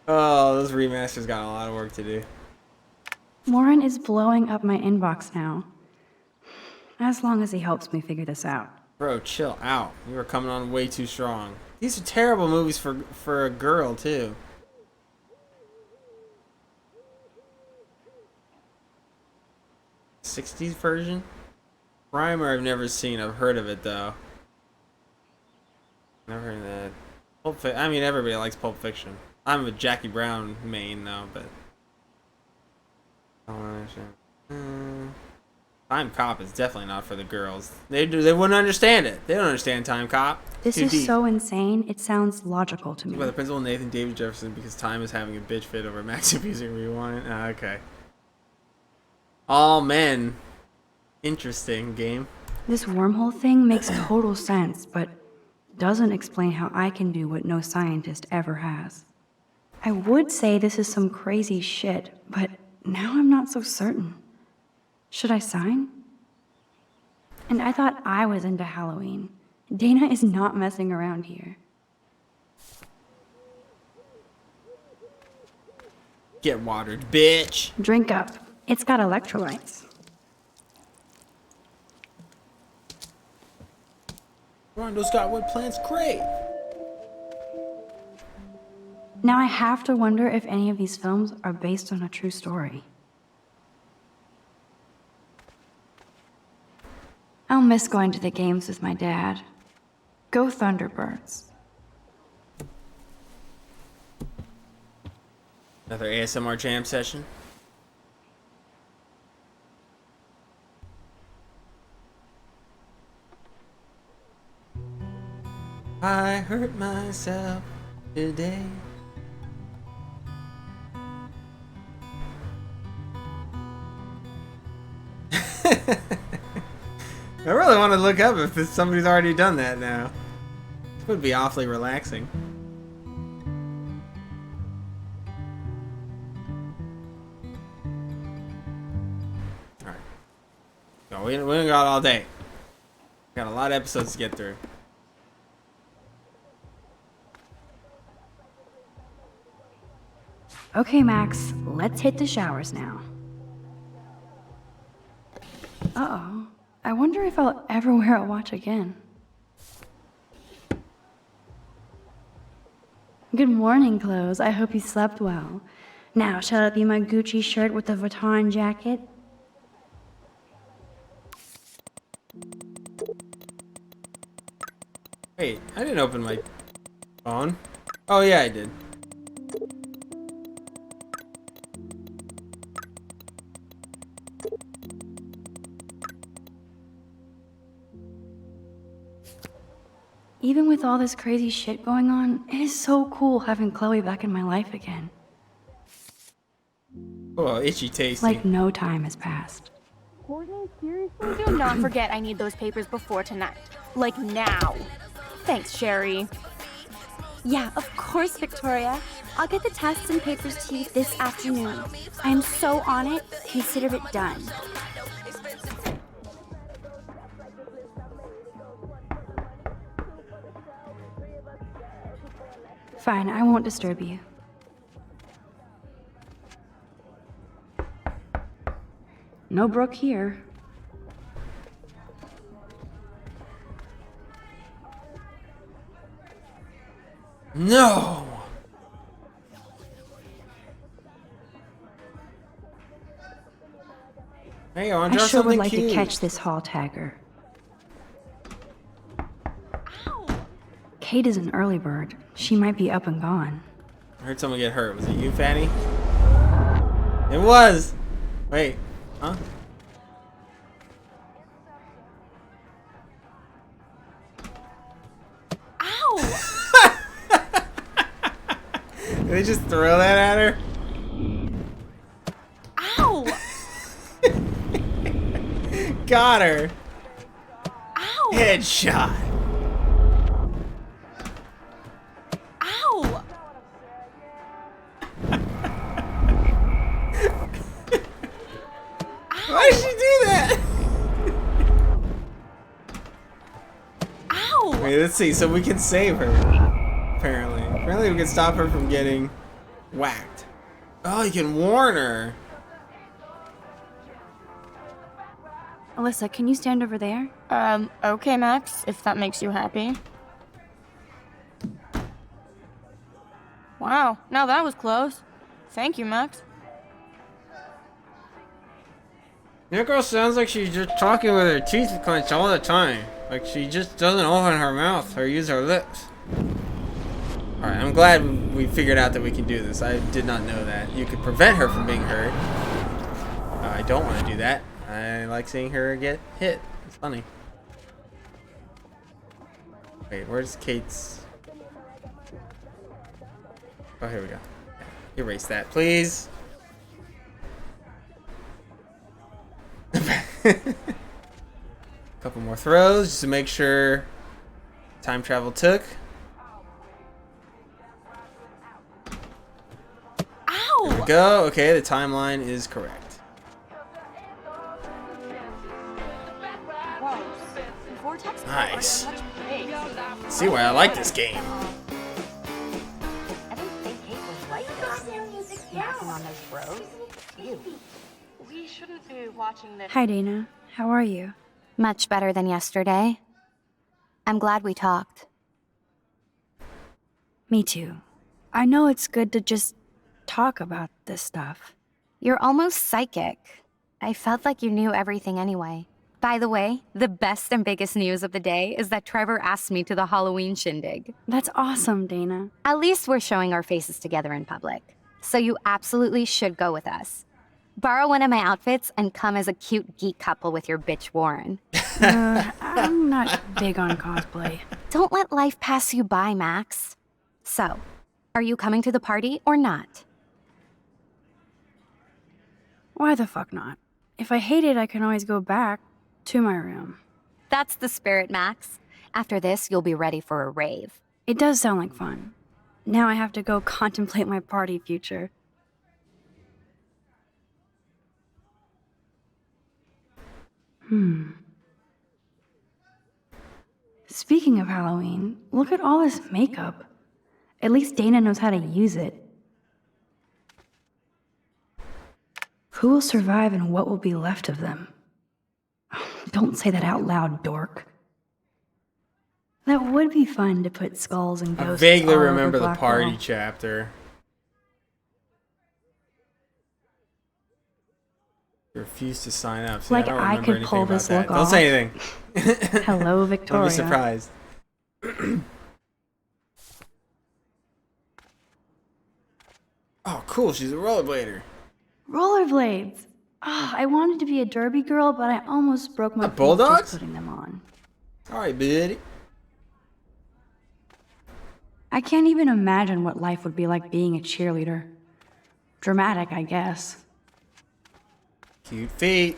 Oh, those remasters got a lot of work to do. Warren is blowing up my inbox now. As long as he helps me figure this out. Bro, chill out. You were coming on way too strong. These are terrible movies for a girl, too. '60s version? Primer I've never seen. I've heard of it, though. Never heard of that. I mean, everybody likes Pulp Fiction. I'm a Jackie Brown main, though, but... Time Cop is definitely not for the girls. They wouldn't understand it. They don't understand Time Cop. This Too is deep. so insane, it sounds logical to me. By the principal Nathan David Jefferson because Time is having a bitch fit over Max abusing Rewind. Ah, okay. All men. Interesting game. This wormhole thing makes total sense, but doesn't explain how I can do what no scientist ever has. I would say this is some crazy shit, but now I'm not so certain. Should I sign? And I thought I was into Halloween. Dana is not messing around here. Get watered, bitch. Drink up. It's got electrolytes. Rondo Scott Wood plants crave. Now I have to wonder if any of these films are based on a true story. I'll miss going to the games with my dad. Go Thunderbirds. Another ASMR jam session. I hurt myself today. I really want to look up if somebody's already done that now. It would be awfully relaxing. Alright. No, we don't got all day. Got a lot of episodes to get through. Okay, Max, let's hit the showers now. Uh-oh. I wonder if I'll ever wear a watch again. Good morning, clothes. I hope you slept well. Now, shall it be my Gucci shirt with the Vuitton jacket? Wait, I didn't open my phone. Oh yeah, I did. Even with all this crazy shit going on, it is so cool having Chloe back in my life again. Oh, itchy tasty. Like no time has passed. Courtney, seriously? Do not forget I need those papers before tonight. Like now. Thanks, Sherry. Yeah, of course, Victoria. I'll get the tests and papers to you this afternoon. I am so on it. Consider it done. Fine, I won't disturb you. No Brooke here. No! Hey, I want to I draw sure would something like cute. to catch this hall tagger. Kate is an early bird. She might be up and gone. I heard someone get hurt. Was it you, Fanny? It was! Wait. Huh? Ow! Did they just throw that at her? Ow! Got her! Ow! Headshot! Ow! Why did she do that? Wait, let's see. So we can save her. Apparently. Apparently we can stop her from getting whacked. Oh, you can warn her. Alyssa, can you stand over there? Okay, Max, if that makes you happy. Wow, now that was close. Thank you, Max. That girl sounds like she's just talking with her teeth clenched all the time. Like she just doesn't open her mouth or use her lips. Alright, I'm glad we figured out that we can do this. I did not know that. You could prevent her from being hurt. I don't want to do that. I like seeing her get hit. It's funny. Wait, where's Kate's... Oh, here we go. Erase that, please. Couple more throws just to make sure time travel took. Ow! There we go. Okay, the timeline is correct. Nice. See why I like this game. I didn't think Kate was like this. Knocking on those bros. Ew. We shouldn't be watching this. Hi, Dana. How are you? Much better than yesterday. I'm glad we talked. Me too. I know it's good to just talk about this stuff. You're almost psychic. I felt like you knew everything anyway. By the way, the best and biggest news of the day is that Trevor asked me to the Halloween shindig. That's awesome, Dana. At least we're showing our faces together in public. So you absolutely should go with us. Borrow one of my outfits and come as a cute geek couple with your bitch Warren. I'm not big on cosplay. Don't let life pass you by, Max. So, are you coming to the party or not? Why the fuck not? If I hate it, I can always go back to my room. That's the spirit, Max. After this, you'll be ready for a rave. It does sound like fun. Now I have to go contemplate my party future. Speaking of Halloween, look at all this makeup. At least Dana knows how to use it. Who will survive and what will be left of them? Don't say that out loud, dork. That would be fun to put skulls and I ghosts vaguely all over remember the Blackwell. party chapter. You refused to sign up. See, Like I, don't I remember could anything pull about this that. look Don't off. say anything. Hello, Victoria. I'll be surprised. Oh, cool. She's a rollerblader. Rollerblades. Ah, I wanted to be a derby girl, but I almost broke my feet Bulldogs? just putting them on. All right, buddy. I can't even imagine what life would be like being a cheerleader. Dramatic, I guess. Cute feet.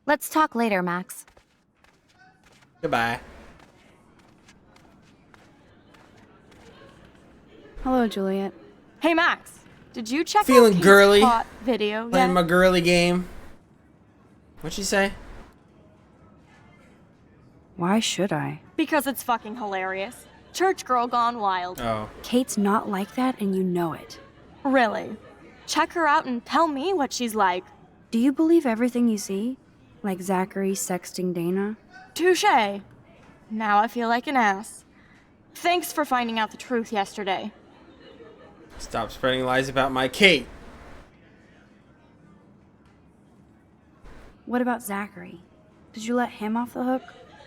Let's talk later, Max. Goodbye. Hello, Juliet. Hey, Max, did you check Feeling out Kate's girly? hot video Playing yet? my girly game. What'd she say? Why should I? Because it's fucking hilarious. Church girl gone wild. Oh. Kate's not like that, and you know it. Really? Check her out and tell me what she's like. Do you believe everything you see? Like Zachary sexting Dana? Touche. Now I feel like an ass. Thanks for finding out the truth yesterday. Stop spreading lies about my Kate. What about Zachary? Did you let him off the hook?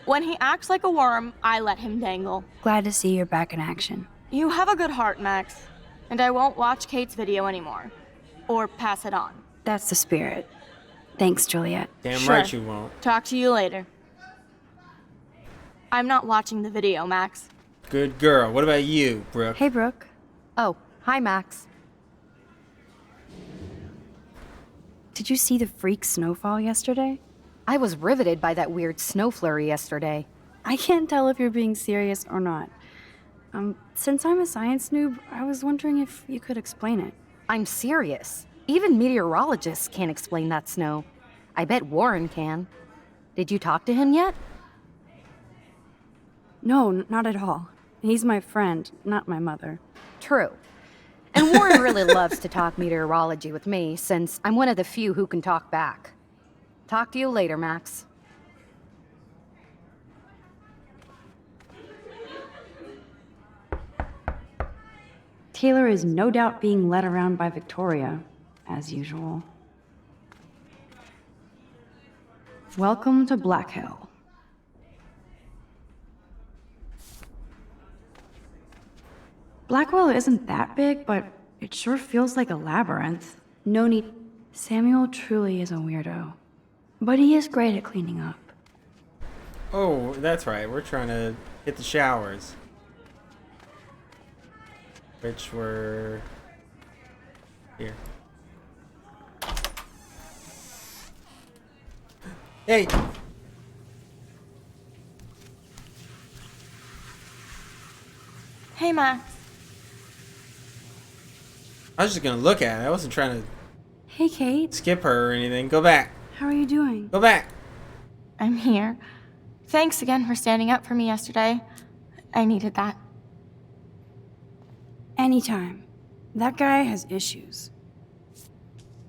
When he acts like a worm, I let him dangle. Glad to see you're back in action. You have a good heart, Max. And I won't watch Kate's video anymore. Or pass it on. That's the spirit. Thanks, Juliet. Damn Sure. right you won't. Talk to you later. I'm not watching the video, Max. Good girl. What about you, Brooke? Hey, Brooke. Oh, hi, Max. Did you see the freak snowfall yesterday? I was riveted by that weird snow flurry yesterday. I can't tell if you're being serious or not. Since I'm a science noob, I was wondering if you could explain it. I'm serious. Even meteorologists can't explain that snow. I bet Warren can. Did you talk to him yet? No, not at all. He's my friend, not my mother. True. And Warren really loves to talk meteorology with me, since I'm one of the few who can talk back. Talk to you later, Max. Taylor is no doubt being led around by Victoria, as usual. Welcome to Black Hill. Blackwell isn't that big, but it sure feels like a labyrinth. No need. Samuel truly is a weirdo, but he is great at cleaning up. Oh, that's right. We're trying to hit the showers. Which were here. Hey! Hey, Max. I was just gonna look at it. I wasn't trying to Hey, Kate. skip her or anything. Go back. How are you doing? Go back. I'm here. Thanks again for standing up for me yesterday. I needed that. Anytime. That guy has issues.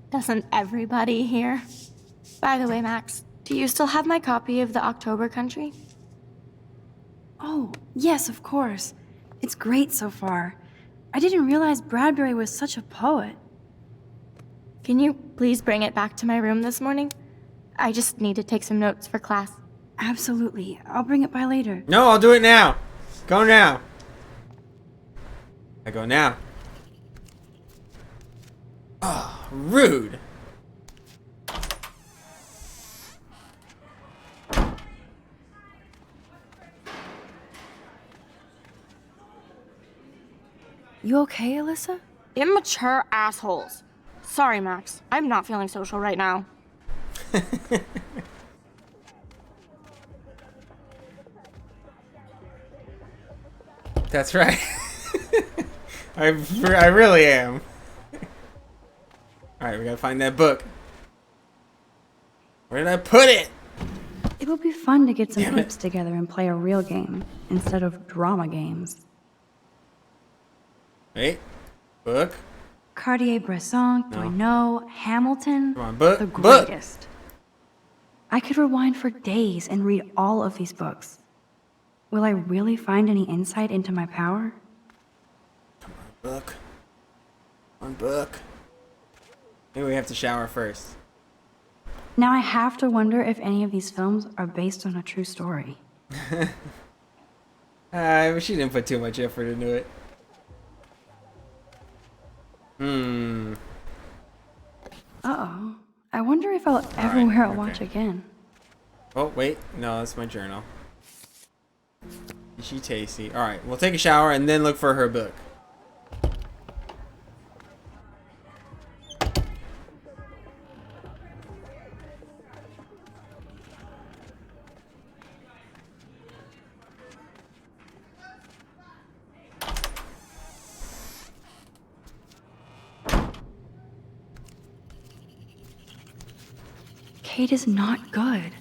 Doesn't everybody here? By the way, Max, do you still have my copy of The October Country? Oh, yes, of course. It's great so far. I didn't realize Bradbury was such a poet. Can you please bring it back to my room this morning? I just need to take some notes for class. Absolutely. I'll bring it by later. No, I'll do it now. Go now. I go now. Oh, rude. You okay, Alyssa? Immature assholes. Sorry, Max. I'm not feeling social right now. That's right. I really am. Alright, we gotta find that book. Where did I put it? It would be fun to get some peeps together and play a real game instead of drama games. Wait. Book. Cartier-Bresson, Doisneau, Hamilton. Come on, book. The greatest. I could rewind for days and read all of these books. Will I really find any insight into my power? Book. One book. Maybe we have to shower first. Now I have to wonder if any of these films are based on a true story. She didn't put too much effort into it. Uh-oh. I wonder if I'll ever wear a watch again. Oh, wait. No, that's my journal. Is she tasty? Alright, we'll take a shower and then look for her book. Kate is not good.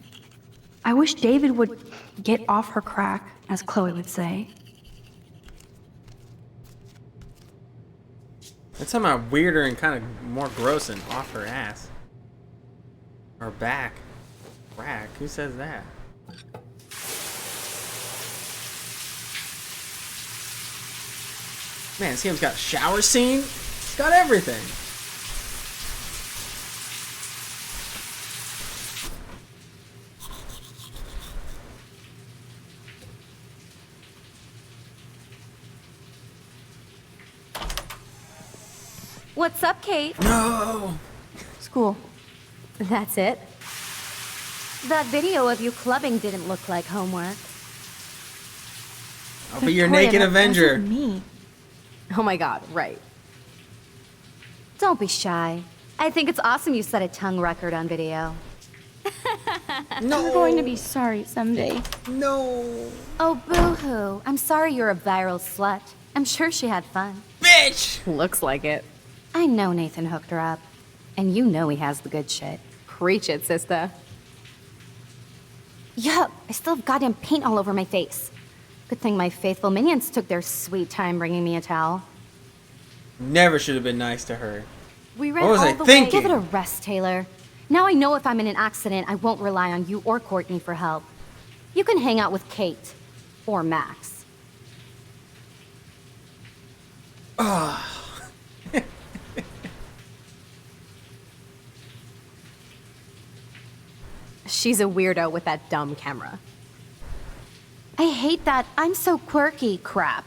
I wish David would get off her crack, as Chloe would say. That's somehow weirder and kind of more gross than off her ass. Or back. Crack? Who says that? Man, this game's got a shower scene. It's got everything. What's up, Kate? No! School. That's it? That video of you clubbing didn't look like homework. I'll be your naked Avenger. Me. Oh my god, right. Don't be shy. I think it's awesome you set a tongue record on video. No. I'm going to be sorry someday. No. Oh, boo-hoo. I'm sorry you're a viral slut. I'm sure she had fun. Bitch! Looks like it. I know Nathan hooked her up. And you know he has the good shit. Preach it, sister. Yup, I still have goddamn paint all over my face. Good thing my faithful minions took their sweet time bringing me a towel. Never should have been nice to her. We read What was all I the thinking? way. Give it a rest, Taylor. Now I know if I'm in an accident, I won't rely on you or Courtney for help. You can hang out with Kate. Or Max. She's a weirdo with that dumb camera. I hate that I'm so quirky crap.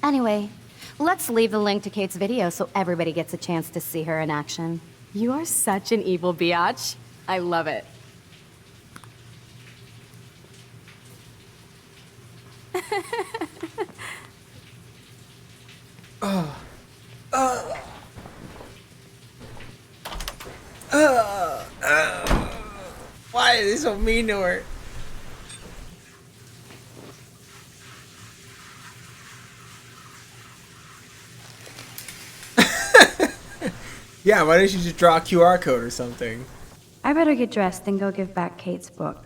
Anyway, let's leave the link to Kate's video so everybody gets a chance to see her in action. You are such an evil biatch. I love it. Why are they so mean to her? Yeah, why didn't you just draw a QR code or something? I better get dressed and go give back Kate's book.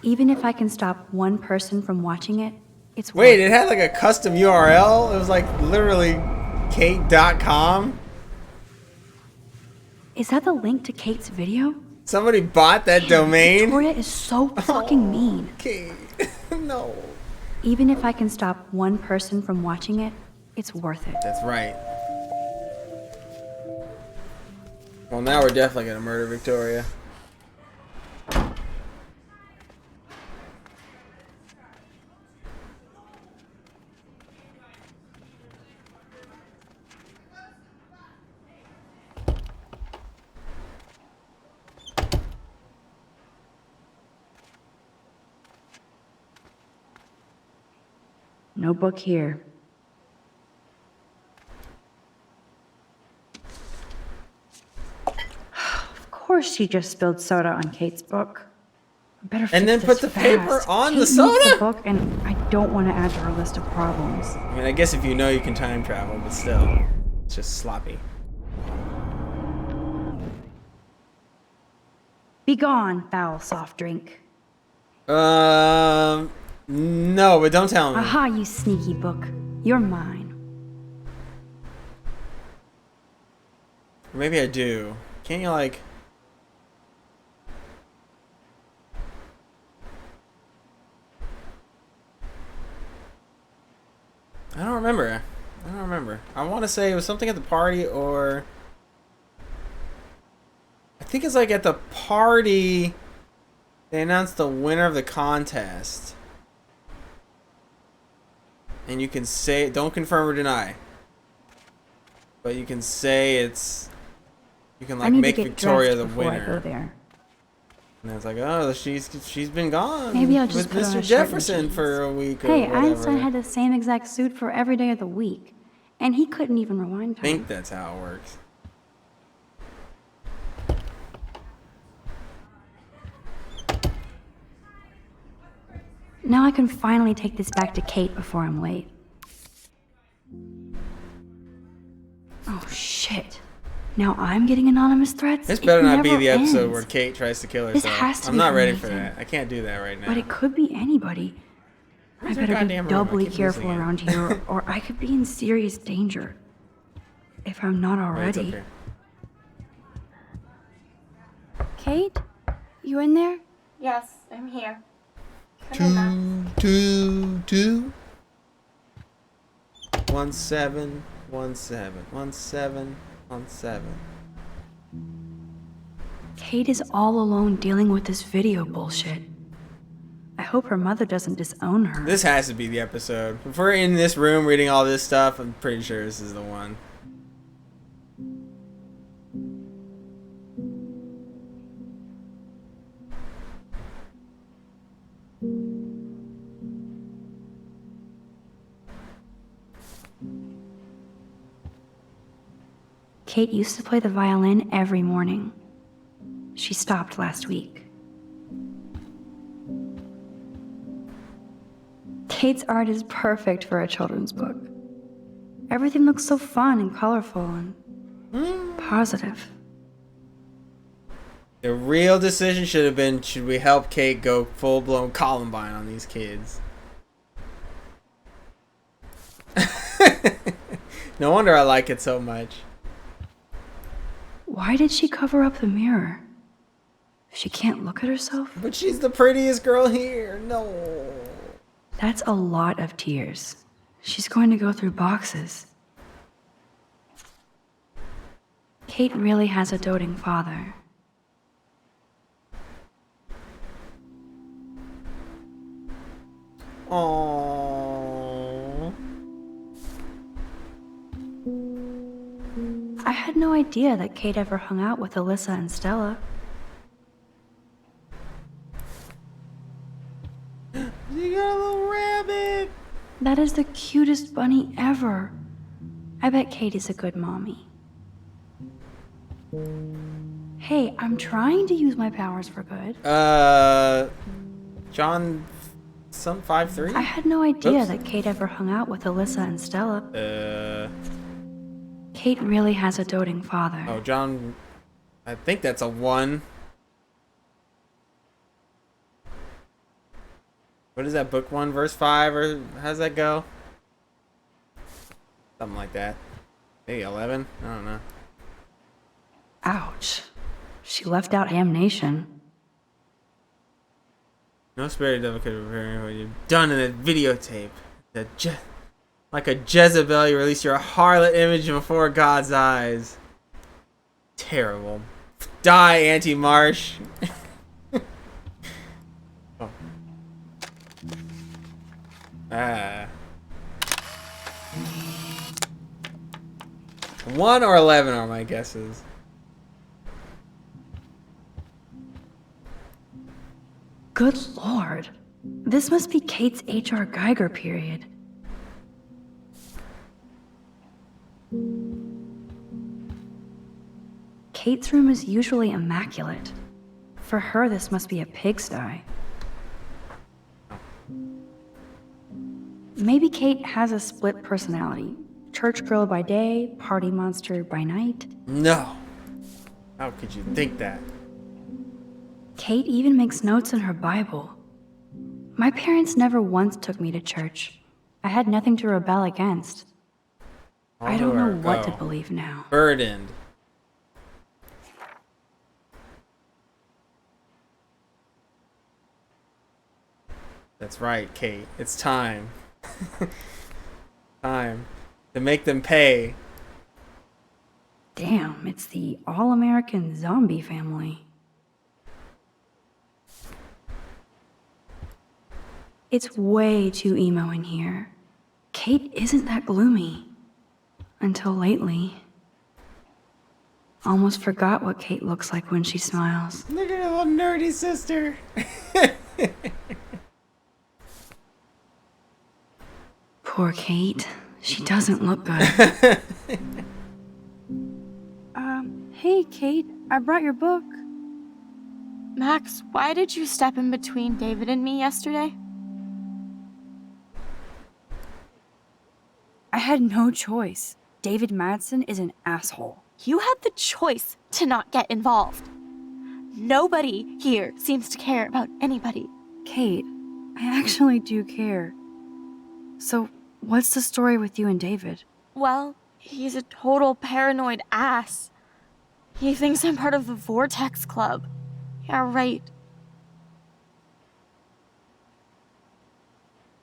Even if I can stop one person from watching it, it's Wait, worth it had like a custom URL? It was like literally Kate.com? Is that the link to Kate's video? Somebody bought that domain? Victoria is so fucking mean. Kate, no. Even if I can stop one person from watching it, it's worth it. That's right. Well, now we're definitely gonna murder Victoria. No book here. Of course she just spilled soda on Kate's book. I better fix And then put this the paper fast. on Kate the needs soda? the book, and I don't want to add to her list of problems. I mean, I guess if you know you can time travel, but still, it's just sloppy. Be gone, foul soft drink. No, but don't tell me. Aha, you sneaky book. You're mine. Maybe I do. Can't you like... I don't remember. I want to say it was something at the party, or... I think it's like at the party they announced the winner of the contest. And you can say, don't confirm or deny, but you can say it's, you can I like need make to get Victoria dressed the before I go winner. there. And it's like, oh, she's been gone. Maybe I'll just with put on Mr. a shirt and Jefferson jeans. for a week or Hey, whatever. Einstein had the same exact suit for every day of the week, and he couldn't even rewind I time. think that's how it works. Now I can finally take this back to Kate before I'm late. Oh shit. Now I'm getting anonymous threats? This better It not be never the episode ends. where Kate tries to kill This herself. has to I'm be not from ready for Nathan. that. I can't do that right now. But it could be anybody. I Where's our better be goddamn room? I doubly keep careful losing it. around here, or I could be in serious danger. If I'm not Oh, it's up already. here. Kate? You in there? Yes, I'm here. 2, 2, 2. 1 7 1 7 1 7 1 7. Kate is all alone dealing with this video bullshit. I hope her mother doesn't disown her. This has to be the episode. If we're in this room reading all this stuff, I'm pretty sure this is the one. Kate used to play the violin every morning. She stopped last week. Kate's art is perfect for a children's book. Everything looks so fun and colorful and positive. The real decision should have been, should we help Kate go full-blown Columbine on these kids? No wonder I like it so much. Why did she cover up the mirror? She can't look at herself? But she's the prettiest girl here. No. That's a lot of tears. She's going to go through boxes. Kate really has a doting father. Aww. I had no idea that Kate ever hung out with Alyssa and Stella. You got a little rabbit. That is the cutest bunny ever. I bet Kate is a good mommy. Hey, I'm trying to use my powers for good. John, some 5-3? I had no idea Oops. that Kate ever hung out with Alyssa and Stella. Kate really has a doting father. Oh, John, I think that's a 1. What is that, book 1, verse 5, or how's that go? Something like that. Maybe 11? I don't know. Ouch. She left out damnation. No spirit devil could repair what you've done in that videotape. Like a Jezebel, you release your harlot image before God's eyes. Terrible. Die, Auntie Marsh. Oh. Ah. 1 or 11 are my guesses. Good lord. This must be Kate's H.R. Geiger period. Kate's room is usually immaculate. For her, this must be a pigsty. Maybe Kate has a split personality. Church girl by day, party monster by night. No. How could you think that? Kate even makes notes in her Bible. My parents never once took me to church. I had nothing to rebel against. I don't know what to believe now. Burdened. That's right, Kate. It's time. Time to make them pay. Damn, it's the all-American zombie family. It's way too emo in here. Kate isn't that gloomy. Until lately. Almost forgot what Kate looks like when she smiles. Look at her little nerdy sister. Poor Kate. She doesn't look good. Hey, Kate. I brought your book. Max, why did you step in between David and me yesterday? I had no choice. David Madsen is an asshole. You had the choice to not get involved. Nobody here seems to care about anybody. Kate, I actually do care. So, what's the story with you and David? Well, he's a total paranoid ass. He thinks I'm part of the Vortex Club. Yeah, right.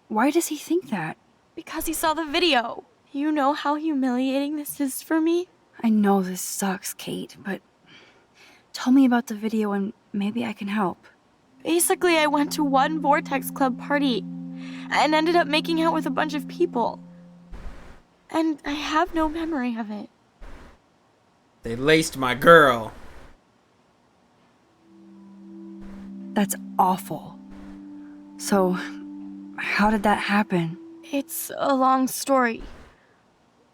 Why does he think that? Because he saw the video. You know how humiliating this is for me? I know this sucks, Kate, but tell me about the video and maybe I can help. Basically, I went to one Vortex Club party and ended up making out with a bunch of people. And I have no memory of it. They laced my girl. That's awful. So, how did that happen? It's a long story.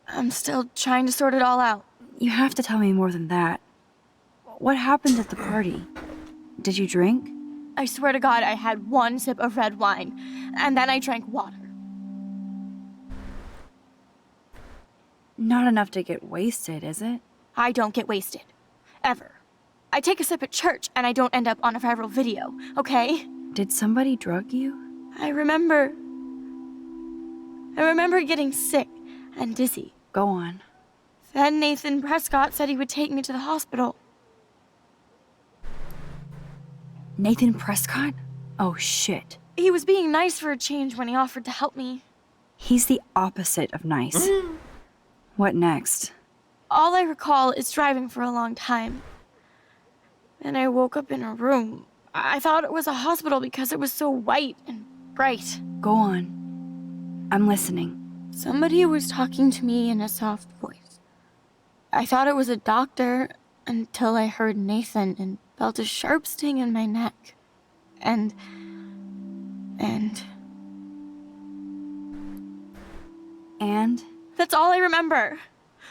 I'm still trying to sort it all out. You have to tell me more than that. What happened at the party? Did you drink? I swear to God, I had one sip of red wine, and then I drank water. Not enough to get wasted, is it? I don't get wasted. Ever. I take a sip at church, and I don't end up on a viral video, okay? Did somebody drug you? I remember getting sick and dizzy Go on. Then Nathan Prescott said he would take me to the hospital. Nathan Prescott? Oh, shit. He was being nice for a change when he offered to help me. He's the opposite of nice. What next? All I recall is driving for a long time. Then I woke up in a room. I thought it was a hospital because it was so white and bright. Go on. I'm listening. Somebody was talking to me in a soft voice. I thought it was a doctor until I heard Nathan and felt a sharp sting in my neck. And that's all I remember.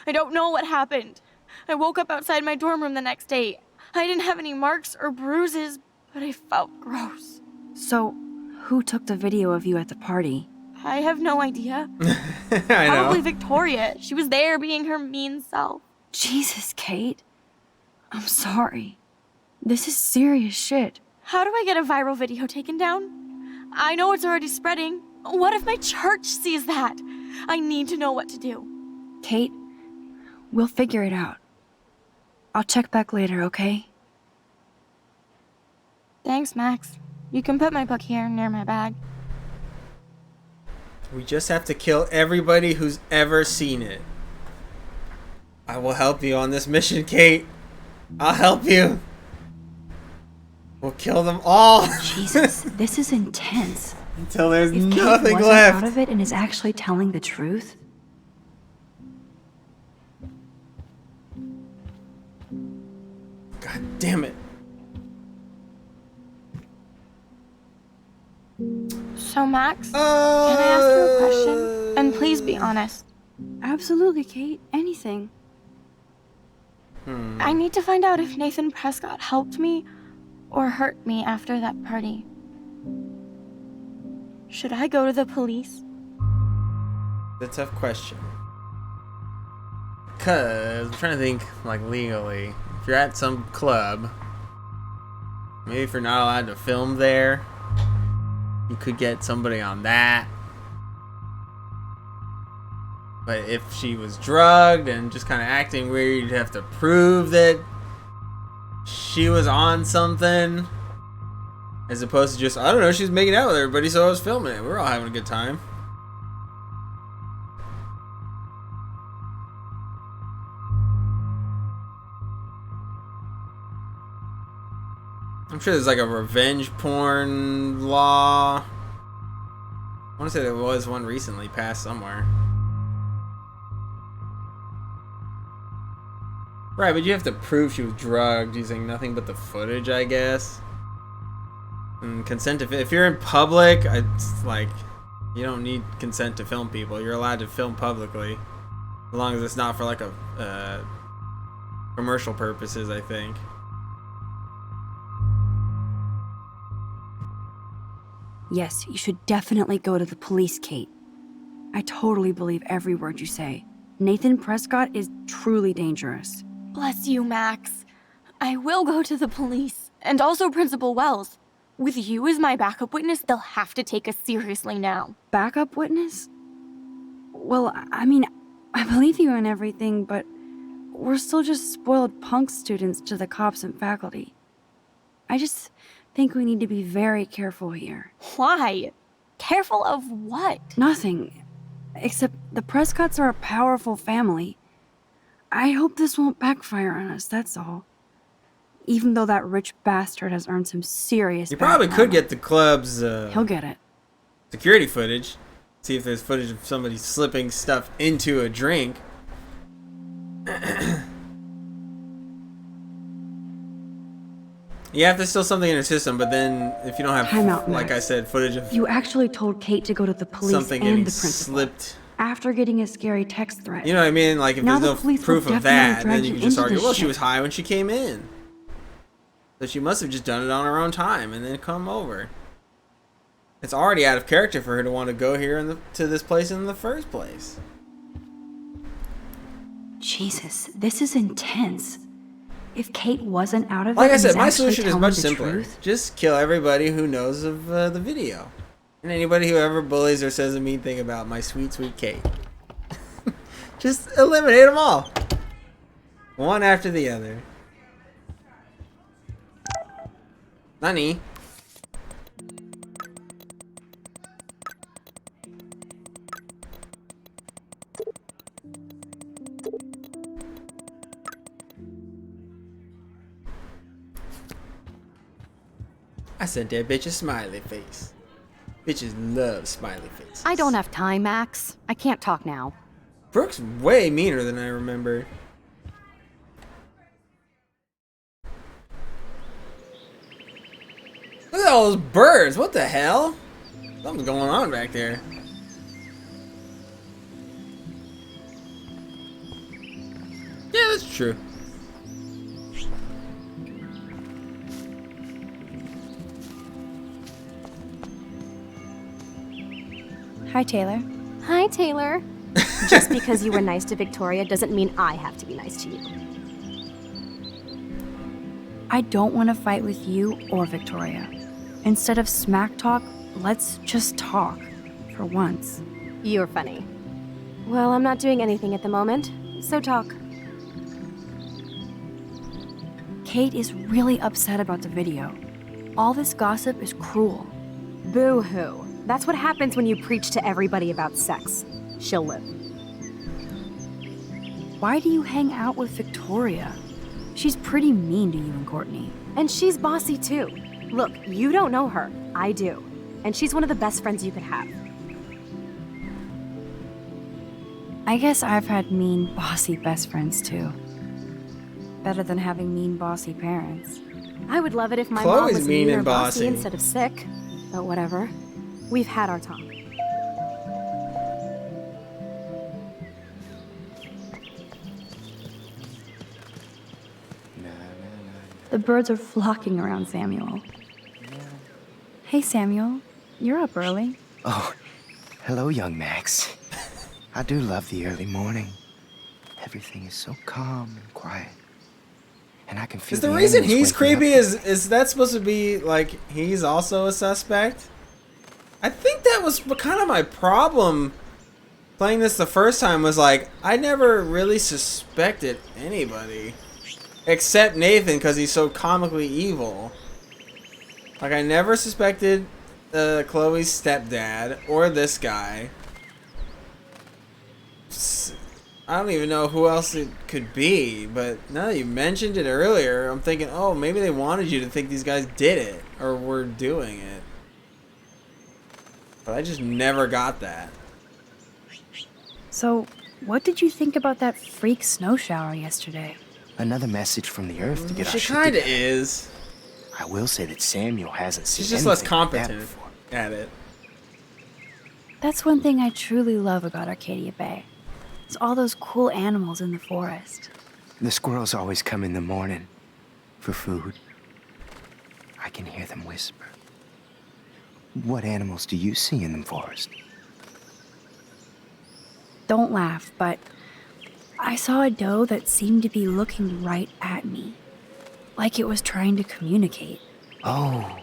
I don't know what happened. I woke up outside my dorm room the next day. I didn't have any marks or bruises, but I felt gross. So, who took the video of you at the party? I have no idea. I Probably know. Victoria. She was there being her mean self. Jesus, Kate. I'm sorry. This is serious shit. How do I get a viral video taken down? I know it's already spreading. What if my church sees that? I need to know what to do. Kate, we'll figure it out. I'll check back later, okay? Thanks, Max. You can put my book here near my bag. We just have to kill everybody who's ever seen it. I will help you on this mission, Kate. I'll help you. We'll kill them all. Jesus, this is intense. Until there's If Kate nothing wasn't left. out of it and is actually telling the truth. God damn it. So, Max, can I ask you a question? And please be honest. Absolutely, Kate. Anything. I need to find out if Nathan Prescott helped me or hurt me after that party. Should I go to the police? That's a tough question. Cause I'm trying to think, like, legally. If you're at some club, maybe if you're not allowed to film there, you could get somebody on that. But if she was drugged and just kind of acting weird, you'd have to prove that she was on something. As opposed to just, I don't know, she was making out with everybody, so I was filming it. We were all having a good time. I'm sure there's like a revenge porn law. I want to say there was one recently passed somewhere. Right, but you have to prove she was drugged using nothing but the footage, I guess. And consent if you're in public, it's like you don't need consent to film people. You're allowed to film publicly, as long as it's not for like a commercial purposes, I think. Yes, you should definitely go to the police, Kate. I totally believe every word you say. Nathan Prescott is truly dangerous. Bless you, Max. I will go to the police, and also Principal Wells. With you as my backup witness, they'll have to take us seriously now. Backup witness? Well, I mean, I believe you in everything, but we're still just spoiled punk students to the cops and faculty. I just think we need to be very careful here. Why? Careful of what? Nothing. Except the Prescotts are a powerful family. I hope this won't backfire on us, that's all. Even though that rich bastard has earned some serious You probably background. could get the club's He'll get it. security footage. See if there's footage of somebody slipping stuff into a drink. Yeah, if there's still something in your system, but then if you don't have, Time out, like I Max. said, footage of You actually told Kate to go to the police something and getting the principal slipped. after getting a scary text threat. You know what I mean? Like if Now there's the no police will proof of definitely that, drag then you you can just into argue, this well, she shit. was high when she came in. So she must have just done it on her own time and then come over. It's already out of character for her to want to go here to this place in the first place. Jesus, this is intense. If Kate wasn't out of it, Like I and said, was my actually solution is telling much the simpler. truth, Just kill everybody who knows of the video. And anybody who ever bullies or says a mean thing about my sweet, sweet Kate. Just eliminate them all. One after the other. Nani? I sent that bitch a smiley face. Bitches love smiley faces. I don't have time, Max. I can't talk now. Brooke's way meaner than I remember. Look at all those birds. What the hell? Something's going on back there. Yeah, that's true. Hi, Taylor. Hi, Taylor. Just because you were nice to Victoria doesn't mean I have to be nice to you. I don't want to fight with you or Victoria. Instead of smack talk, let's just talk. For once. You're funny. Well, I'm not doing anything at the moment, so talk. Kate is really upset about the video. All this gossip is cruel. Boo-hoo. That's what happens when you preach to everybody about sex. She'll live. Why do you hang out with Victoria? She's pretty mean to you and Courtney. And she's bossy too. Look, you don't know her. I do. And she's one of the best friends you could have. I guess I've had mean, bossy best friends too. Better than having mean, bossy parents. I would love it if my Chloe's mom was mean mean or and bossy bossy. instead of sick. But whatever. We've had our talk. The birds are flocking around Samuel. Hey, Samuel. You're up early. Oh, hello, young Max. I do love the early morning. Everything is so calm and quiet. And I can feel Is the reason animals he's waking up. creepy is that supposed to be like he's also a suspect? I think that was kind of my problem playing this the first time, was like I never really suspected anybody except Nathan because he's so comically evil. Like I never suspected Chloe's stepdad or this guy. I don't even know who else it could be, but now that you mentioned it earlier, I'm thinking, oh, maybe they wanted you to think these guys did it or were doing it. But I just never got that. So, what did you think about that freak snow shower yesterday? Another message from the Earth to get our She shit kind of together. is. I will say that Samuel hasn't seen She's just less anything like that competent before. at it. That's one thing I truly love about Arcadia Bay. It's all those cool animals in the forest. The squirrels always come in the morning for food. I can hear them whisper. What animals do you see in the forest? Don't laugh, but I saw a doe that seemed to be looking right at me. Like it was trying to communicate. Oh,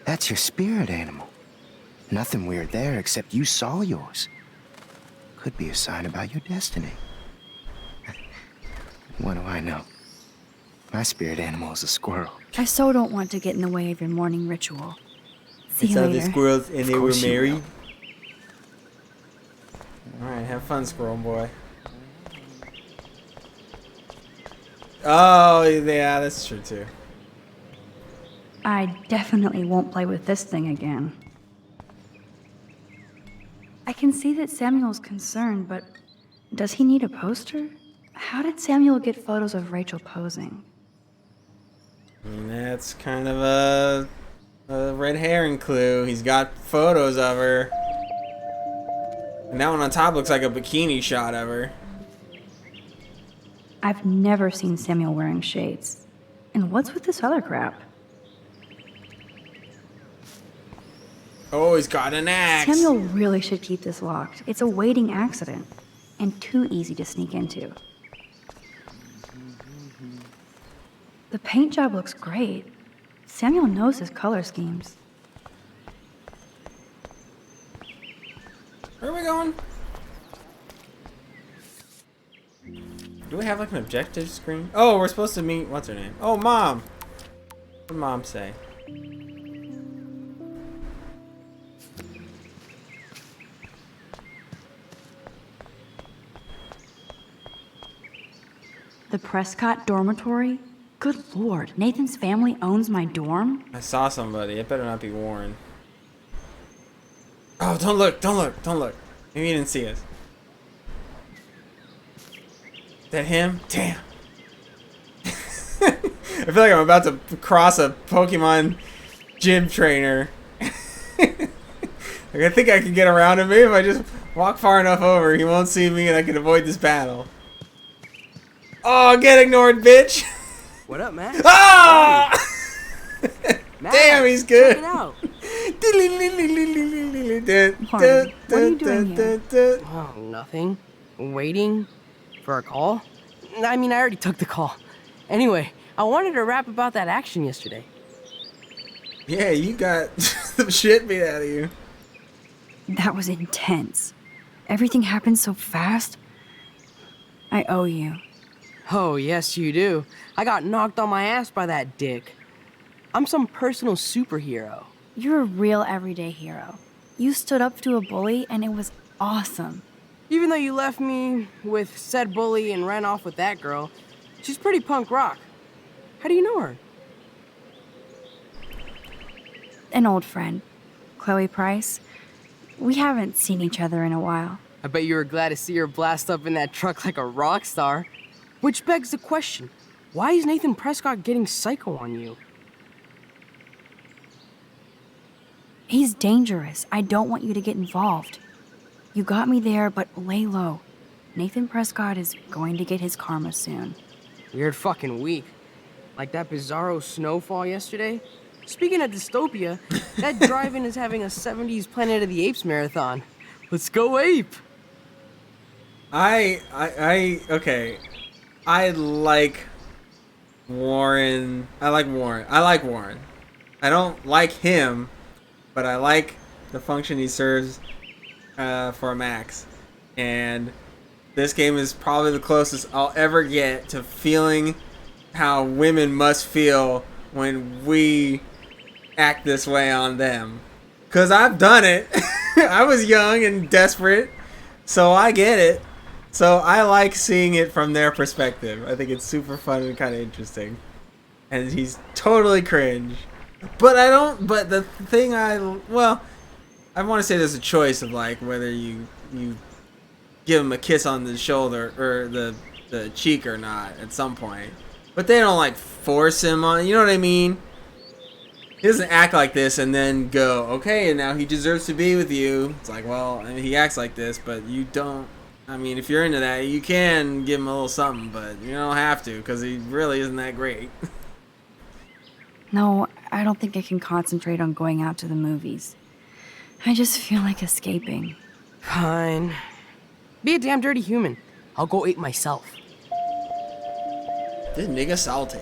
that's your spirit animal. Nothing weird there except you saw yours. Could be a sign about your destiny. What do I know? My spirit animal is a squirrel. I so don't want to get in the way of your morning ritual. See you saw the later. squirrels and Of they were course you married. will. Alright, have fun, squirrel boy. Oh, yeah, that's true too. I definitely won't play with this thing again. I can see that Samuel's concerned, but does he need a poster? How did Samuel get photos of Rachel posing? I mean, that's kind of a red herring clue. He's got photos of her. And that one on top looks like a bikini shot of her. I've never seen Samuel wearing shades. And what's with this other crap? Oh, he's got an axe. Samuel really should keep this locked. It's a waiting accident. And too easy to sneak into. The paint job looks great. Samuel knows his color schemes. Where are we going? Do we have like an objective screen? Oh, we're supposed to meet, what's her name? Oh, Mom! What did Mom say? The Prescott dormitory? Good lord, Nathan's family owns my dorm? I saw somebody. It better not be Warren. Oh, don't look, don't look, don't look. Maybe he didn't see us. Is that him? Damn. I feel like I'm about to cross a Pokemon gym trainer. Like, I think I can get around him. Maybe if I just walk far enough over, he won't see me and I can avoid this battle. Oh, get ignored, bitch! What up, Max? Ah! Max, Damn, he's good. check it out. Warren, what are you doing here? Oh, nothing. Waiting for a call? I mean, I already took the call. Anyway, I wanted to rap about that action yesterday. Yeah, you got some shit beat out of you. That was intense. Everything happened so fast. I owe you. Oh, yes, you do. I got knocked on my ass by that dick. I'm some personal superhero. You're a real everyday hero. You stood up to a bully and it was awesome. Even though you left me with said bully and ran off with that girl, she's pretty punk rock. How do you know her? An old friend, Chloe Price. We haven't seen each other in a while. I bet you were glad to see her blast up in that truck like a rock star. Which begs the question, why is Nathan Prescott getting psycho on you? He's dangerous. I don't want you to get involved. You got me there, but lay low. Nathan Prescott is going to get his karma soon. Weird fucking week. Like that bizarro snowfall yesterday. Speaking of dystopia, that drive-in is having a 70s Planet of the Apes marathon. Let's go ape! Okay. I like Warren. I like Warren. I don't like him, but I like the function he serves for Max. And this game is probably the closest I'll ever get to feeling how women must feel when we act this way on them. 'Cause I've done it. I was young and desperate, so I get it. So I like seeing it from their perspective. I think it's super fun and kind of interesting. And he's totally cringe. But the thing I want to say there's a choice of like whether you give him a kiss on the shoulder or the cheek or not at some point. But they don't like force him on, you know what I mean? He doesn't act like this and then go, okay, and now he deserves to be with you. It's like, well, I mean, he acts like this, but you don't. I mean, if you're into that, you can give him a little something, but you don't have to because he really isn't that great. No, I don't think I can concentrate on going out to the movies. I just feel like escaping. Fine. Be a damn dirty human. I'll go ape myself. This nigga salty.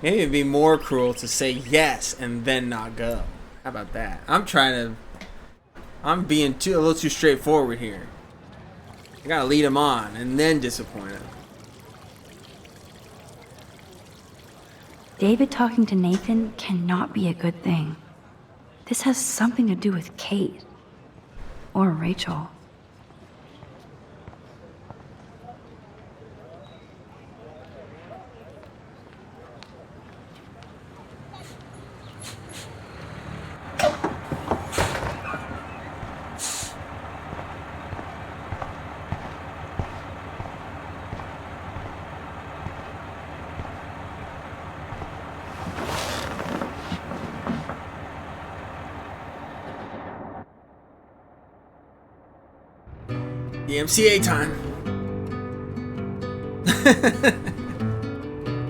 Maybe it'd be more cruel to say yes and then not go. How about that? I'm being a little too straightforward here. I gotta lead him on and then disappoint him. David talking to Nathan cannot be a good thing. This has something to do with Kate. Or Rachel. The MCA time.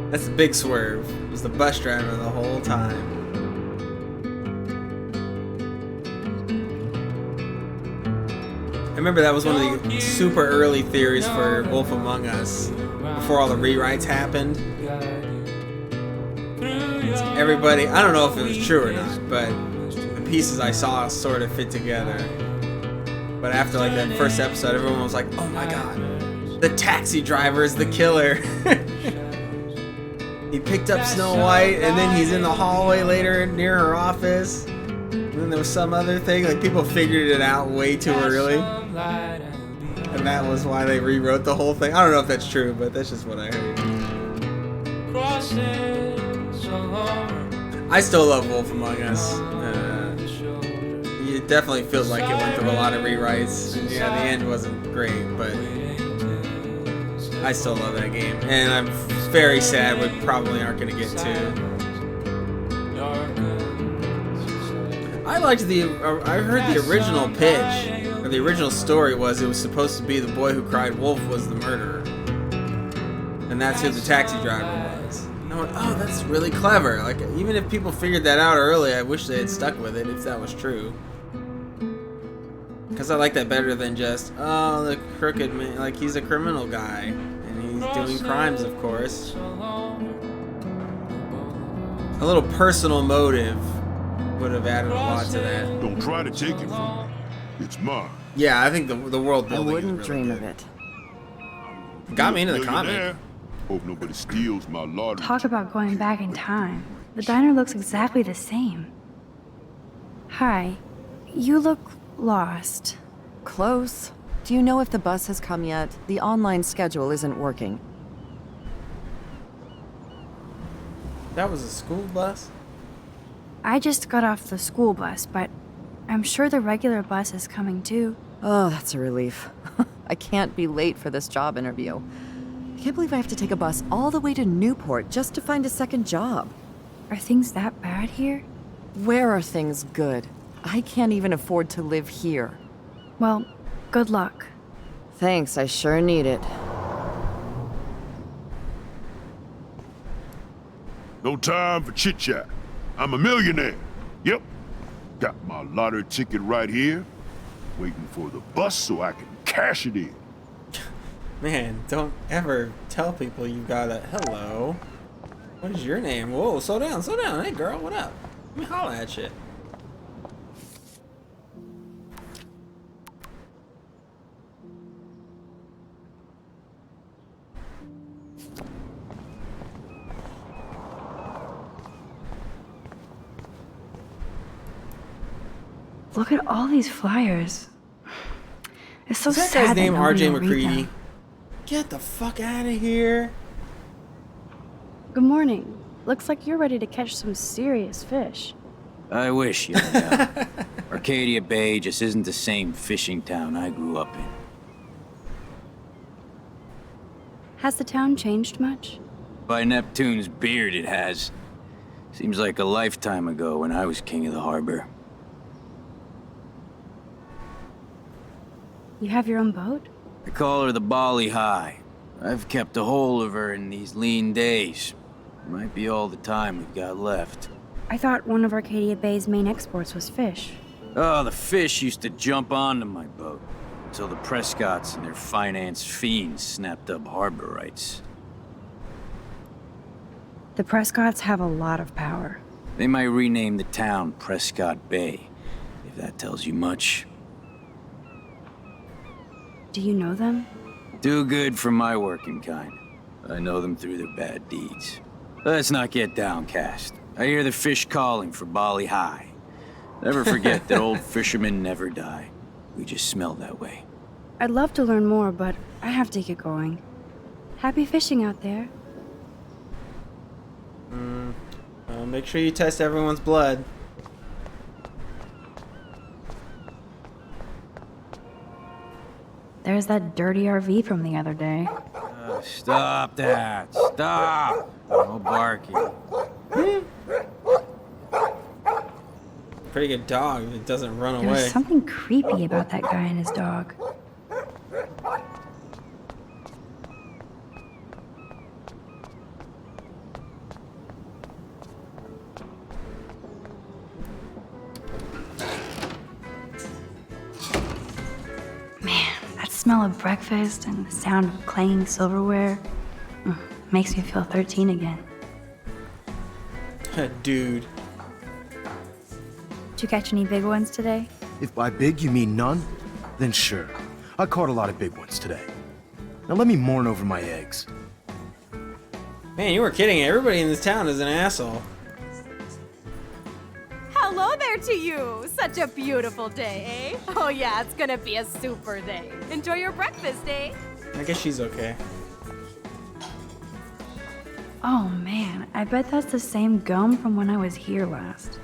That's the big swerve. It was the bus driver the whole time. I remember that was one of the super early theories for Wolf Among Us before all the rewrites happened. Everybody, I don't know if it was true or not, but the pieces I saw sort of fit together. But after like that first episode, everyone was like, "Oh my god, The taxi driver is the killer. He picked up Snow White, and then he's in the hallway later near her office. And then there was some other thing. Like, people figured it out way too early. And that was why they rewrote the whole thing. I don't know if that's true, but that's just what I heard. I still love Wolf Among Us. It definitely feels like it went through a lot of rewrites. And yeah, the end wasn't great, but I still love that game. And I'm very sad we probably aren't going to get to. I liked I heard the original pitch, or the original story was it was supposed to be the boy who cried wolf was the murderer. And that's who the taxi driver was. And I went, oh, that's really clever. Like, even if people figured that out early, I wish they had stuck with it if that was true. Because I like that better than just, oh, the crooked man, like he's a criminal guy. And he's doing crimes, of course. A little personal motive would have added a lot to that. Don't try to take it from me. It's mine. Yeah, I think the world building I wouldn't is really dream good. of it. Got me into the comic. Hope nobody steals my lottery. Talk about going back in time. The diner looks exactly the same. Hi. You look lost. Close. Do you know if the bus has come yet? The online schedule isn't working. That was a school bus? I just got off the school bus, but I'm sure the regular bus is coming too. Oh, that's a relief. I can't be late for this job interview. I can't believe I have to take a bus all the way to Newport just to find a second job. Are things that bad here? Where are things good? I can't even afford to live here. Well, good luck. Thanks, I sure need it. No time for chit-chat. I'm a millionaire. Yep. Got my lottery ticket right here. Waiting for the bus so I can cash it in. Man, don't ever tell people you got a hello. What is your name? Whoa, slow down, slow down. Hey girl, what up? Let me holla at you. Look at all these flyers. It's so Is that sad guy's name nobody RJ will read McCready? them. Get the fuck out of here. Good morning. Looks like you're ready to catch some serious fish. I wish, young gal. Arcadia Bay just isn't the same fishing town I grew up in. Has the town changed much? By Neptune's beard, it has. Seems like a lifetime ago when I was king of the harbor. You have your own boat? I call her the Bali High. I've kept a hold of her in these lean days. Might be all the time we've got left. I thought one of Arcadia Bay's main exports was fish. Oh, the fish used to jump onto my boat until the Prescotts and their finance fiends snapped up harbor rights. The Prescotts have a lot of power. They might rename the town Prescott Bay, if that tells you much. Do you know them? Too good for my working kind. I know them through their bad deeds. Let's not get downcast. I hear the fish calling for Bali High. Never forget that old fishermen never die. We just smell that way. I'd love to learn more, but I have to get going. Happy fishing out there. Make sure you test everyone's blood. There's that dirty RV from the other day. Stop that! Stop! No barking. Pretty good dog. It doesn't run There was away. something creepy about that guy and his dog. Man, that smell of breakfast and the sound of clanging silverware makes me feel 13 again. Dude. Did you catch any big ones today? If by big you mean none, then sure. I caught a lot of big ones today. Now let me mourn over my eggs. Man, you were kidding. Everybody in this town is an asshole. Hello there to you! Such a beautiful day, eh? Oh yeah, it's gonna be a super day. Enjoy your breakfast, eh? I guess she's okay. Oh man, I bet that's the same gum from when I was here last.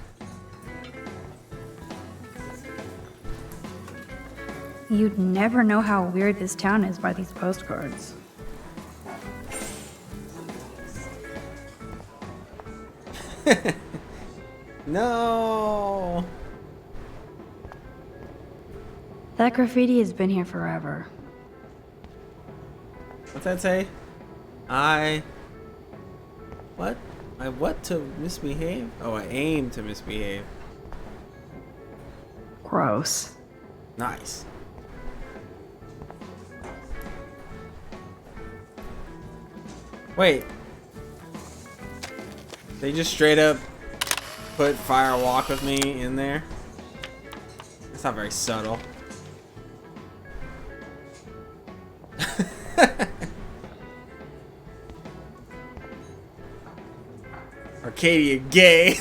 You'd never know how weird this town is by these postcards. No. That graffiti has been here forever. What's that say? What? I what to misbehave? Oh, I aim to misbehave. Gross. Nice. Wait. They just straight up put Fire Walk with Me in there? That's not very subtle. Arcadia gay.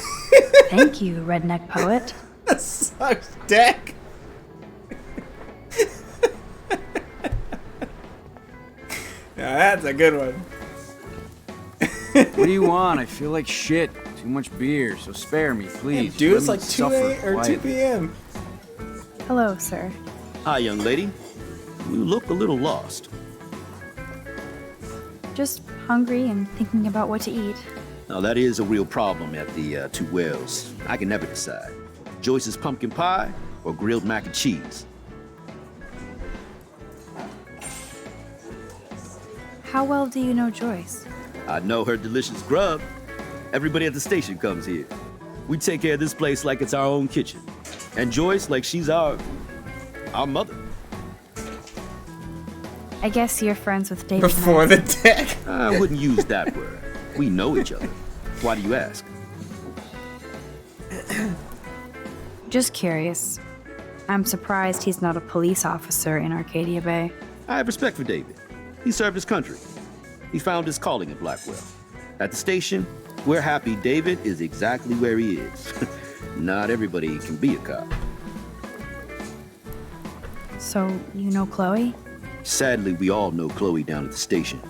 Thank you, redneck poet. That sucks, Deck. Now that's a good one. What do you want? I feel like shit. Too much beer, so spare me, please. Dude, it's Let me like 2 suffer or 2 quietly. p.m. Hello, sir. Hi, young lady. You look a little lost. Just hungry and thinking about what to eat. Now, that is a real problem at the Two Wells. I can never decide. Joyce's pumpkin pie or grilled mac and cheese. How well do you know Joyce? I know her delicious grub. Everybody at the station comes here. We take care of this place like it's our own kitchen. And Joyce like she's our mother. I guess you're friends with David. Before the deck. I wouldn't use that word. We know each other. Why do you ask? Just curious. I'm surprised he's not a police officer in Arcadia Bay. I have respect for David. He served his country. He found his calling at Blackwell. At the station, we're happy David is exactly where he is. Not everybody can be a cop. So, you know Chloe? Sadly, we all know Chloe down at the station.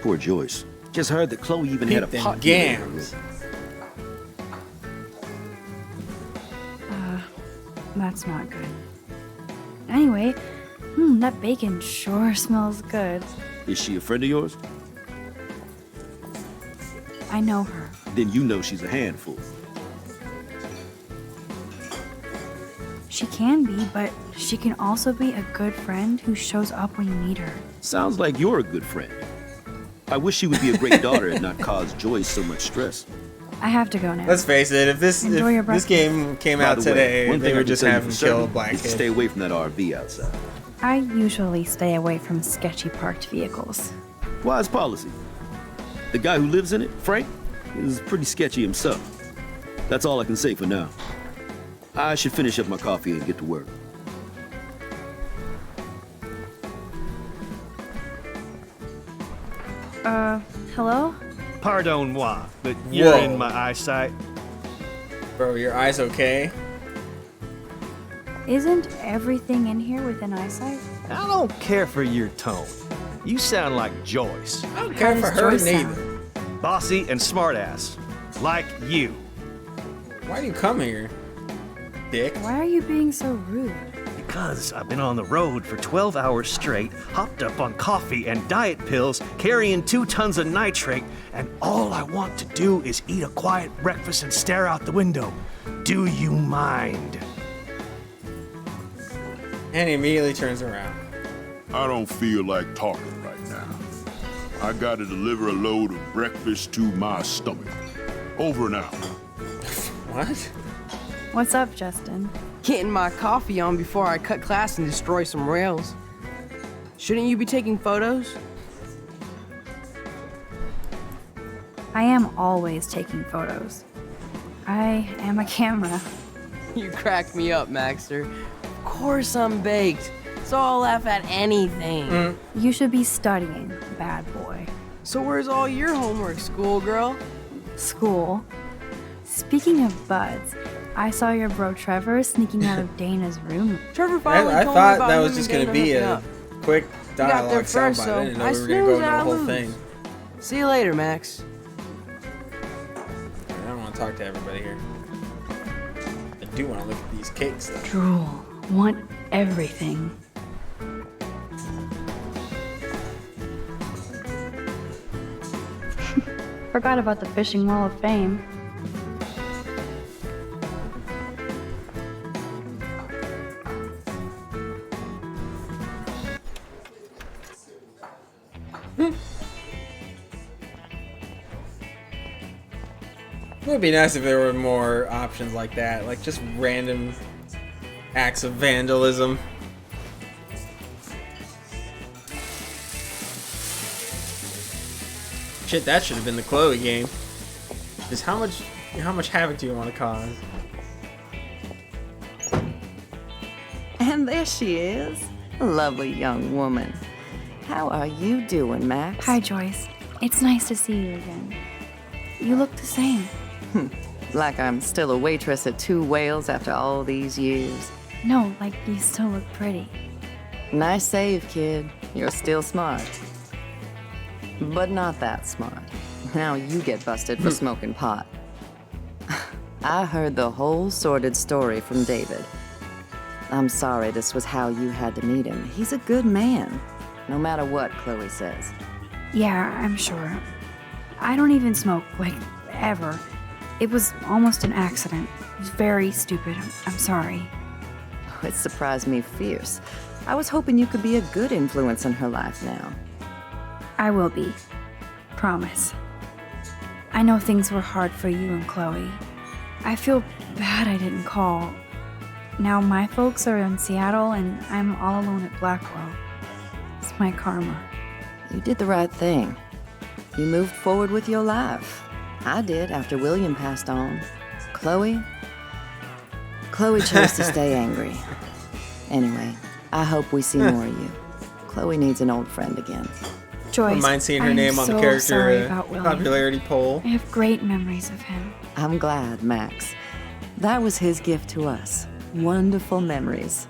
Poor Joyce. Just heard that Chloe even had a Peep them pot. gams. That's not good. Anyway, that bacon sure smells good. Is she a friend of yours? I know her. Then you know she's a handful. She can be, but she can also be a good friend who shows up when you need her. Sounds like you're a good friend. I wish she would be a great daughter and not cause Joyce so much stress. I have to go now. Let's face it, if this Enjoy your this breakfast. game came By out the way, today, one they thing I would can just tell you have for him kill a certain black is to kid. stay away from that RV outside. I usually stay away from sketchy parked vehicles. Wise policy. The guy who lives in it, Frank, is pretty sketchy himself. That's all I can say for now. I should finish up my coffee and get to work. Hello? Pardon moi, but you're Whoa. in my eyesight. Bro, your eyes okay? Isn't everything in here within eyesight? I don't care for your tone. You sound like Joyce. I don't care for her Joyce neither. Bossy and smartass. Like you. Why do you come here, dick? Why are you being so rude? Because I've been on the road for 12 hours straight, hopped up on coffee and diet pills, carrying 2 tons of nitrate, and all I want to do is eat a quiet breakfast and stare out the window. Do you mind? And he immediately turns around. I don't feel like talking right now. I gotta deliver a load of breakfast to my stomach. Over and out. What? What's up, Justin? Getting my coffee on before I cut class and destroy some rails. Shouldn't you be taking photos? I am always taking photos. I am a camera. You crack me up, Maxter. Of course I'm baked. so I'll laugh at anything. You should be studying, bad boy. So where's all your homework, schoolgirl? School. Speaking of buds, I saw your bro Trevor sneaking out of Dana's room. Trevor finally I told me thought about that him was and just gonna Dana be hooking a up. quick got there dialogue first, soundbite. so I didn't know I we were gonna go snooze, into I the whole lose. thing. See you later, Max. I don't want to talk to everybody here. I do want to look at these cakes though. Drool. Want everything. Forgot about the Fishing Wall of Fame. It would be nice if there were more options like that, like just random acts of vandalism. Shit, that should have been the Chloe game. Is how much havoc do you want to cause? And there she is. A lovely young woman. How are you doing, Max? Hi, Joyce. It's nice to see you again. You look the same. Like I'm still a waitress at Two Whales after all these years. No, like you still look pretty. Nice save, kid. You're still smart. But not that smart. Now you get busted for smoking pot. I heard the whole sordid story from David. I'm sorry this was how you had to meet him. He's a good man, no matter what Chloe says. Yeah, I'm sure. I don't even smoke, like, ever. It was almost an accident. It was very stupid. I'm sorry. It surprised me fierce. I was hoping you could be a good influence in her life now. I will be. Promise. I know things were hard for you and Chloe. I feel bad I didn't call. Now my folks are in Seattle and I'm all alone at Blackwell. It's my karma. You did the right thing. You moved forward with your life. I did after William passed on. Chloe chose to stay angry. Anyway, I hope we see more of you. Chloe needs an old friend again. Joyce, Wouldn't mind seeing her I am name on the so character sorry about William. popularity poll. I have great memories of him. I'm glad, Max. That was his gift to us. Wonderful memories.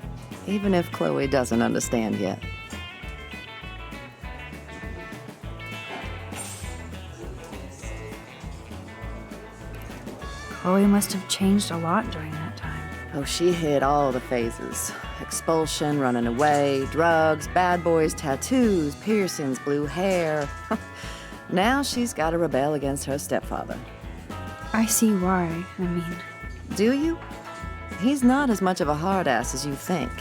Even if Chloe doesn't understand yet. Chloe must have changed a lot during that time. Oh, she hit all the phases. Expulsion, running away, drugs, bad boys, tattoos, piercings, blue hair. Now she's got to rebel against her stepfather. I see why. I mean, Do you? He's not as much of a hard ass as you think.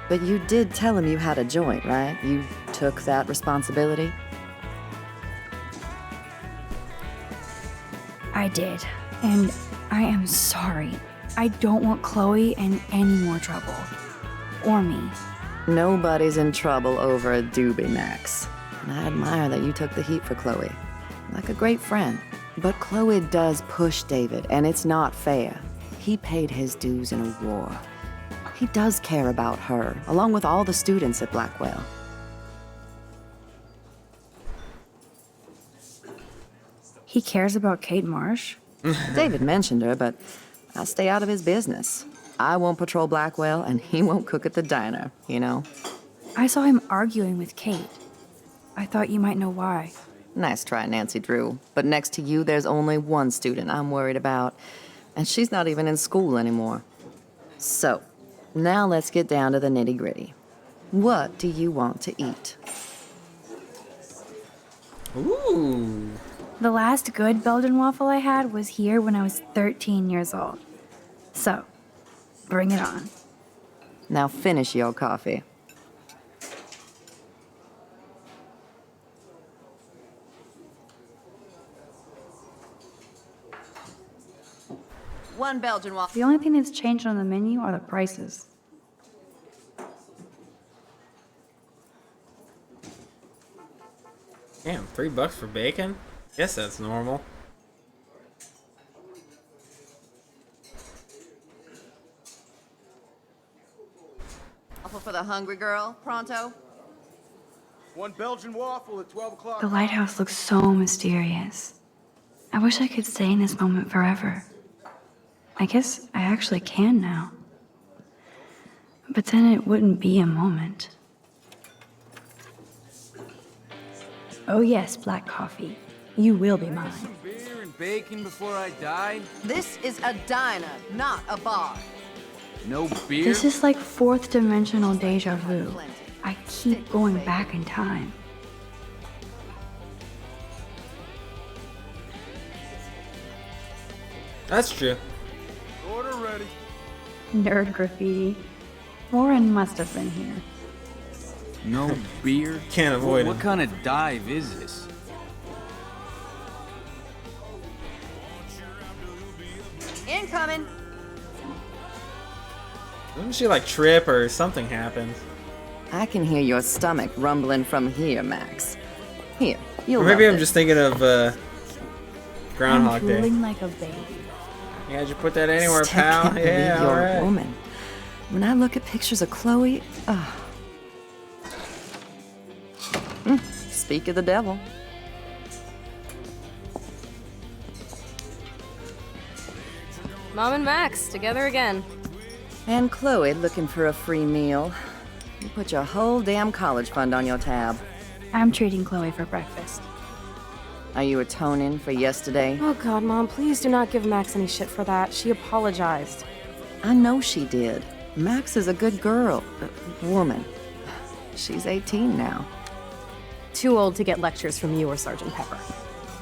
But you did tell him you had a joint, right? You took that responsibility? I did. And I am sorry. I don't want Chloe in any more trouble. Or me. Nobody's in trouble over a doobie, Max. And I admire that you took the heat for Chloe. Like a great friend. But Chloe does push David, and it's not fair. He paid his dues in a war. He does care about her, along with all the students at Blackwell. He cares about Kate Marsh? David mentioned her, but I stay out of his business. I won't patrol Blackwell, and he won't cook at the diner, you know? I saw him arguing with Kate. I thought you might know why. Nice try, Nancy Drew. But next to you, there's only one student I'm worried about. And she's not even in school anymore. So, now let's get down to the nitty-gritty. What do you want to eat? Ooh. The last good Belgian waffle I had was here when I was 13 years old. So, bring it on. Now finish your coffee. One Belgian waffle. The only thing that's changed on the menu are the prices. Damn, $3 for bacon? Guess that's normal. waffle for the hungry girl, pronto? One Belgian waffle at 12 o'clock. The lighthouse looks so mysterious. I wish I could stay in this moment forever. I guess I actually can now. But then it wouldn't be a moment. Oh yes, black coffee. You will be mine. Some beer and bacon before I die? This is a diner, not a bar. No beer? This is like fourth dimensional deja vu. I keep going back in time. That's true. Order ready. Nerd graffiti. Warren must have been here. No beer? Can't avoid What him. kind of dive is this? Incoming. Didn't she like trip or something happened? I can hear your stomach rumbling from here, Max. Here, you'll Or maybe love I'm just thinking of Groundhog I'm Day. drooling like a baby. Yeah, did you put that anywhere, Still pal? can't believe Yeah, you're alright. a woman. When I look at pictures of Chloe, speak of the devil. Mom and Max, together again. And Chloe looking for a free meal. You put your whole damn college fund on your tab. I'm treating Chloe for breakfast. Are you atoning for yesterday? Oh god, Mom, please do not give Max any shit for that. She apologized. I know she did. Max is a good girl. Woman. She's 18 now. Too old to get lectures from you or Sergeant Pepper.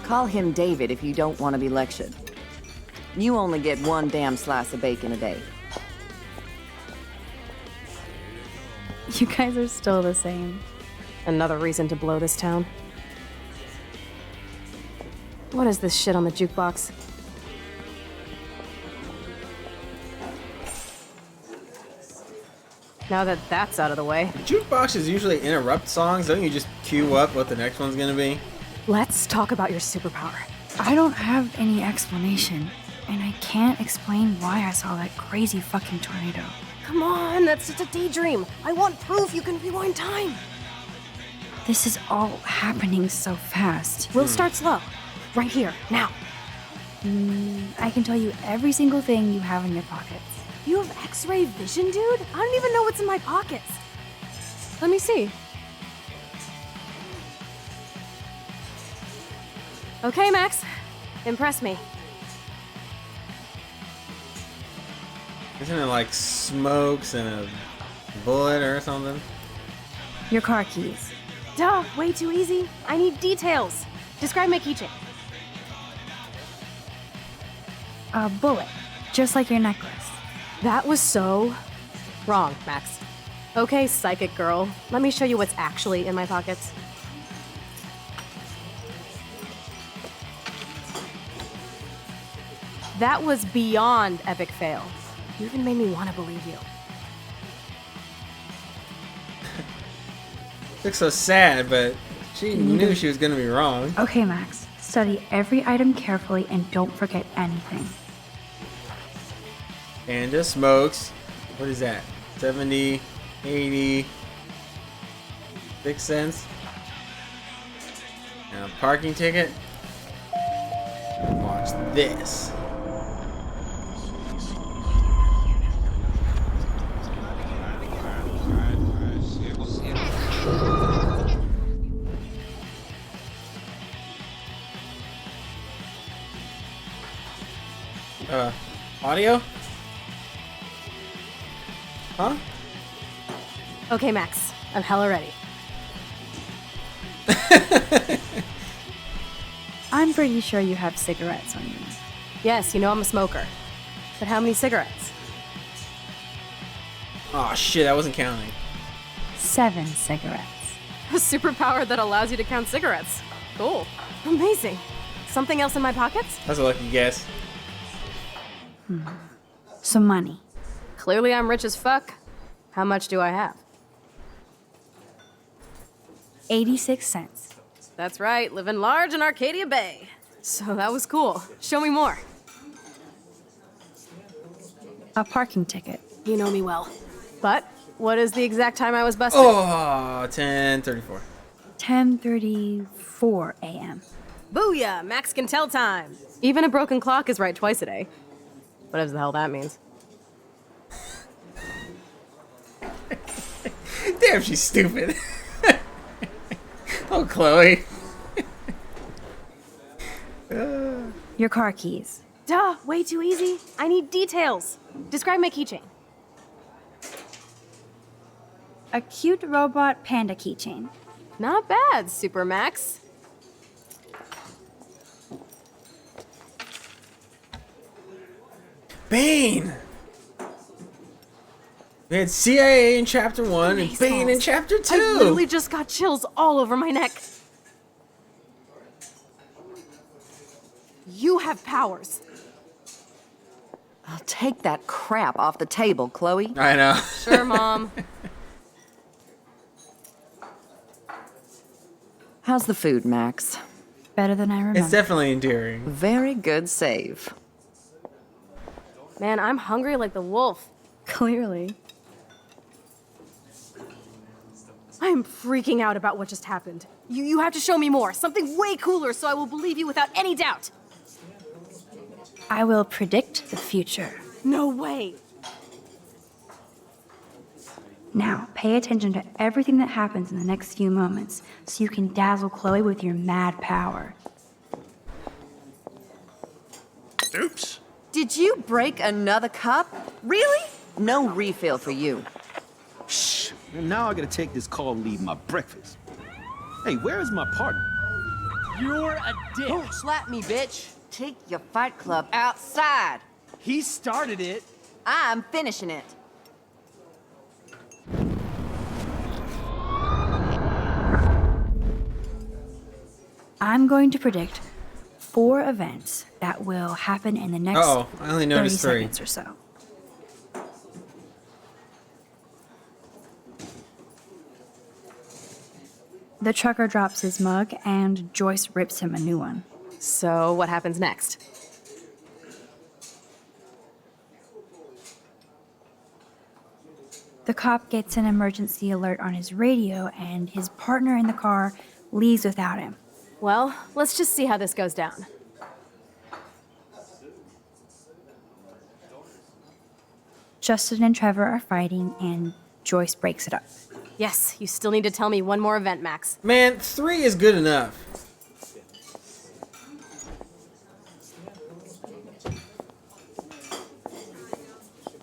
Call him David if you don't want to be lectured. You only get one damn slice of bacon a day. You guys are still the same. Another reason to blow this town. What is this shit on the jukebox? Now that that's out of the way, Jukeboxes usually interrupt songs. Don't you just cue up what the next one's gonna be? let's talk about your superpower. I don't have any explanation, and I can't explain why I saw that crazy fucking tornado. Come on, that's just a daydream. I want proof you can rewind time. This is all happening so fast. We'll start slow. Right here, now. I can tell you every single thing you have in your pockets. You have X-ray vision, dude? I don't even know what's in my pockets. Let me see. Okay, Max. Impress me. Isn't it like smokes and a bullet or something? Your car keys. Duh, way too easy. I need details. Describe my keychain. A bullet, just like your necklace. That was so wrong, Max. Okay, psychic girl. Let me show you what's actually in my pockets. That was beyond epic fail. You even made me want to believe you. Looks so sad, but she knew she was gonna be wrong. Okay, Max. Study every item carefully and don't forget anything. And just smokes. What is that? 70, 80, 6 cents. Now, parking ticket. Watch this. Audio? Huh? Okay, Max. I'm hella ready. I'm pretty sure you have cigarettes on you. Yes, you know I'm a smoker. But how many cigarettes? Oh shit, I wasn't counting. 7 cigarettes. A superpower that allows you to count cigarettes. Cool. Amazing. Something else in my pockets? That's a lucky guess. Some money. Clearly I'm rich as fuck. How much do I have? 86 cents. That's right, living large in Arcadia Bay. So that was cool. Show me more. A parking ticket. You know me well. But What is the exact time I was busted? Oh, 10:34. 10:34 a.m. Booyah! Max can tell time. Even a broken clock is right twice a day. Whatever the hell that means. Damn, she's stupid. Oh, Chloe. Your car keys. Duh, way too easy. I need details. Describe my keychain. A cute robot panda keychain. Not bad, Super Max. Bane! We had CIA in Chapter 1 and Bane in Chapter 2! I literally just got chills all over my neck. You have powers. I'll take that crap off the table, Chloe. I know. Sure, Mom. How's the food, Max? Better than I remember. It's definitely endearing. Very good save. Man, I'm hungry like the wolf. Clearly. I'm freaking out about what just happened. You have to show me more. Something way cooler so I will believe you without any doubt. I will predict the future. No way. Now, pay attention to everything that happens in the next few moments so you can dazzle Chloe with your mad power. Oops. Did you break another cup? Really? No refill for you. Shh. And now I gotta take this call and leave my breakfast. Hey, where is my partner? You're a dick. Don't slap me, bitch. Take your fight club outside. He started it. I'm finishing it. I'm going to predict 4 events that will happen in the next Uh-oh, I only 30 noticed 3. seconds or so. The trucker drops his mug and Joyce rips him a new one. So, what happens next? The cop gets an emergency alert on his radio and his partner in the car leaves without him. Well, let's just see how this goes down. Justin and Trevor are fighting and Joyce breaks it up. Yes, you still need to tell me one more event, Max. Man, 3 is good enough.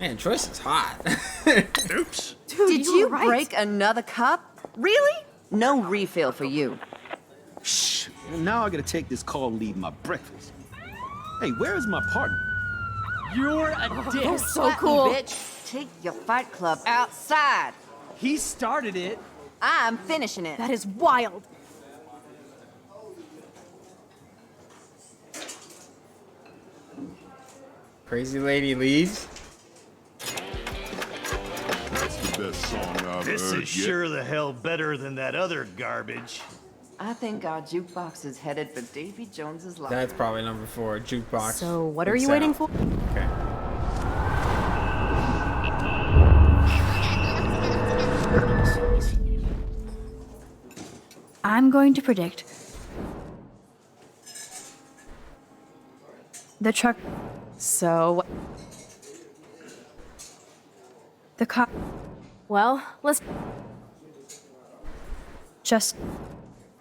Man, Joyce is hot. Oops. Dude, Did you break another cup? Really? No refill for you. Shh. And now I gotta take this call and leave my breakfast. Hey, where is my partner? You're a dick. You're so Slap me, cool. bitch. Take your fight club outside. He started it. I'm finishing it. That is wild. Crazy lady leaves. That's the best song I've This heard is yet. sure the hell better than that other garbage. I think our jukebox is headed for Davy Jones's life. That's probably number 4, jukebox. So, what are Big you South. waiting for? Okay. I'm going to predict the truck. So, The cop. well, let's. Just.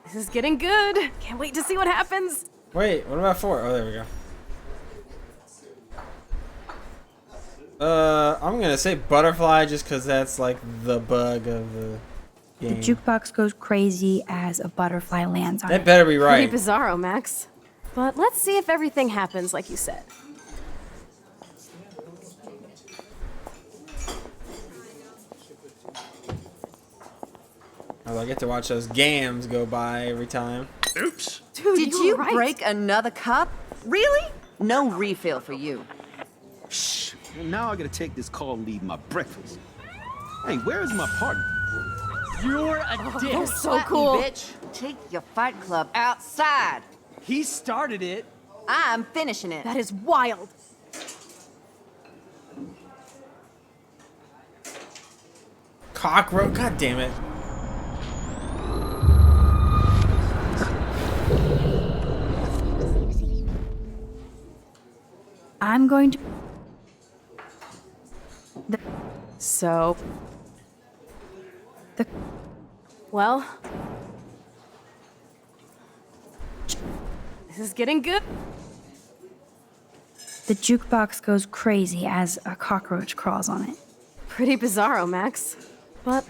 This is getting good. Can't wait to see what happens. Wait, what about 4? Oh, there we go. I'm gonna say butterfly just because that's like the bug of the The game. jukebox goes crazy as a butterfly lands on That it. better be right. Pretty bizarro, Max. But let's see if everything happens like you said. Oh, I get to watch those gams go by every time. Oops. Dude, Did you you were right. break another cup? Really? No refill for you. Shh. And now I gotta take this call and leave my breakfast. Hey, where is my partner? You're a dick. You're so Slap me, cool. bitch. Take your fight club outside. He started it. I'm finishing it. That is wild. Cockroach. God damn it. I'm going to. So. Well. This is getting good. The jukebox goes crazy as a cockroach crawls on it. Pretty bizarro, Max. But.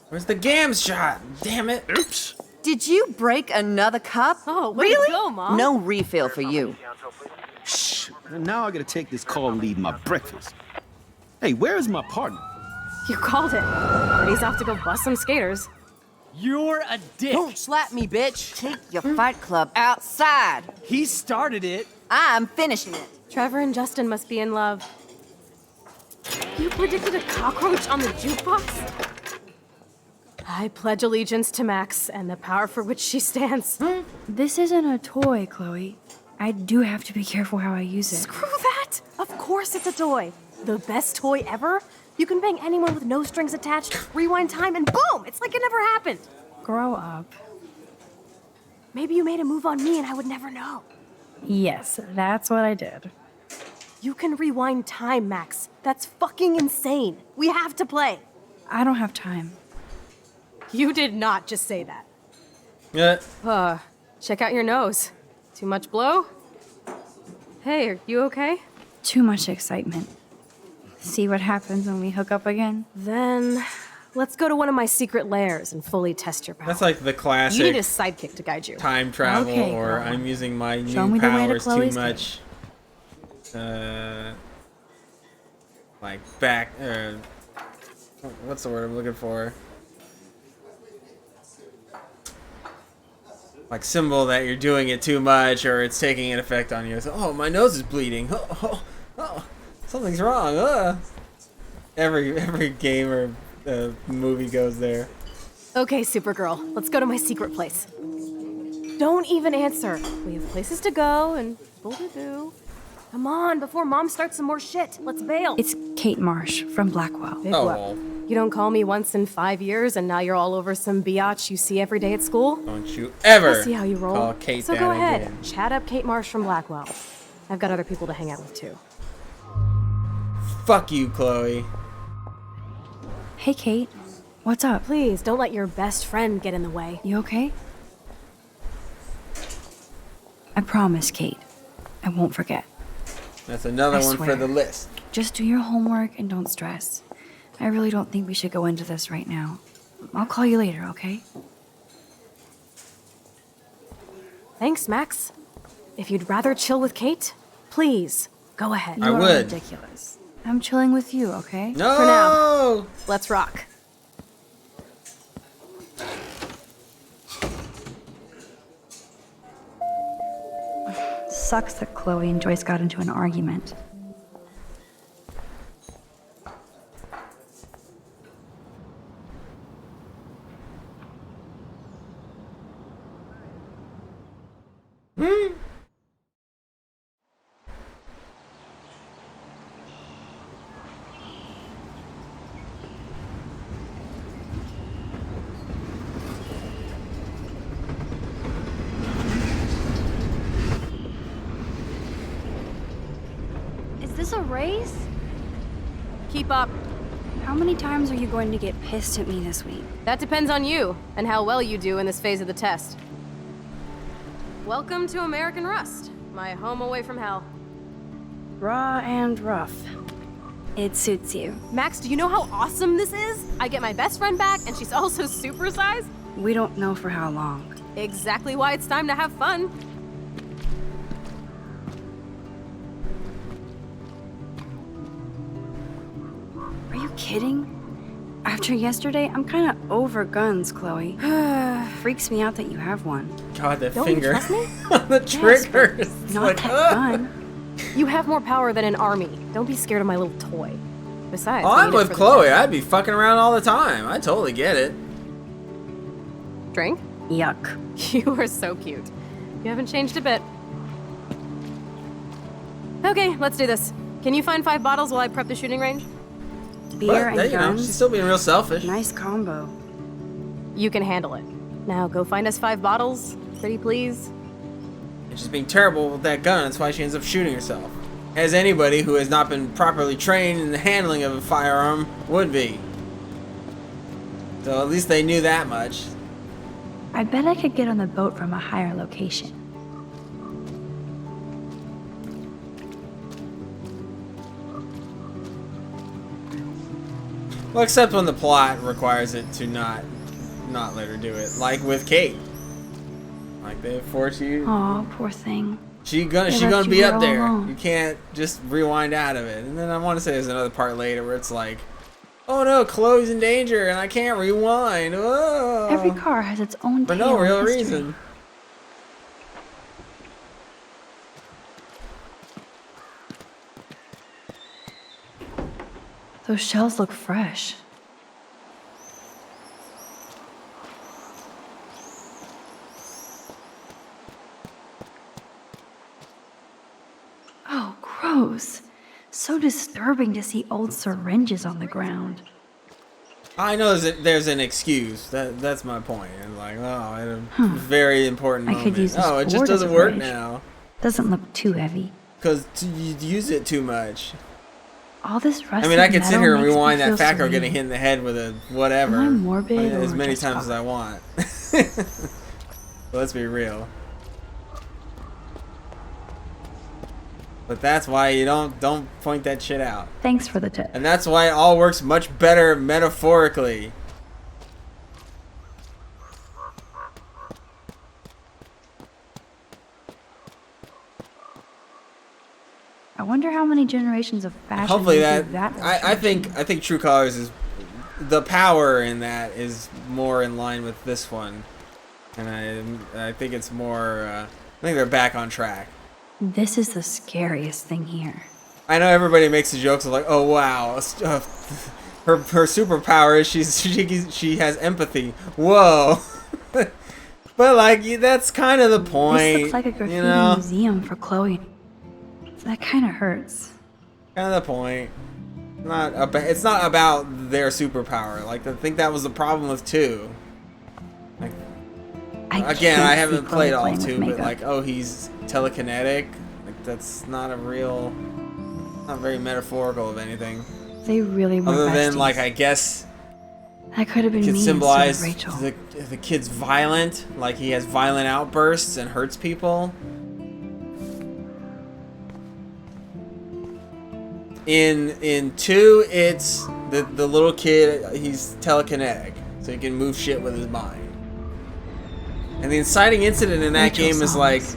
Where's the GAMS shot? Damn it. Oops. Did you break another cup? Oh, way to really? go, Mom. No refill for you. Shh. Now I gotta take this call and leave my breakfast. Hey, where is my partner? You called it. And he's off to go bust some skaters. You're a dick. Don't slap me, bitch. Take your fight club outside. He started it. I'm finishing it. Trevor and Justin must be in love. You predicted a cockroach on the jukebox? I pledge allegiance to Max and the power for which she stands. This isn't a toy, Chloe. I do have to be careful how I use it. Screw that! Of course it's a toy. The best toy ever? You can bang anyone with no strings attached, rewind time, and boom! It's like it never happened. Grow up. Maybe you made a move on me and I would never know. Yes, that's what I did. You can rewind time, Max. That's fucking insane. We have to play. I don't have time. You did not just say that. Yeah. Check out your nose. Too much blow? Hey, are you okay? Too much excitement. See what happens when we hook up again? Then let's go to one of my secret lairs and fully test your power. That's like the classic. You need a sidekick to guide you. Time travel, Okay, or girl. I'm using my Show new me the way to powers too Chloe's much. Like back. What's the word I'm looking for? Like symbol that you're doing it too much, or it's taking an effect on you. It's, oh, my nose is bleeding. Oh, something's wrong. Every game or movie goes there. Okay, Supergirl, let's go to my secret place. Don't even answer. We have places to go and people to do. Come on, before Mom starts some more shit. Let's bail. It's Kate Marsh from Blackwell. Big what? You don't call me once in 5 years, and now you're all over some biatch you see every day at school? Don't you ever I see how you roll. call Kate so that go ahead, again. chat up Kate Marsh from Blackwell. I've got other people to hang out with too. Fuck you, Chloe. Hey, Kate. What's up? Please, don't let your best friend get in the way. You okay? I promise, Kate. I won't forget. That's another I one for swear. the list. Just do your homework and don't stress. I really don't think we should go into this right now. I'll call you later, okay? Thanks, Max. If you'd rather chill with Kate, please, go ahead. You are ridiculous. I'm chilling with you, okay? No! For now, let's rock. Sucks that Chloe and Joyce got into an argument. Is this a race? Keep up. How many times are you going to get pissed at me this week? That depends on you and how well you do in this phase of the test. Welcome to American Rust, my home away from hell. Raw and rough. It suits you. Max, do you know how awesome this is? I get my best friend back, and she's also supersized. We don't know for how long. Exactly why it's time to have fun. Are you kidding? After yesterday, I'm kind of over guns, Chloe. Freaks me out that you have one. God, that Don't finger you trust me? on the trigger. It's Not like, that gun. You have more power than an army. Don't be scared of my little toy. Besides, Oh, I I'm need it with for the Chloe. test. I'd be fucking around all the time. I totally get it. Drink? Yuck. You are so cute. You haven't changed a bit. Okay, let's do this. Can you find 5 bottles while I prep the shooting range? Beer and you know, guns. she's still being real selfish. Nice combo. You can handle it. Now go find us 5 bottles, pretty please. And she's being terrible with that gun. That's why she ends up shooting herself. As anybody who has not been properly trained in the handling of a firearm would be. So at least they knew that much. I bet I could get on the boat from a higher location. Well, except when the plot requires it to not let her do it, like with Kate. Like they force you. Aw, poor thing. She They gonna left you be here up all there. alone. You can't just rewind out of it. And then I want to say there's another part later where it's like, oh no, Chloe's in danger and I can't rewind. Oh. Every car has its own For tale no real and history. reason. Those shells look fresh. Oh, gross. So disturbing to see old syringes on the ground. I know there's an excuse. That's my point. And like, oh, at a very important I moment. could use this Oh, it just board as doesn't a work bridge. now. Doesn't look too heavy. Because you use it too much. All this rusted I mean, I could sit metal here and makes me rewind that feel fat girl serene. getting hit in the head with a whatever. Am I morbid as or many just times as I want. But let's be real. But that's why you don't point that shit out. Thanks for the tip. And that's why it all works much better metaphorically. I wonder how many generations of fashion Hopefully went that, through I think True Colors is the power in that is more in line with this one, and I think it's more. I think they're back on track. This is the scariest thing here. I know everybody makes the jokes of like, oh wow, her superpower is she has empathy. Whoa, but like that's kind of the point. This looks like a graffiti you know? museum for Chloe. That kind of hurts. Kind of the point. It's not about their superpower. Like I think that was the problem with 2. Like, again, I haven't played all 2, but like, oh, he's telekinetic. Like that's not not very metaphorical of anything. They really were Other than besties. like, I guess That could have been could me symbolize instead of Rachel. the kid's violent. Like he has violent outbursts and hurts people. In 2, it's the little kid. He's telekinetic, so he can move shit with his mind. And the inciting incident in that Rachel game is saw like this.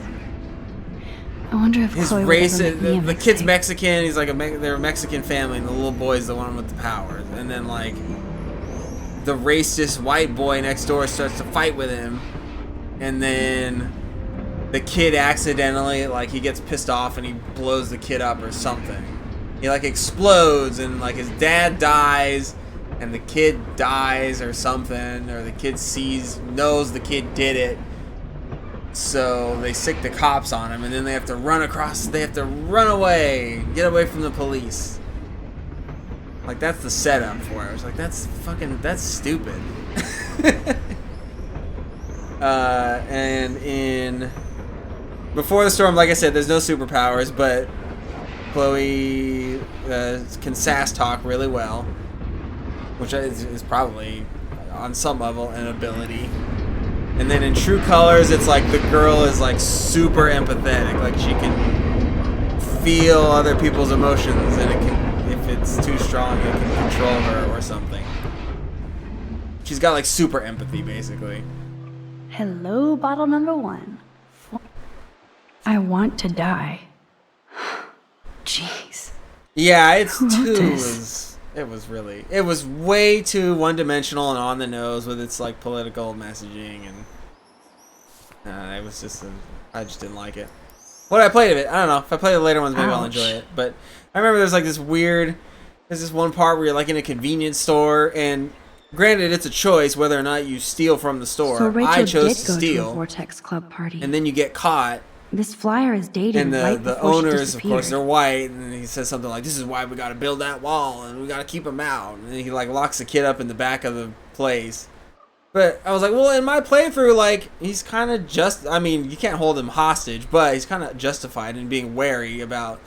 I wonder if his Chloe would race. ever make me a The kid's Mexican. He's like they're a Mexican family, and the little boy's the one with the powers. And then like the racist white boy next door starts to fight with him, and then the kid accidentally he gets pissed off and he blows the kid up or something. He like explodes and like his dad dies and the kid dies or something, or the kid knows the kid did it, so they sick the cops on him, and then they have to run away, get away from the police. Like that's the setup for it. I was like, that's stupid. And in Before the Storm, like I said, there's no superpowers, but Chloe can sass talk really well, which is probably on some level an ability. And then in True Colors, it's like the girl is like super empathetic, like she can feel other people's emotions, and if it's too strong, it can control her or something. She's got like super empathy, basically. Hello, bottle number 1. I want to die. Jeez. Yeah, it's Who wrote 2 this? it was way too one-dimensional and on the nose with its like political messaging, and it was just I just didn't like it. What I played of it, I don't know. If I play the later ones, maybe I'll enjoy it. But I remember there's this one part where you're like in a convenience store, and granted, it's a choice whether or not you steal from the store. So Rachel I chose did to go to a steal, Vortex Club party. and then you get caught, This flyer is dated And right the before she owners, of course, disappeared. they're white, and he says something like, "This is why we gotta build that wall, and we gotta keep him out." And he like locks the kid up in the back of the place. But I was like, well, in my playthrough, like, he's kind of I mean, you can't hold him hostage, but he's kind of justified in being wary about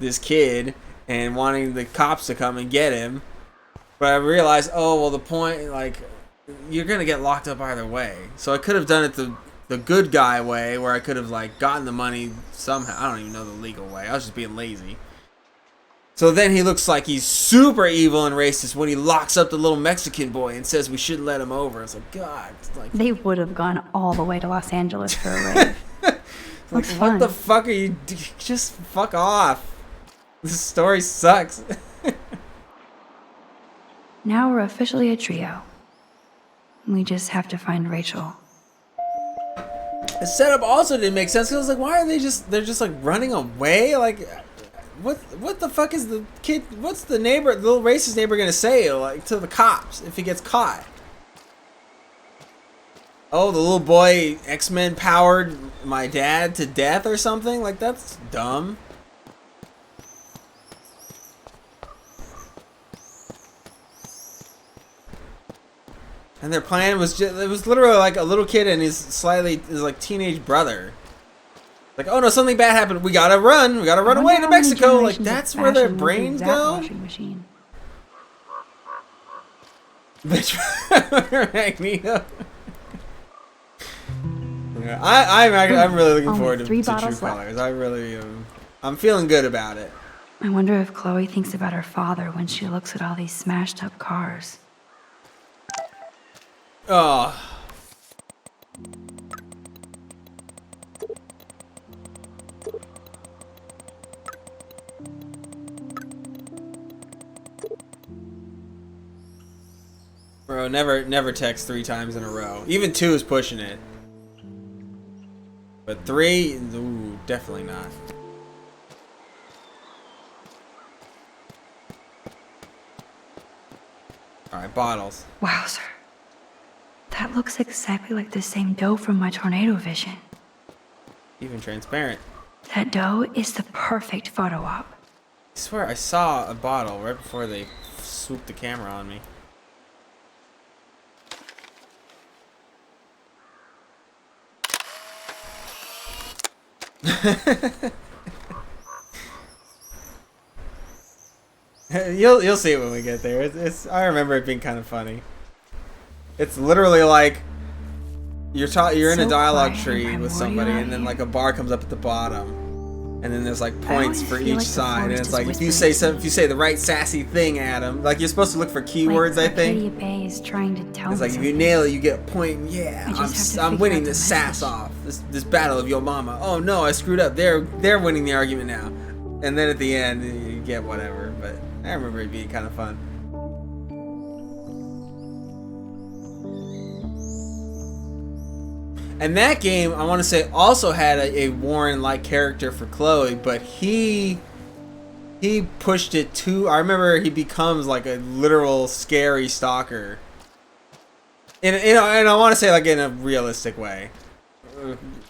this kid and wanting the cops to come and get him. But I realized, oh, well, the point, like, you're going to get locked up either way. So I could have done it the good guy way, where I could have, like, gotten the money somehow. I don't even know the legal way. I was just being lazy. So then he looks like he's super evil and racist when he locks up the little Mexican boy and says we shouldn't let him over. It's like, God. It's like, They would have gone all the way to Los Angeles for a rave. like, Looks what fun. the fuck are you... Just fuck off. This story sucks. Now we're officially a trio. We just have to find Rachel. The setup also didn't make sense. 'Cause I was like, why are they're just like running away? Like, what the fuck is the kid, what's the neighbor, the little racist neighbor gonna say, like, to the cops if he gets caught? Oh, the little boy X-Men powered my dad to death or something? Like, that's dumb. And their plan was just, it was literally like a little kid and his like teenage brother. Like, oh no, something bad happened. We gotta run away to Mexico. Like, that's where their brains go. Washing machine. Bitch, Magneto. Yeah, I'm really looking Only forward to 3 True bottles left. Colors. I really am. I'm feeling good about it. I wonder if Chloe thinks about her father when she looks at all these smashed up cars. Oh. Bro, never text 3 times in a row. Even 2 is pushing it. But 3, ooh, definitely not. Alright, bottles. Wowzer. That looks exactly like the same dough from my tornado vision. Even transparent. That dough is the perfect photo op. I swear I saw a bottle right before they swooped the camera on me. You'll see it when we get there. I remember it being kind of funny. It's literally like you're in a dialogue tree with somebody, and then like a bar comes up at the bottom, and then there's like points for each side, and it's like if you say the right sassy thing, Adam, like you're supposed to look for keywords. I think Arcadia Bay is trying to tell it's me like if something. you nail it, you get a point. Yeah, I just have to I'm figure winning out the this sass message. off. This battle of your mama. Oh no, I screwed up. They're winning the argument now, and then at the end you get whatever. But I remember it being kind of fun. And that game, I want to say, also had a Warren-like character for Chloe, but he pushed it too. I remember he becomes like a literal scary stalker. And I want to say like in a realistic way,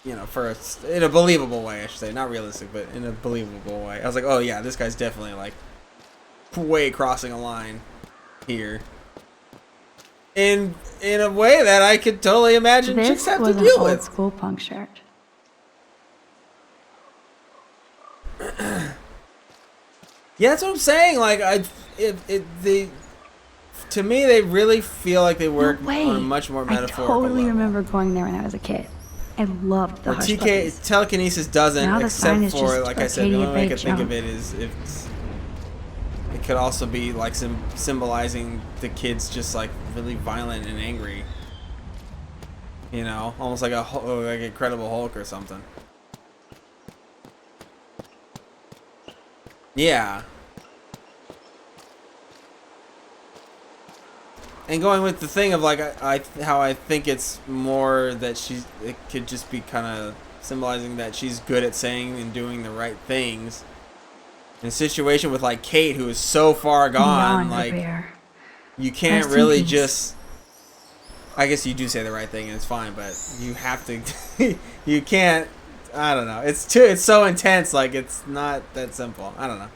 you know, in a believable way, I should say, not realistic, but in a believable way. I was like, oh yeah, this guy's definitely like way crossing a line here. In a way that I could totally imagine chicks This have to was an deal old with. school punk shirt. Yeah, that's what I'm saying. Like to me, they really feel like they work No way. on a much more I metaphorical totally level. remember going there when I was a kid. I loved the Where Hush TK Puppies. telekinesis doesn't, Now the sign except is for just like I said, the only way I Arcadia could think of Bay it is if it could also be like symbolizing the kids just like really violent and angry. You know, almost like like Incredible Hulk or something. Yeah. And going with the thing of like how I think it's more that it could just be kind of symbolizing that she's good at saying and doing the right things. In a situation with like Kate, who is so far gone, Beyond like repair. you can't Rest in really peace. just. I guess you do say the right thing and it's fine, but you have to. You can't I don't know. It's so intense. Like it's not that simple. I don't know.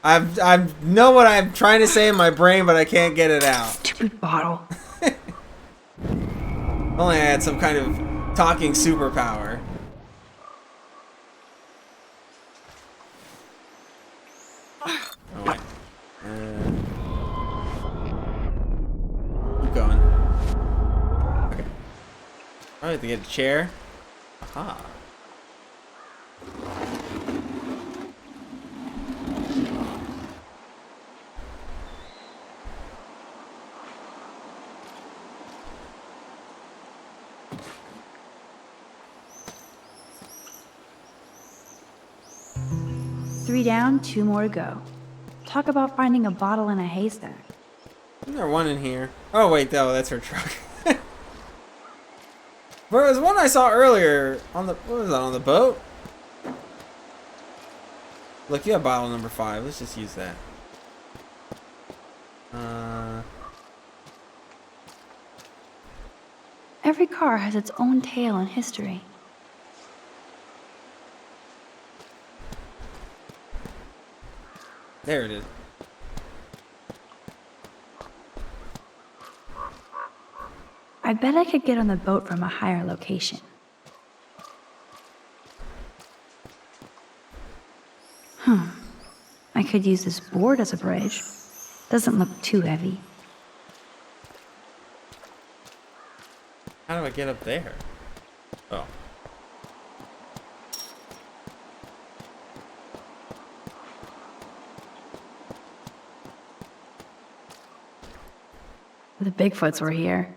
I know what I'm trying to say in my brain, but I can't get it out. Stupid bottle. Only I had some kind of talking superpower. Oh wait. Keep going. Okay. I have to get a chair. Aha. 3 down, 2 more to go. Talk about finding a bottle in a haystack. Isn't there one in here? Oh wait, no, that's her truck. There was one I saw earlier on the, what was that, on the boat? Look, you have bottle number 5. Let's just use that. Every car has its own tale and history. There it is. I bet I could get on the boat from a higher location. I could use this board as a bridge. Doesn't look too heavy. How do I get up there? Oh. The Bigfoots were here.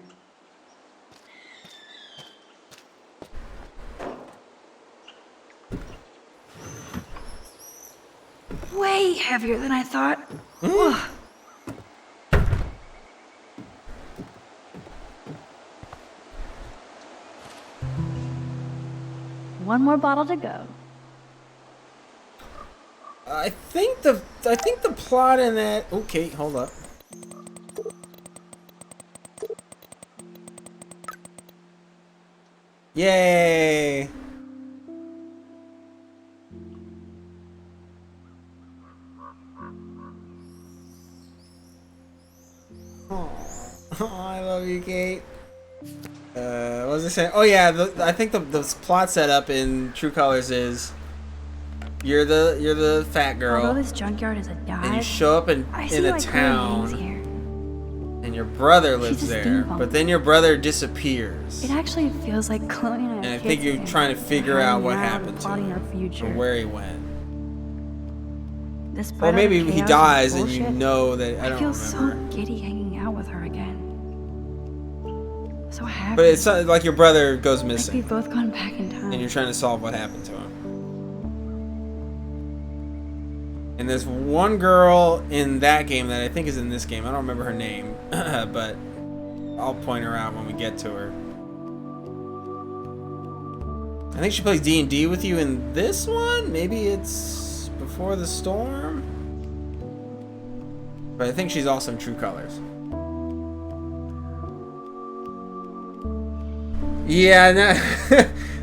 Way heavier than I thought. Ugh. One more bottle to go. I think the plot in that. Okay, hold up. Yay! Oh, I love you, Kate. What was I saying? Oh yeah, I think the plot setup in True Colors is you're the fat girl. Although this junkyard is a dive, and you show up in a town, and your brother lives there, but then your brother disappears. it actually feels like Chloe and I. And I think you're trying to figure out what happened to plotting him, our future. or where he went. Despite Or all the maybe he chaos and dies and you bullshit, know that I I don't feel remember. so giddy hanging out with her again. So happy. But it's like your brother goes like missing, we've both gone back in time. and you're trying to solve what happened to him. And there's one girl in that game that I think is in this game. I don't remember her name, but I'll point her out when we get to her. I think she plays D&D with you in this one. Maybe it's Before the Storm. But I think she's also in True Colors. Yeah, no,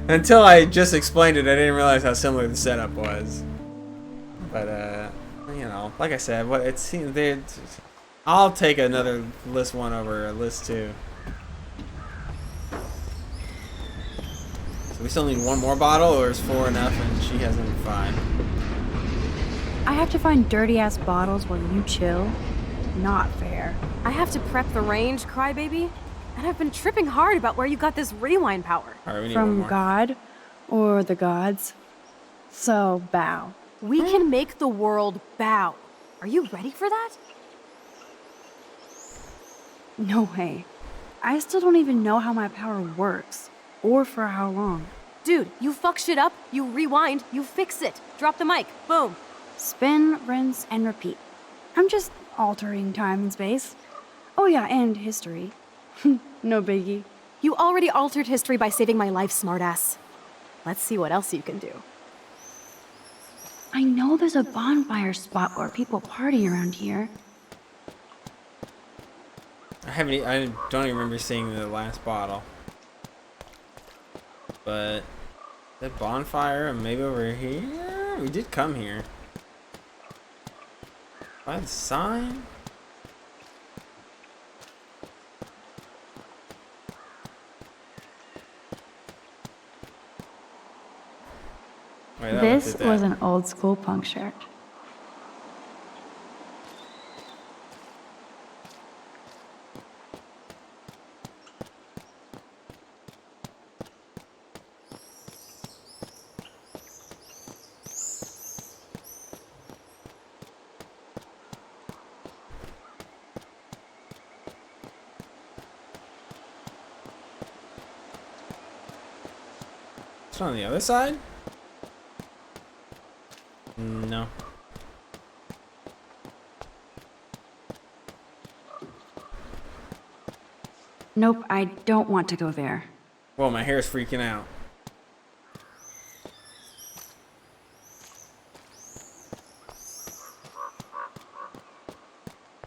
until I just explained it, I didn't realize how similar the setup was. But you know, like I said, what it seems I'll take another list 1 over a list 2. So we still need 1 more bottle, or is 4 enough and she has only 5? I have to find dirty ass bottles while you chill. Not fair. I have to prep the range, crybaby. And I've been tripping hard about where you got this rewind power. Alright, we need 1 From more. God or the gods. So bow. We can make the world bow. Are you ready for that? No way. I still don't even know how my power works. Or for how long. Dude, you fuck shit up, you rewind, you fix it. Drop the mic. Boom. Spin, rinse, and repeat. I'm just altering time and space. Oh yeah, and history. No biggie. You already altered history by saving my life, smartass. Let's see what else you can do. I know there's a bonfire spot where people party around here. I don't even remember seeing the last bottle. But That bonfire and maybe over here? We did come here. By the sign? Wait, I This looked at was that. an old school punk shirt. It's on the other side? No. Nope, I don't want to go there. Whoa, my hair's freaking out.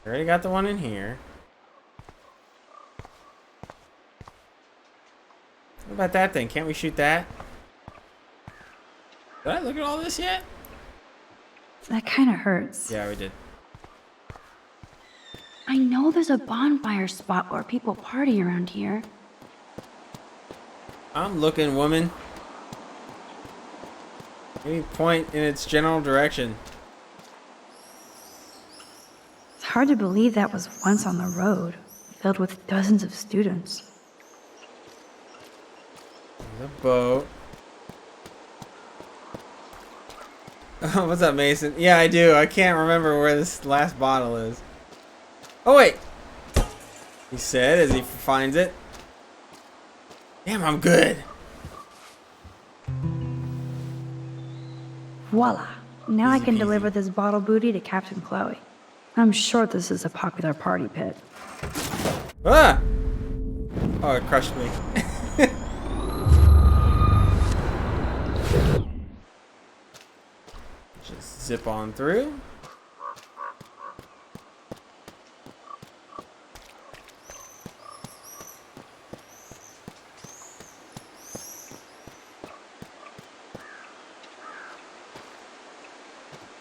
I already got the one in here. What about that thing? Can't we shoot that? Did I look at all this yet? That kind of hurts. Yeah, we did. I know there's a bonfire spot where people party around here. I'm looking, woman. Maybe point in its general direction. It's hard to believe that was once on the road, filled with dozens of students. The boat. Oh, what's up, Mason? Yeah, I do. I can't remember where this last bottle is. Oh, wait. He said as he finds it. Damn, I'm good. Voila! Now I can deliver this bottle booty to Captain Chloe. I'm sure this is a popular party pit. Ah! Oh, it crushed me. Just zip on through.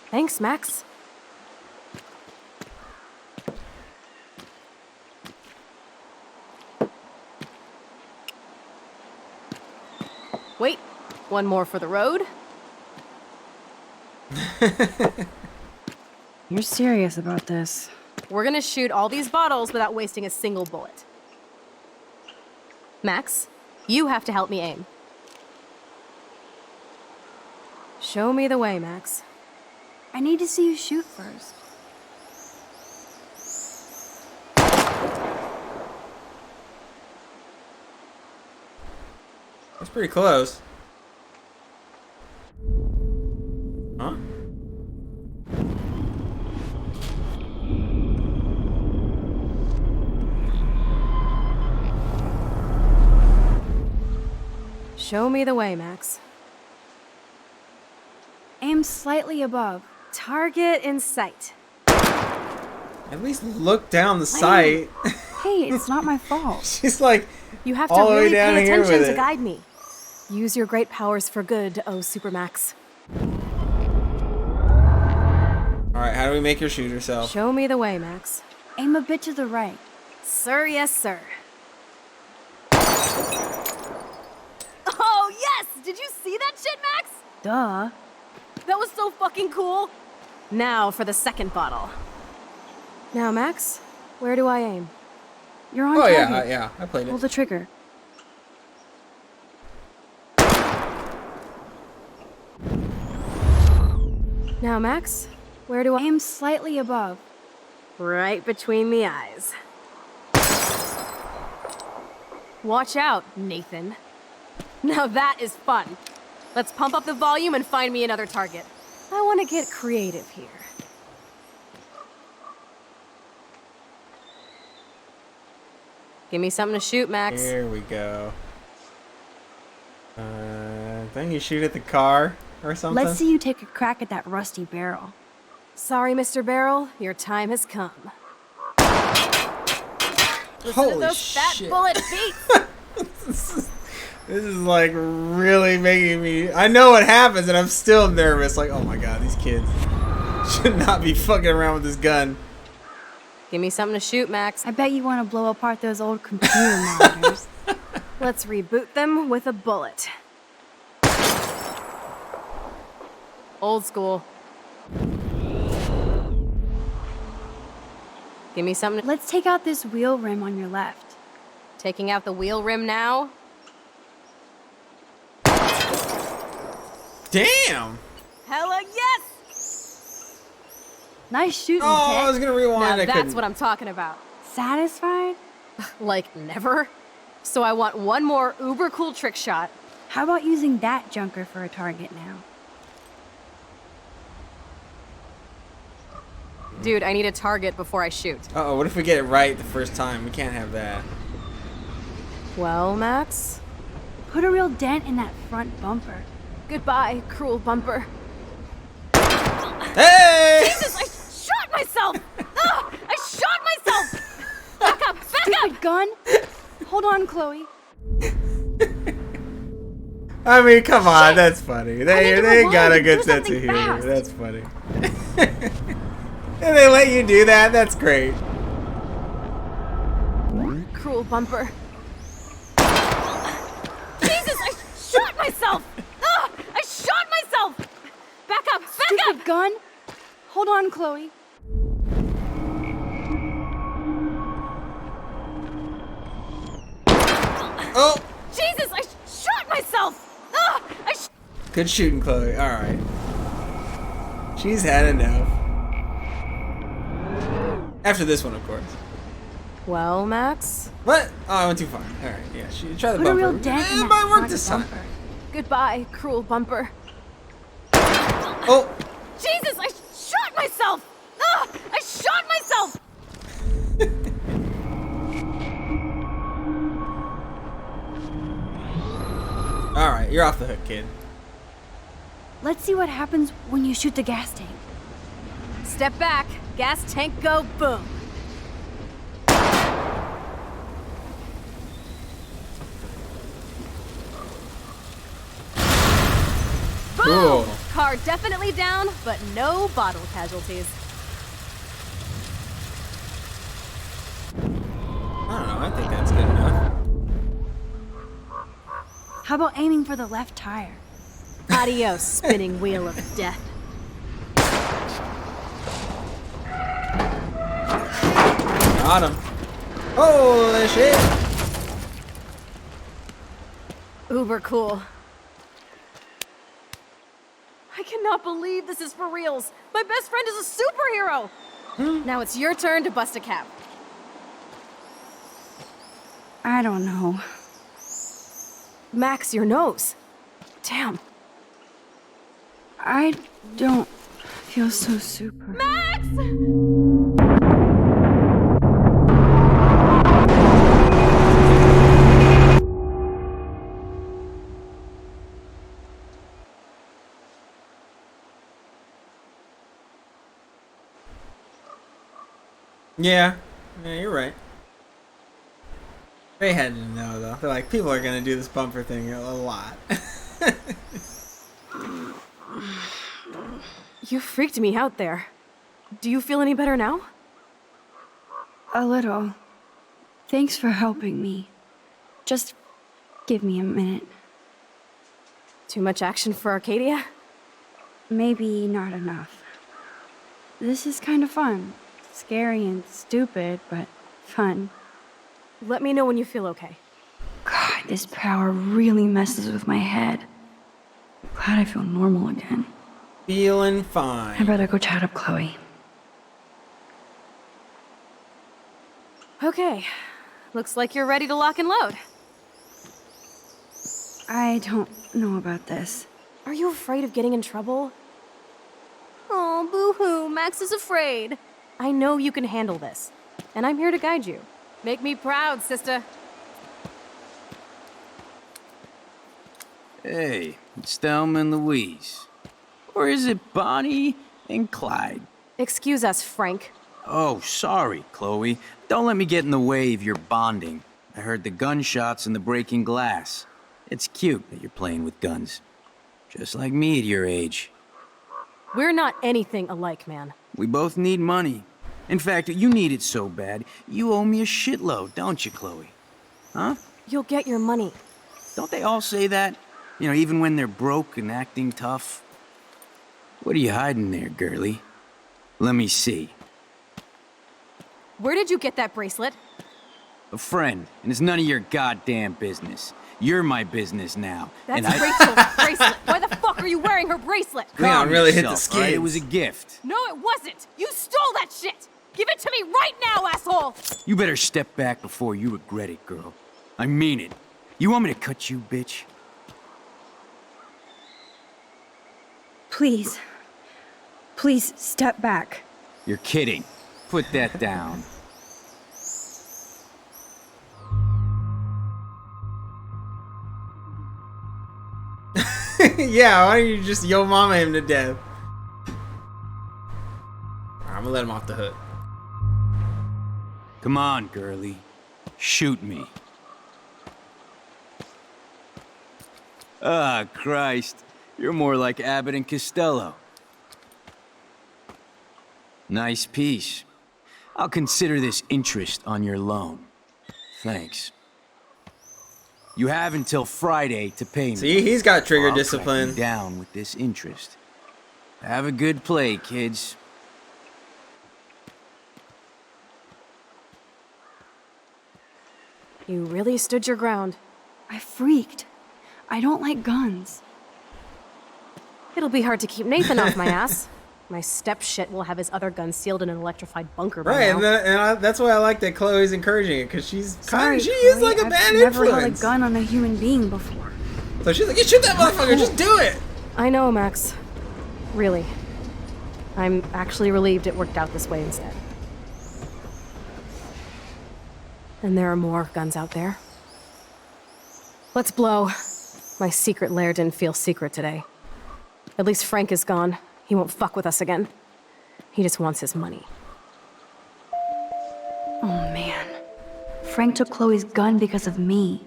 Thanks, Max. Wait, one more for the road? You're serious about this? We're gonna shoot all these bottles without wasting a single bullet. Max, you have to help me aim. Show me the way, Max. I need to see you shoot first. That's pretty close. Huh? Show me the way, Max. Aim slightly above. Target in sight. At least look down the sight. Hey, it's not my fault. She's like, You have all to the way really down pay here attention with to it. guide me. Use your great powers for good, oh Supermax. Alright, how do we make her shoot herself? Show me the way, Max. Aim a bit to the right. Sir, yes, sir. Oh, yes! Did you see that shit, Max? Duh. That was so fucking cool. Now for the second bottle. Now, Max, where do I aim? You're on Oh target. yeah, I played Pull it. the trigger. Now, Max, where do I aim? Slightly above. Right between the eyes. Watch out, Nathan. Now that is fun. Let's pump up the volume and find me another target. I want to get creative here. Give me something to shoot, Max. Here we go. I think you shoot at the car or something. Let's see you take a crack at that rusty barrel. Sorry, Mr. Barrel, your time has come. Listen Holy to those fat shit. bullet beats. This is like really making me. I know what happens, and I'm still nervous. Like, oh my god, these kids should not be fucking around with this gun. Give me something to shoot, Max. I bet you want to blow apart those old computer monitors. Let's reboot them with a bullet. Old school. Give me something. Let's take out this wheel rim on your left. Taking out the wheel rim now? Damn! Hella yes! Nice shooting, Oh, Ted. I was gonna rewind. Now I that's couldn't. what I'm talking about. Satisfied? Like, never? So I want one more uber cool trick shot. How about using that junker for a target now? Dude, I need a target before I shoot. Uh-oh, what if we get it right the first time? We can't have that. Well, Max? Put a real dent in that front bumper. Goodbye, cruel bumper. Hey! Jesus, I shot myself! Ugh, I shot myself! Back up, back Stupid up! gun! Hold on, Chloe. I mean, come on, that's funny. need They to got rewind a and good do sense of something humor. fast. That's funny. And they let you do that? That's great. Cruel bumper. Jesus, I shot myself! Ugh, I shot myself! Back up, back Stupid up! gun! Hold on, Chloe. Oh! Jesus, I shot myself! Ugh, Good shooting, Chloe. Alright. She's had enough. After this one, of course. Well, Max? What? Oh, I went too far. Alright, yeah. Try the Put a bumper. real dent in It that might work front this time. bumper. Goodbye, cruel bumper. Oh! Jesus, I shot myself! Ugh, I shot myself! Alright, you're off the hook, kid. Let's see what happens when you shoot the gas tank. Step back, gas tank go, boom. Boom! Cool. Car definitely down, but no bottle casualties. I don't know, I think that's good enough. How about aiming for the left tire? Adios, spinning wheel of death. Got him. Holy shit! Uber cool. I cannot believe this is for reals. My best friend is a superhero. Now it's your turn to bust a cap. I don't know. Max, your nose. Damn. I don't feel so super. Max! Yeah, you're right. They had to know, though. They're like, people are gonna do this bumper thing a lot. You freaked me out there. Do you feel any better now? A little. Thanks for helping me. Just give me a minute. Too much action for Arcadia? Maybe not enough. This is kind of fun. Scary and stupid, but fun. Let me know when you feel okay. God, this power really messes with my head. Glad I feel normal again. Feeling fine. I better go chat up Chloe. Okay. Looks like you're ready to lock and load. I don't know about this. Are you afraid of getting in trouble? Oh, boo-hoo, Max is afraid. I know you can handle this, and I'm here to guide you. Make me proud, sister. Hey, it's Thelma and Louise. Or is it Bonnie and Clyde? Excuse us, Frank. Oh, sorry, Chloe. Don't let me get in the way of your bonding. I heard the gunshots and the breaking glass. It's cute that you're playing with guns. Just like me at your age. We're not anything alike, man. We both need money. In fact, you need it so bad, you owe me a shitload, don't you, Chloe? Huh? You'll get your money. Don't they all say that? You know, even when they're broke and acting tough? What are you hiding there, girlie? Let me see. Where did you get that bracelet? A friend, and it's none of your goddamn business. You're my business now. That's and Rachel's bracelet. Why the fuck are you wearing her bracelet? Leon really hit the yourself, all right? skids. It was a gift. No, it wasn't. You stole that shit. Give it to me right now, asshole. You better step back before you regret it, girl. I mean it. You want me to cut you, bitch? Please. Please step back. You're kidding. Put that down. Yeah, why don't you just yo mama him to death? I'm gonna let him off the hook. Come on, girlie. Shoot me. Ah, Christ. You're more like Abbott and Costello. Nice piece. I'll consider this interest on your loan. Thanks. You have until Friday to pay me. See, he's got trigger I'll track discipline. you down with this interest. Have a good play, kids. You really stood your ground. I freaked. I don't like guns. It'll be hard to keep Nathan off my ass. My stepshit will have his other gun sealed in an electrified bunker by Right, now. that's why I like that Chloe's encouraging it, because she's Sorry, she is Chloe, like a I've bad never held influence. a gun on a human being before. So she's like, you shoot that motherfucker, just do it. I know, Max. Really. I'm actually relieved it worked out this way instead. And there are more guns out there. Let's blow. My secret lair didn't feel secret today. At least Frank is gone. He won't fuck with us again. He just wants his money. Oh man. Frank took Chloe's gun because of me.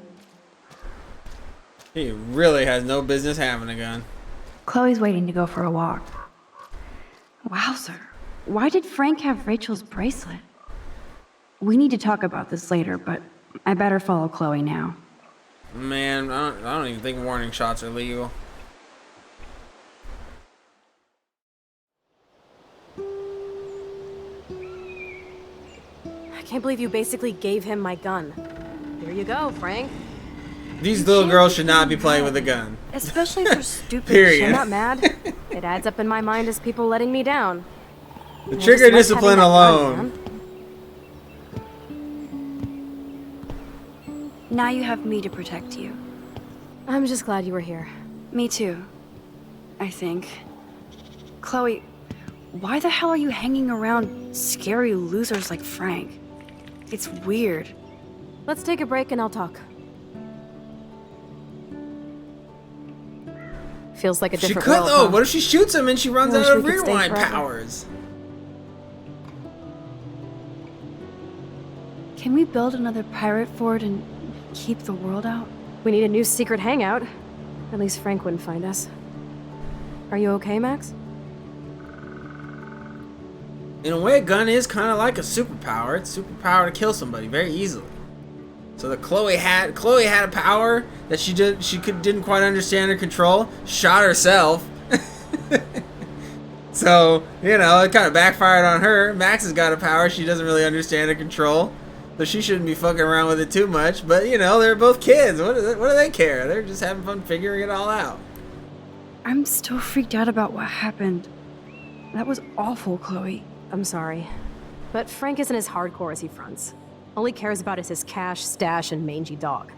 He really has no business having a gun. Chloe's waiting to go for a walk. Wowzer. Why did Frank have Rachel's bracelet? We need to talk about this later, but I better follow Chloe now. Man, I don't even think warning shots are legal. I can't believe you basically gave him my gun. Here you go, Frank. These little girls should not be playing with a gun. Especially for stupid Period. I'm not mad. It adds up in my mind as people letting me down. The I trigger just like discipline having that alone. gun, man. Now you have me to protect you. I'm just glad you were here. Me too. I think. Chloe, why the hell are you hanging around scary losers like Frank? It's weird. Let's take a break and I'll talk. Feels like a She different could world, though. huh? What if she shoots him and she runs I wish out of we could stay rewind forever. powers? Can we build another pirate fort and keep the world out? We need a new secret hangout. At least Frank wouldn't find us. Are you okay, Max? In a way, a gun is kind of like a superpower. It's a superpower to kill somebody very easily. So that Chloe had a power that she didn't quite understand or control. Shot herself. So you know it kind of backfired on her. Max has got a power she doesn't really understand or control, so she shouldn't be fucking around with it too much. But you know they're both kids. What do they care? They're just having fun figuring it all out. I'm still freaked out about what happened. That was awful, Chloe. I'm sorry. But Frank isn't as hardcore as he fronts. All he cares about is his cash, stash, and mangy dog.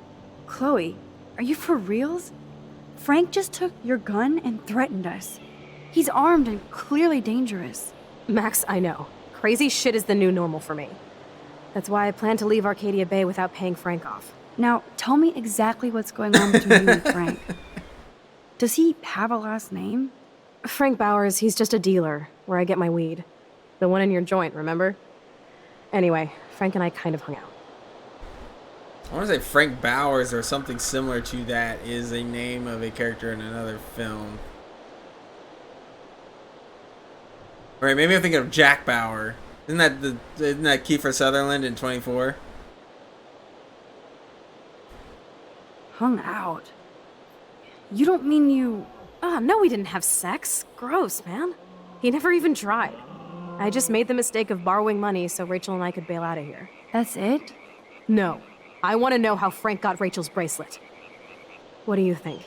Chloe, are you for reals? Frank just took your gun and threatened us. He's armed and clearly dangerous. Max, I know. Crazy shit is the new normal for me. That's why I plan to leave Arcadia Bay without paying Frank off. Now, tell me exactly what's going on between you and Frank. Does he have a last name? Frank Bowers, he's just a dealer, where I get my weed. The one in your joint, remember? Anyway, Frank and I kind of hung out. I want to say Frank Bowers or something similar to that is a name of a character in another film. All right, maybe I'm thinking of Jack Bauer. Isn't that Kiefer Sutherland in 24? Hung out? You don't mean you... Oh, no, we didn't have sex. Gross, man. He never even tried. I just made the mistake of borrowing money so Rachel and I could bail out of here. That's it? No. I want to know how Frank got Rachel's bracelet. What do you think?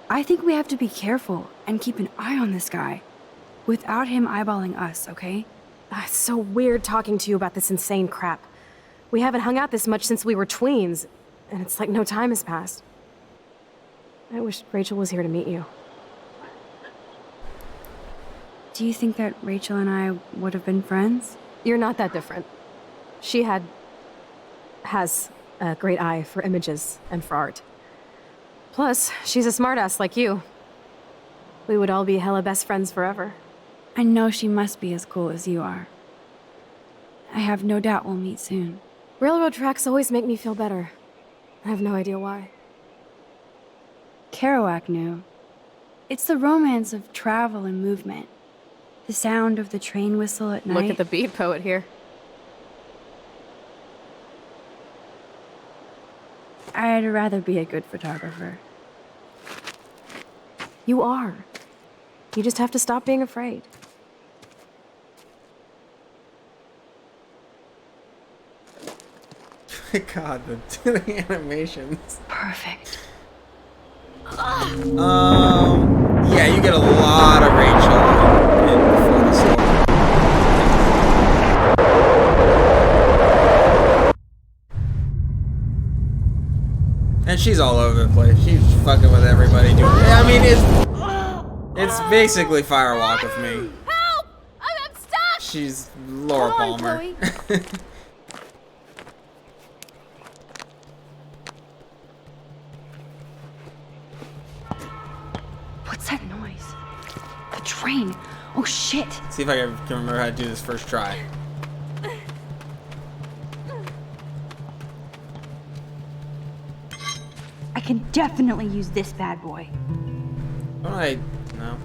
I think we have to be careful and keep an eye on this guy. Without him eyeballing us, okay? It's so weird talking to you about this insane crap. We haven't hung out this much since we were tweens, and it's like no time has passed. I wish Rachel was here to meet you. Do you think that Rachel and I would have been friends? You're not that different. She has a great eye for images and for art. Plus, she's a smartass like you. We would all be hella best friends forever. I know she must be as cool as you are. I have no doubt we'll meet soon. Railroad tracks always make me feel better. I have no idea why. Kerouac knew. It's the romance of travel and movement. The sound of the train whistle at night. Look at the beat poet here. I'd rather be a good photographer. You are. You just have to stop being afraid. God, the animations. Perfect. Yeah, you get a lot of Rachel in Before the Storm. And she's all over the place. She's fucking with everybody doing. I mean, it's basically Firewalk with me. Help! I'm stuck! She's Laura Come on, Palmer. Chloe. What's that noise? The train. Oh shit. See if I can remember how to do this first try. I can definitely use this bad boy. Don't I? No.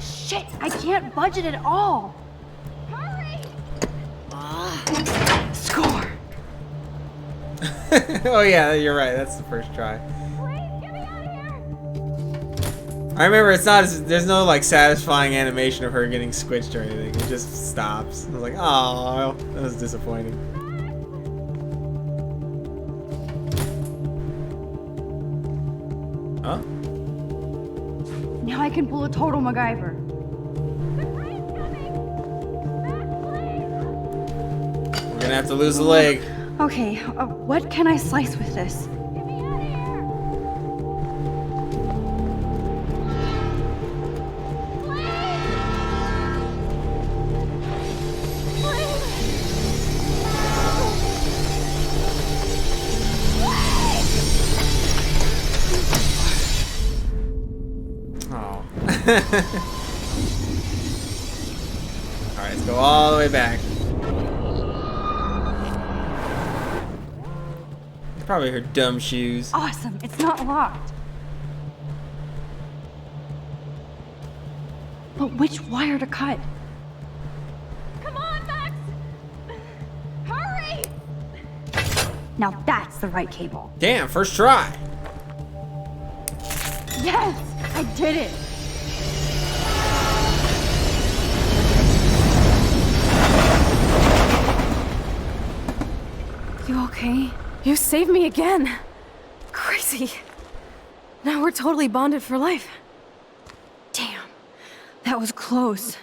Shit, I can't budget at all. Hurry! Score. Oh yeah, you're right. That's the first try. I remember it's not. There's no like satisfying animation of her getting squished or anything. It just stops. I was like, oh, that was disappointing. Huh? Now I can pull a total MacGyver. We're gonna have to lose a leg. Okay, what can I slice with this? Oh. Alright, let's go all the way back. Probably her dumb shoes. Awesome, it's not locked. But which wire to cut? Come on, Max! Hurry! Now that's the right cable. Damn, first try. Yes, I did it. You okay? You saved me again. Crazy. Now we're totally bonded for life. Damn, that was close.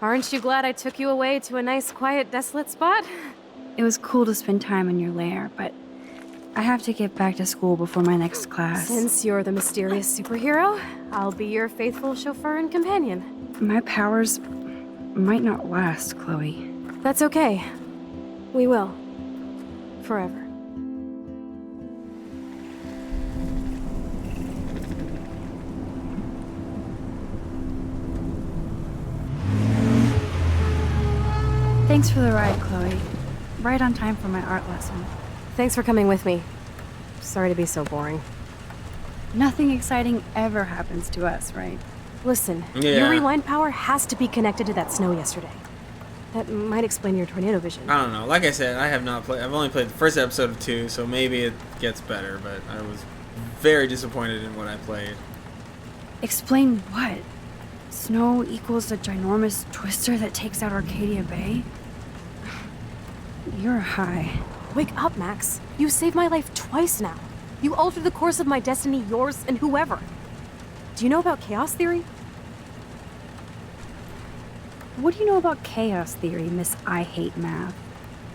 Aren't you glad I took you away to a nice, quiet, desolate spot? It was cool to spend time in your lair, but I have to get back to school before my next class. Since you're the mysterious superhero, I'll be your faithful chauffeur and companion. My powers might not last, Chloe. That's okay. We will. Forever. Thanks for the ride, Chloe. Right on time for my art lesson. Thanks for coming with me. Sorry to be so boring. Nothing exciting ever happens to us, right? Listen, Yeah. your rewind power has to be connected to that snow yesterday. That might explain your tornado vision. I don't know. Like I said, I have not played. I've only played the first episode of 2, so maybe it gets better. But I was very disappointed in what I played. Explain what? Snow equals a ginormous twister that takes out Arcadia Bay? You're high. Wake up, Max. You saved my life twice now. You altered the course of my destiny, yours, and whoever. Do you know about chaos theory? What do you know about chaos theory, Miss I Hate Math?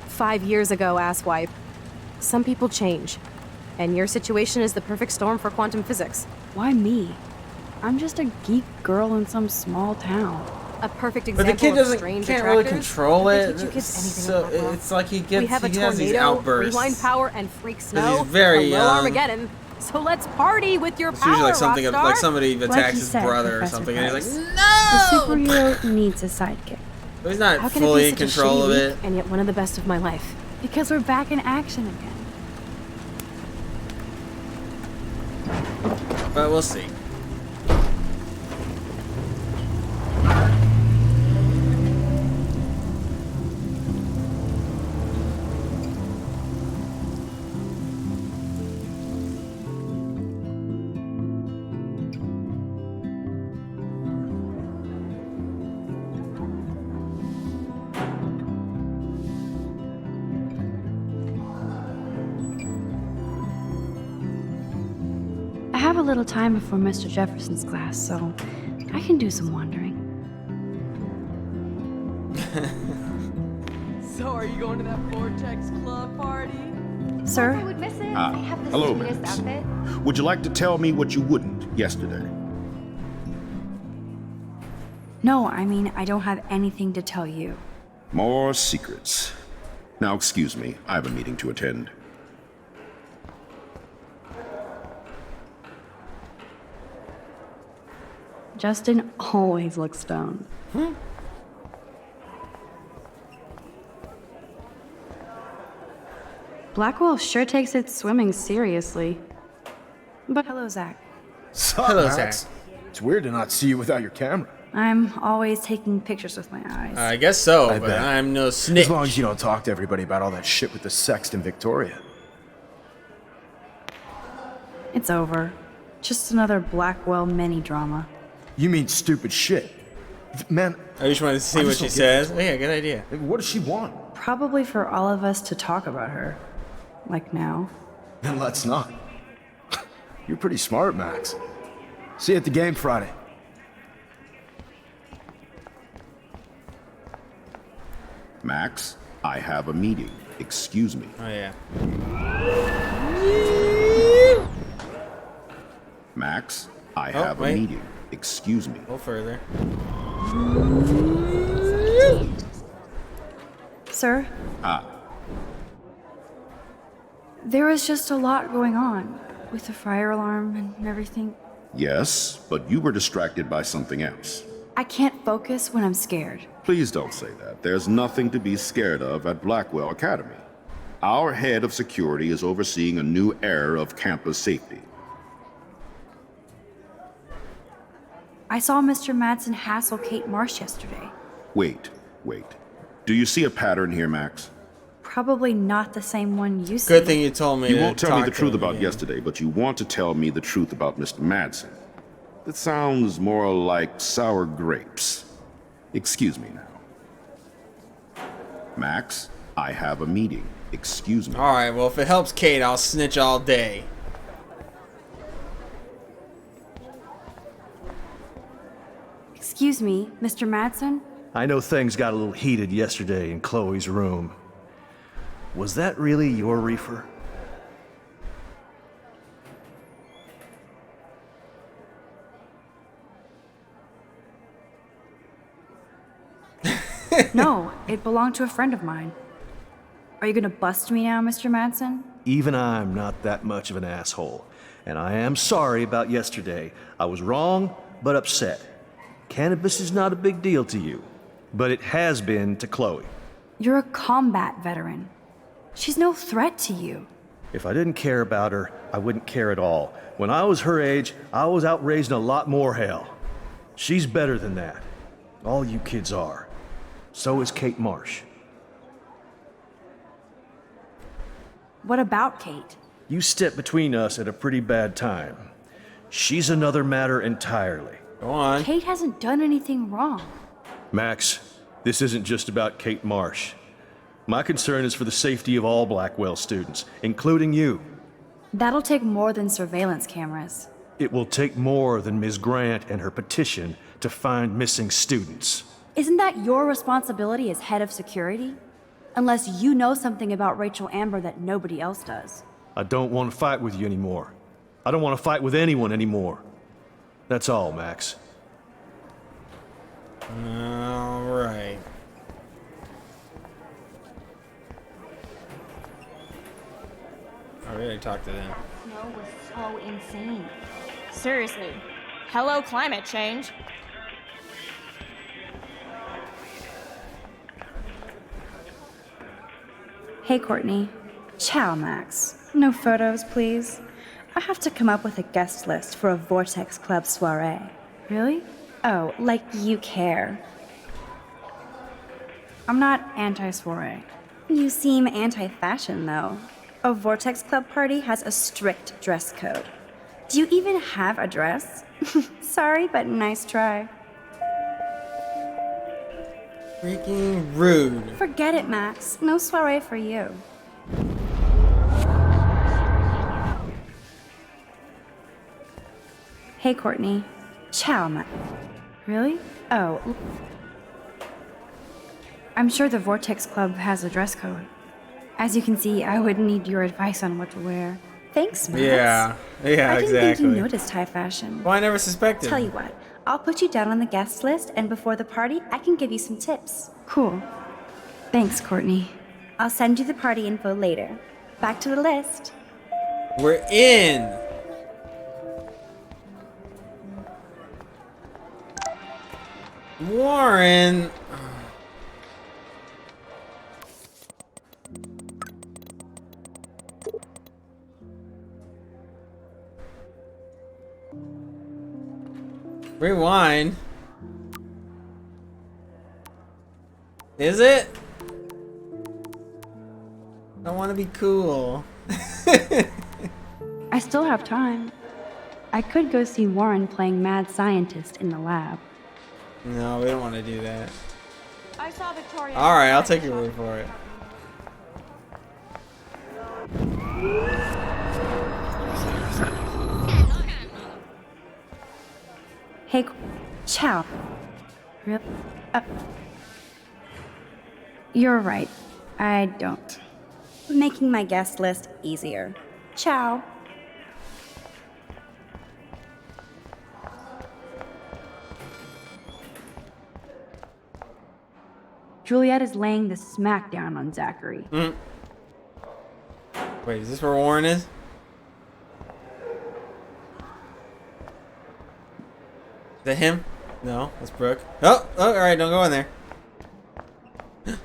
5 years ago, asswipe. Some people change. And your situation is the perfect storm for quantum physics. Why me? I'm just a geek girl in some small town. A perfect But example the kid of doesn't strange can't really attractors. control They it. teach you kids anything So in Blackwell. it's like he We have a has these tornado, outbursts. rewind power, and freak snow. he's very Hello, young. Armageddon. So let's party with your It's power, usually like something Rockstar. like somebody Like attacks you his said, brother or Professor something, and Price. he's like, The no. superhero needs a sidekick. But he's not How can it fully be in such a control shitty of week it. and yet one of the best of my life? Because we're back in action again. But we'll see. I have a little time before Mr. Jefferson's class, so I can do some wandering. So, are you going to that Vortex Club party? Sir? Hello, Max. Would you like to tell me what you wouldn't yesterday? No, I mean, I don't have anything to tell you. More secrets. Now, excuse me, I have a meeting to attend. Justin always looks stoned. Blackwell sure takes its swimming seriously. But hello, Zach. Sup, Hello, Max? Zach. It's weird to not see you without your camera. I'm always taking pictures with my eyes. I guess so, I but bet. I'm no snitch. As long as you don't talk to everybody about all that shit with the sext in Victoria. It's over. Just another Blackwell mini drama. You mean stupid shit. Man, I just wanted to see I what just she don't get says. Oh, yeah, good idea. what does she want? Probably for all of us to talk about her. Like now. Then let's not. You're pretty smart, Max. See you at the game Friday. Max, I have a meeting. Excuse me. Oh, yeah. Max, I Oh, have wait. a meeting. Excuse me. Go further. Sir, Ah, there was just a lot going on with the fire alarm and everything. yes, but you were distracted by something else. I can't focus when I'm scared. Please don't say that. There's nothing to be scared of at Blackwell Academy. Our head of security is overseeing a new era of campus safety. I saw Mr. Madsen hassle Kate Marsh yesterday. Wait. Do you see a pattern here, Max? Probably not the same one you see. Good thing you told me You to won't tell me talk the to truth him about again. yesterday, but you want to tell me the truth about Mr. Madsen. That sounds more like sour grapes. Excuse me now. Max, I have a meeting. Excuse me. Alright, well, if it helps Kate, I'll snitch all day. Excuse me, Mr. Madsen? I know things got a little heated yesterday in Chloe's room. Was that really your reefer? No, it belonged to a friend of mine. Are you gonna bust me now, Mr. Madsen? Even I'm not that much of an asshole. And I am sorry about yesterday. I was wrong, but upset. Cannabis is not a big deal to you, but it has been to Chloe. You're a combat veteran. She's no threat to you. If I didn't care about her, I wouldn't care at all. When I was her age, I was out raising a lot more hell. She's better than that. All you kids are. So is Kate Marsh. What about Kate? You stepped between us at a pretty bad time. She's another matter entirely. Go on. Kate hasn't done anything wrong. Max, this isn't just about Kate Marsh. My concern is for the safety of all Blackwell students, including you. That'll take more than surveillance cameras. It will take more than Ms. Grant and her petition to find missing students. Isn't that your responsibility as head of security? Unless you know something about Rachel Amber that nobody else does. I don't want to fight with you anymore. I don't want to fight with anyone anymore. That's all, Max. All right. I really talked to them. Snow was so insane. Seriously. Hello, climate change. Hey, Courtney. Ciao, Max. No photos, please. I have to come up with a guest list for a Vortex Club soiree. Really? Oh, like you care. I'm not anti-soiree. You seem anti-fashion, though. A Vortex Club party has a strict dress code. Do you even have a dress? Sorry, but nice try. Freaking rude. Forget it, Max. No soiree for you. Hey, Courtney. Ciao, Max. Really? Oh. I'm sure the Vortex Club has a dress code. As you can see, I would need your advice on what to wear. Thanks, Max. Yeah, I didn't exactly. think you noticed high fashion. Well, I never suspected. Tell you what, I'll put you down on the guest list, and before the party, I can give you some tips. Cool. Thanks, Courtney. I'll send you the party info later. Back to the list. We're in. Warren. Rewind. Is it? I want to be cool. I still have time. I could go see Warren playing mad scientist in the lab. No, we don't want to do that. I saw Victoria. All right, I'll take your word for it. Hey, ciao. Real? You're right. I don't. Making my guest list easier. Ciao. Juliet is laying the smackdown on Zachary. Wait, is this where Warren is? Is that him? No, that's Brooke. Oh, all right, don't go in there.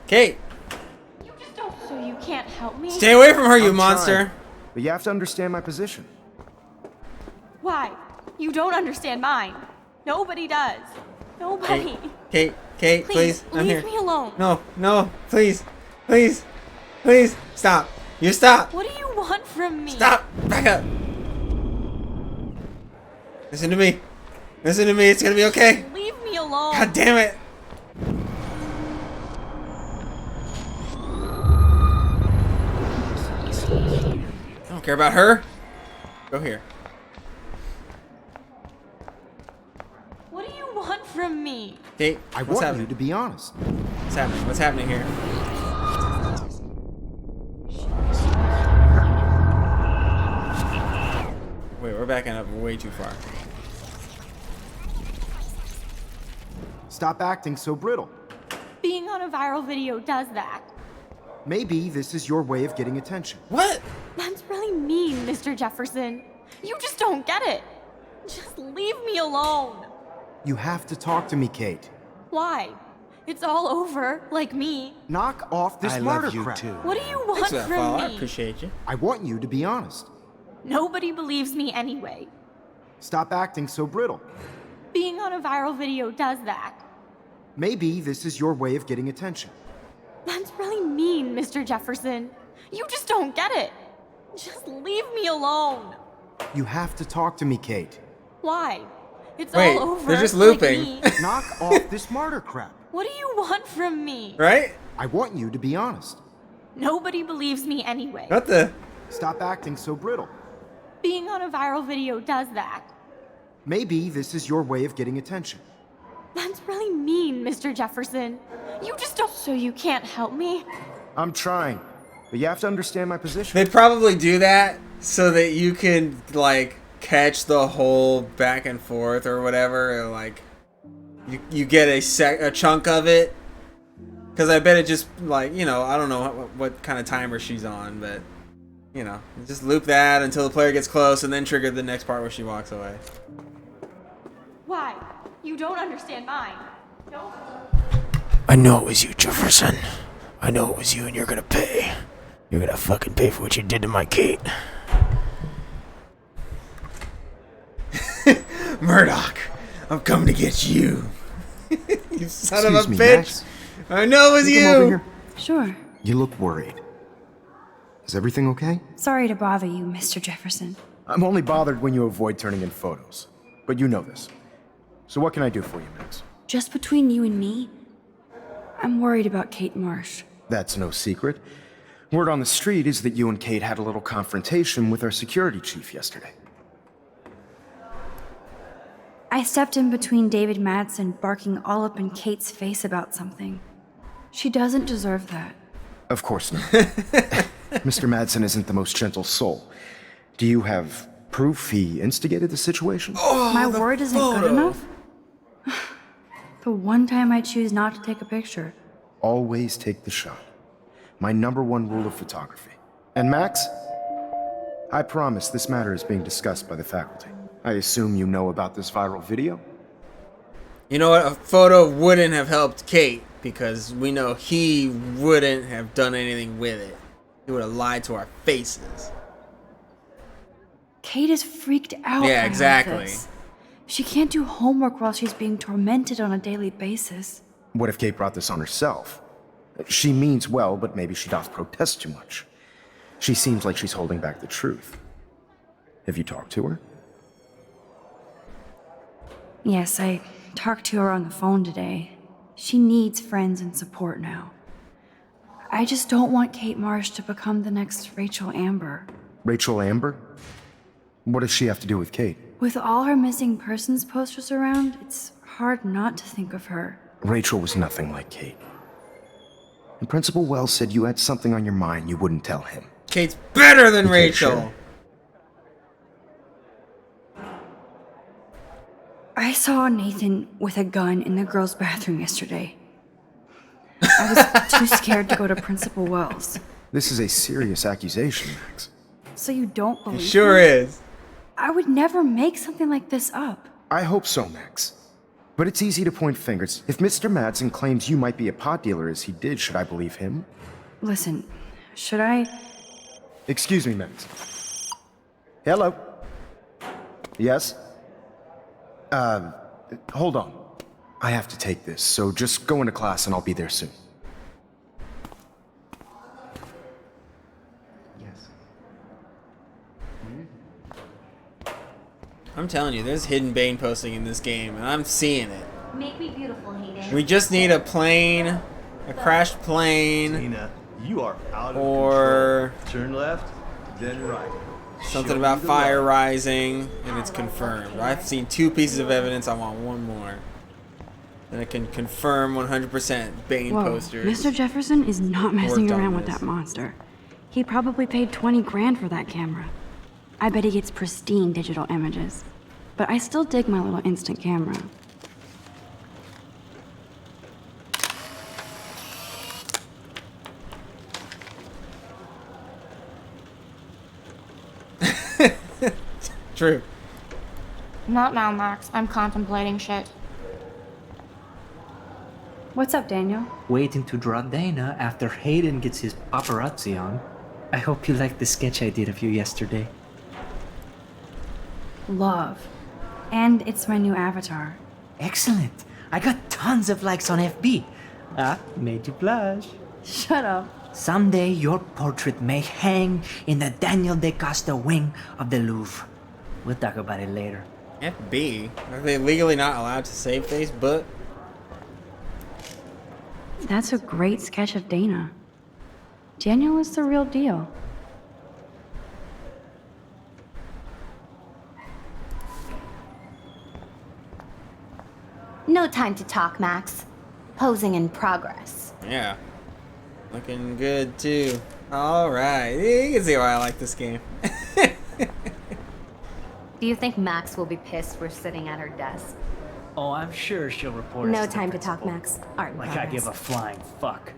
Kate! You just don't. So you can't help me? Stay away from her, you I'm monster! trying, but you have to understand my position. Why? You don't understand mine. Nobody does. Nobody. Kate, please, I'm here. Leave me alone. No, please, stop. You stop. What do you want from me? Stop. Back up. Listen to me. It's gonna be okay. Leave me alone. God damn it. I don't care about her. Go here. What do you want from me? Kate, I what's want happening? you to be honest. What's happening? What's happening here? Wait, we're backing up way too far. Stop acting so brittle. Being on a viral video does that. Maybe this is your way of getting attention. What? That's really mean, Mr. Jefferson. You just don't get it. Just leave me alone. You have to talk to me, Kate. Why? It's all over, like me. Knock off this I martyr love you crap. too. What do you want Thanks for that, from Paul. I me? appreciate you. I want you to be honest. Nobody believes me anyway. Stop acting so brittle. Being on a viral video does that. Maybe this is your way of getting attention. That's really mean, Mr. Jefferson. You just don't get it. Just leave me alone. You have to talk to me, Kate. Why? It's Wait, all over. they're just like looping. me. Knock off this martyr crap. What do you want from me? Right? I want you to be honest. Nobody believes me anyway. What the? Stop acting so brittle. Being on a viral video does that. Maybe this is your way of getting attention. That's really mean, Mr. Jefferson. You just don't. So you can't help me? I'm trying, but you have to understand my position. They probably do that so that you can, like, catch the whole back and forth or whatever, or, like, you get a chunk of it. Because I bet it just, like, you know, I don't know what kind of timer she's on, but, you know, just loop that until the player gets close and then trigger the next part where she walks away. Why? You don't understand mine. Don't. I know it was you, Jefferson. I know it was you, and you're gonna pay. You're gonna fucking pay for what you did to my Kate. Murdoch, I'm coming to get you. You son of a Excuse me, bitch. Max. I know it was Can you come over you. here? Sure. You look worried. Is everything okay? Sorry to bother you, Mr. Jefferson. I'm only bothered when you avoid turning in photos. But you know this. So what can I do for you, Max? Just between you and me, I'm worried about Kate Marsh. That's no secret. Word on the street is that you and Kate had a little confrontation with our security chief yesterday. I stepped in between David Madsen barking all up in Kate's face about something. She doesn't deserve that. Of course not. Mr. Madsen isn't the most gentle soul. Do you have proof he instigated the situation? My word isn't good enough? The one time I choose not to take a picture. Always take the shot. My #1 rule of photography. And Max, I promise this matter is being discussed by the faculty. I assume you know about this viral video? You know what? A photo wouldn't have helped Kate because we know he wouldn't have done anything with it. He would have lied to our faces. Kate is freaked out. Yeah, by all exactly. this. She can't do homework while she's being tormented on a daily basis. What if Kate brought this on herself? She means well, but maybe she doth protest too much. She seems like she's holding back the truth. Have you talked to her? Yes, I talked to her on the phone today. She needs friends and support now. I just don't want Kate Marsh to become the next Rachel Amber. Rachel Amber? What does she have to do with Kate? With all her missing persons posters around, it's hard not to think of her. Rachel was nothing like Kate. And Principal Wells said you had something on your mind you wouldn't tell him. Kate's better than You can't Rachel. share. I saw Nathan with a gun in the girls' bathroom yesterday. I was too scared to go to Principal Wells. This is a serious accusation, Max. So you don't believe Sure me? is. I would never make something like this up. I hope so, Max. But it's easy to point fingers. If Mr. Madsen claims you might be a pot dealer as he did, should I believe him? Listen, should I? Excuse me, Max. Hello? Yes? Hold on. I have to take this, so just go into class and I'll be there soon. I'm telling you, there's hidden Bane posting in this game, and I'm seeing it. Make me beautiful, Hayden. We just need a plane, a crashed plane, Tina, you are out of or control. Turn left, then right. something Show about me the fire light. rising, and it's confirmed. I've seen 2 pieces of evidence. I want one more. Then I can confirm 100% Bane Whoa, posters. Mr. Jefferson is not messing worked on around with this. that monster. He probably paid 20 grand for that camera. I bet he gets pristine digital images. But I still dig my little instant camera. True. Not now, Max. I'm contemplating shit. What's up, Daniel? Waiting to draw Dana after Hayden gets his paparazzi on. I hope you liked the sketch I did of you yesterday. Love. And it's my new avatar. Excellent. I got tons of likes on FB. Made you blush. Shut up. Someday your portrait may hang in the Daniel De Costa wing of the Louvre. We'll talk about it later. FB? Are they legally not allowed to say Facebook? That's a great sketch of Dana. Daniel is the real deal. No time to talk, Max. Posing in progress. Yeah. Looking good, too. Alright. You can see why I like this game. Do you think Max will be pissed we're sitting at her desk? Oh, I'm sure she'll report us No to the time to talk, principal. Max. Art in Like I progress. give a flying fuck.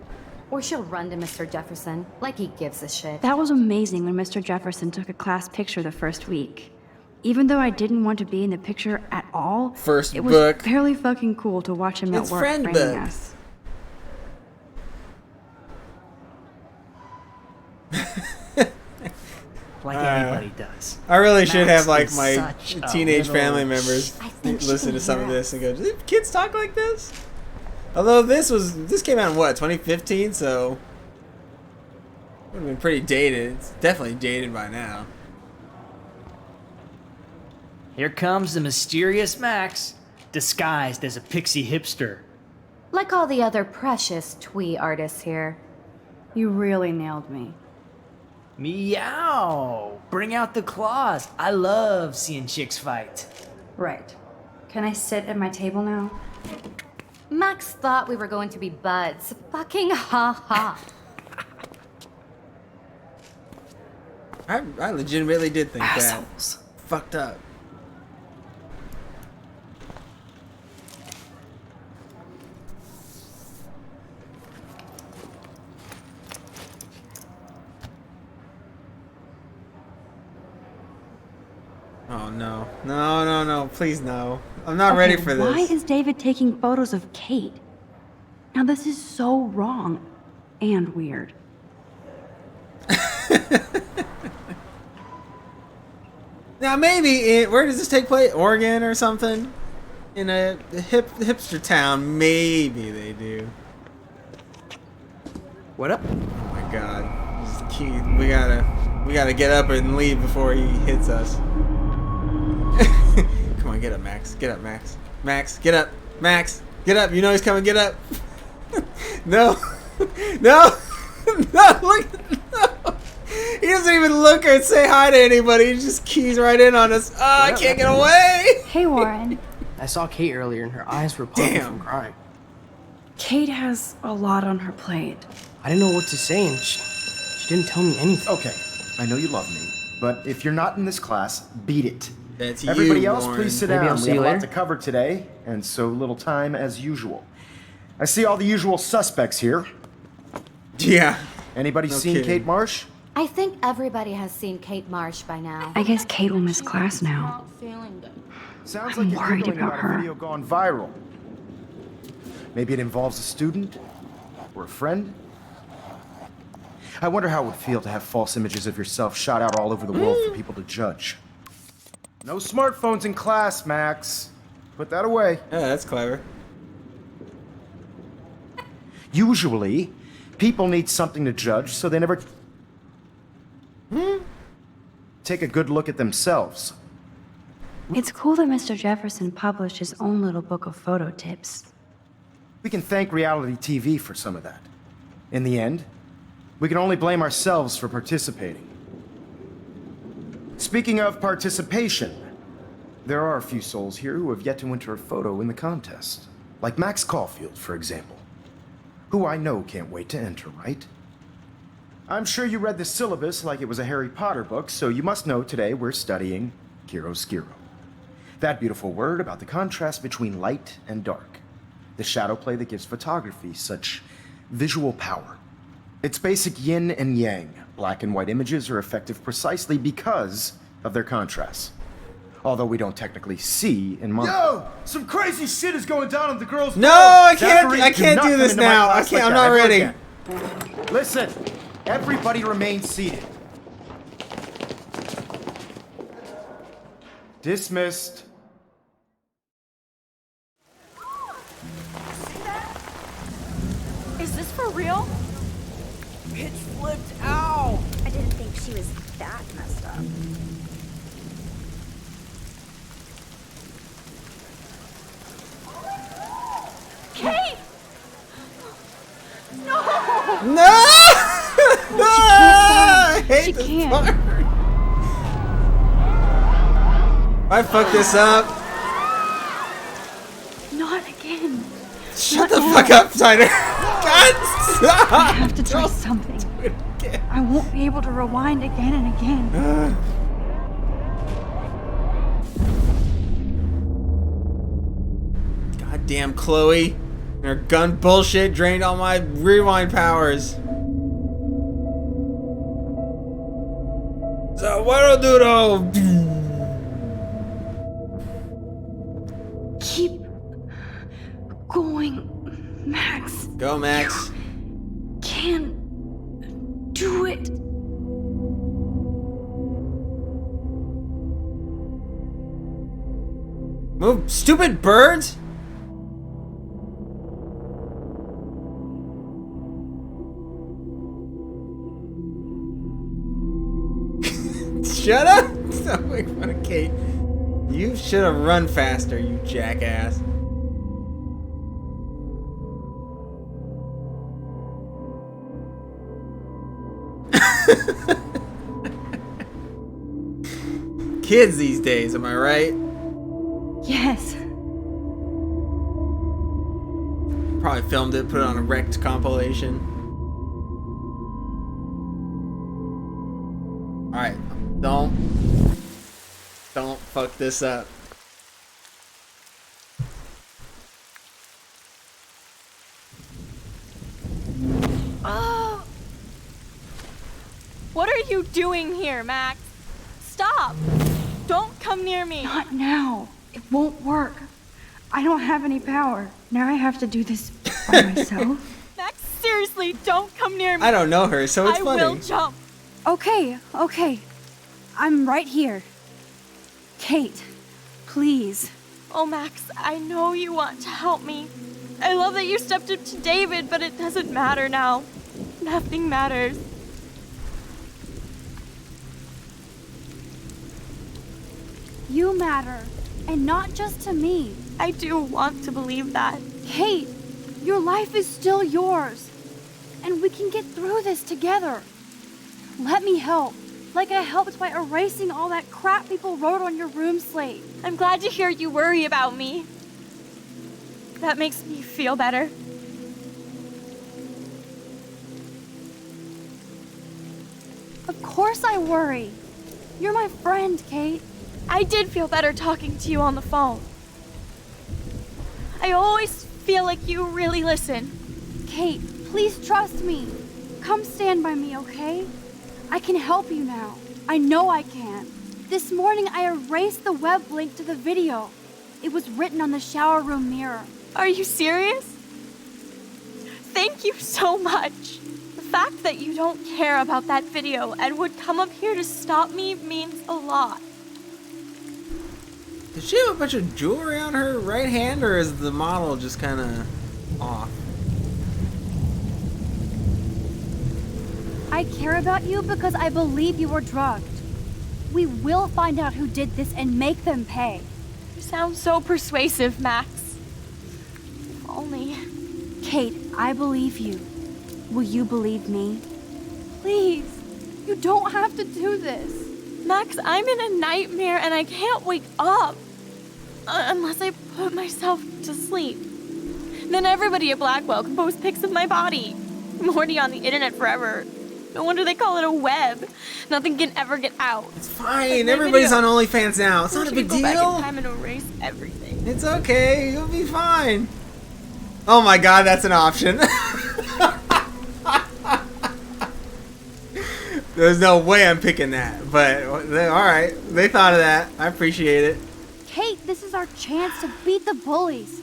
Or she'll run to Mr. Jefferson, like he gives a shit. That was amazing when Mr. Jefferson took a class picture the first week. Even though I didn't want to be in the picture at all, First it was book. fairly fucking cool to watch him It's at work friend framing book. us. Like anybody does. I really should Max have like is my such a teenage little- family members I think she listen can to some of hear this and go, "Do kids talk like this?" Although this came out in what, 2015, so would have been pretty dated. It's definitely dated by now. Here comes the mysterious Max, disguised as a pixie hipster. Like all the other precious twee artists here. You really nailed me. Meow! Bring out the claws. I love seeing chicks fight. Right. Can I sit at my table now? Max thought we were going to be buds. Fucking ha ha. I legitimately did think Assholes. that. Fucked up. Oh no. No, no, no. Please no. I'm not ready for this. Why is David taking photos of Kate? Now this is so wrong and weird. Now maybe where does this take place? Oregon or something? In a hipster town, maybe they do. What up? Oh my god. This is Keith. We gotta get up and leave before he hits us. Come on, get up, Max. Get up, Max. Max, get up. Max, get up. You know he's coming. Get up. No. No. No. Look. No. He doesn't even look or say hi to anybody. He just keys right in on us. Oh, I can't get away. Hey, Warren. I saw Kate earlier and her eyes were puffy Damn. from crying. Kate has a lot on her plate. I didn't know what to say and she didn't tell me anything. Okay, I know you love me, but if you're not in this class, beat it. That's Everybody you, else, Warren. please sit Maybe down. I'll We see have you a lot later. to cover today, and so little time as usual. I see all the usual suspects here. Yeah. Anybody No seen kidding. Kate Marsh? I think everybody has seen Kate Marsh by now. I guess Kate will miss class now. Not feeling good. Sounds I'm like you're worried giggling about about a her. video gone viral. Maybe it involves a student or a friend. I wonder how it would feel to have false images of yourself shot out all over the world for people to judge. No smartphones in class, Max. Put that away. Yeah, that's clever. Usually, people need something to judge, so they never take a good look at themselves. It's cool that Mr. Jefferson published his own little book of photo tips. We can thank reality TV for some of that. In the end, we can only blame ourselves for participating. Speaking of participation, there are a few souls here who have yet to enter a photo in the contest. Like Max Caulfield, for example. Who I know can't wait to enter, right? I'm sure you read the syllabus like it was a Harry Potter book, so you must know today we're studying chiaroscuro. That beautiful word about the contrast between light and dark. The shadow play that gives photography such visual power. It's basic yin and yang. Black and white images are effective precisely because of their contrasts. Although we don't technically see in months. Yo! Some crazy shit is going down on the girls' No, floor. I can't do this now. I'm not ready. Listen, everybody remain seated. Dismissed. Is this for real? Pitch flipped out. I didn't think she was that messed up. Kate! No! No! No! I hate She this can't. part. I fucked this up. Not again. Shut Not the now. fuck up, Tyler. God, stop! I have to try something. I won't be able to rewind again and again. Goddamn Chloe. And her gun bullshit drained all my rewind powers. So what'll do though? Keep going, Max. Go, Max. Can do it. Move, stupid birds! Shut up! Stop making fun of Kate. You should have run faster, you jackass. Kids these days, am I right? Yes. Probably filmed it, put it on a wrecked compilation. Alright, don't fuck this up. Oh! What are you doing here, Max? Stop! Don't come near me! Not now. It won't work. I don't have any power. Now I have to do this by myself. Max, seriously, don't come near me! I don't know her, so it's I funny. will jump! Okay. I'm right here. Kate, please. Oh, Max, I know you want to help me. I love that you stepped up to David, but it doesn't matter now. Nothing matters. You matter. And not just to me. I do want to believe that. Kate, your life is still yours. And we can get through this together. Let me help. Like I helped by erasing all that crap people wrote on your room slate. I'm glad to hear you worry about me. That makes me feel better. Of course I worry. You're my friend, Kate. I did feel better talking to you on the phone. I always feel like you really listen. Kate, please trust me. Come stand by me, okay? I can help you now. I know I can. This morning I erased the web link to the video. It was written on the shower room mirror. Are you serious? Thank you so much. The fact that you don't care about that video and would come up here to stop me means a lot. Does she have a bunch of jewelry on her right hand, or is the model just kind of off? I care about you because I believe you were drugged. We will find out who did this and make them pay. You sound so persuasive, Max. If only. Kate, I believe you. Will you believe me? Please, you don't have to do this. Max, I'm in a nightmare and I can't wake up. Unless I put myself to sleep. Then everybody at Blackwell can post pics of my body. I'm already on the internet forever. No wonder they call it a web. Nothing can ever get out. It's fine. Everybody's on OnlyFans now. It's not a big Go back in deal. time and erase everything. It's okay. You'll be fine. Oh my god, that's an option. There's no way I'm picking that. But all right, they thought of that. I appreciate it. Kate, this is our chance to beat the bullies.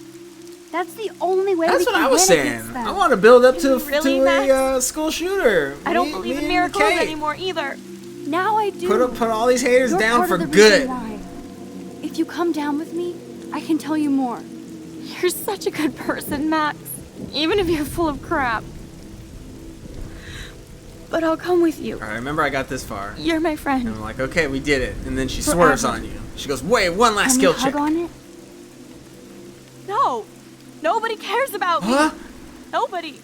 That's the only way That's we what can I was win saying. against them. I want to build up to Really, a school shooter. I don't Me- believe me in and miracles Kate. anymore either. Now I do. Put all these haters You're down part for of the good. reason why. If you come down with me, I can tell you more. You're such a good person, Max. Even if you're full of crap. But I'll come with you. All right, remember I got this far. You're my And friend. I'm like, okay, we did it. And then she Forever. swerves on you. She goes, wait, one last Can skill we hug check. on it? No. Nobody cares about Huh? me. Nobody.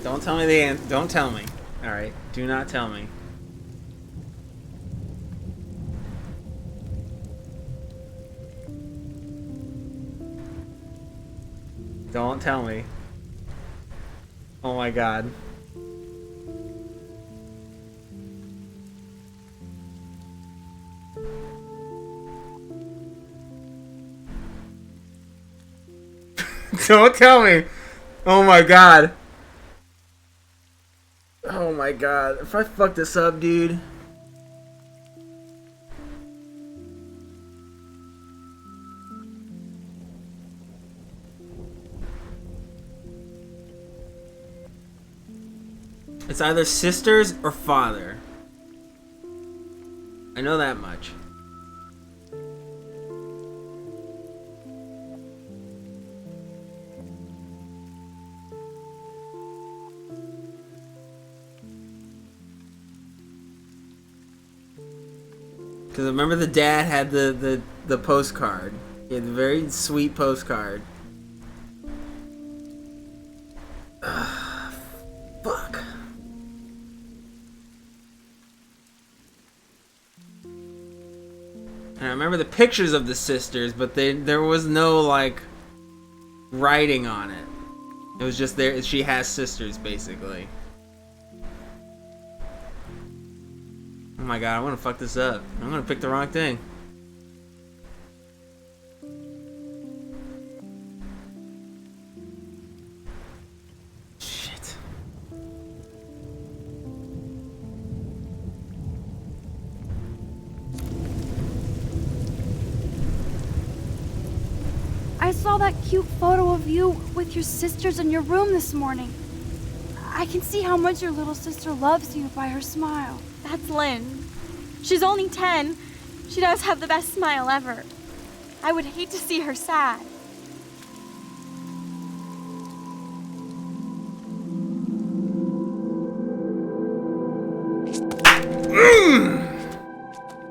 Don't tell me the answer. Don't tell me. All right, do not tell me. Don't tell me. Oh my god. Don't tell me. Oh my god. Oh my god. If I fuck this up, dude. It's either sisters or father. I know that much. Because I remember the dad had the postcard. He had a very sweet postcard. Fuck. And I remember the pictures of the sisters, but there was no, like, writing on it. It was just there. She has sisters, basically. Oh my god, I want to fuck this up. I'm gonna pick the wrong thing. Shit. I saw that cute photo of you with your sisters in your room this morning. I can see how much your little sister loves you by her smile. That's Lynn. She's only 10. She does have the best smile ever. I would hate to see her sad.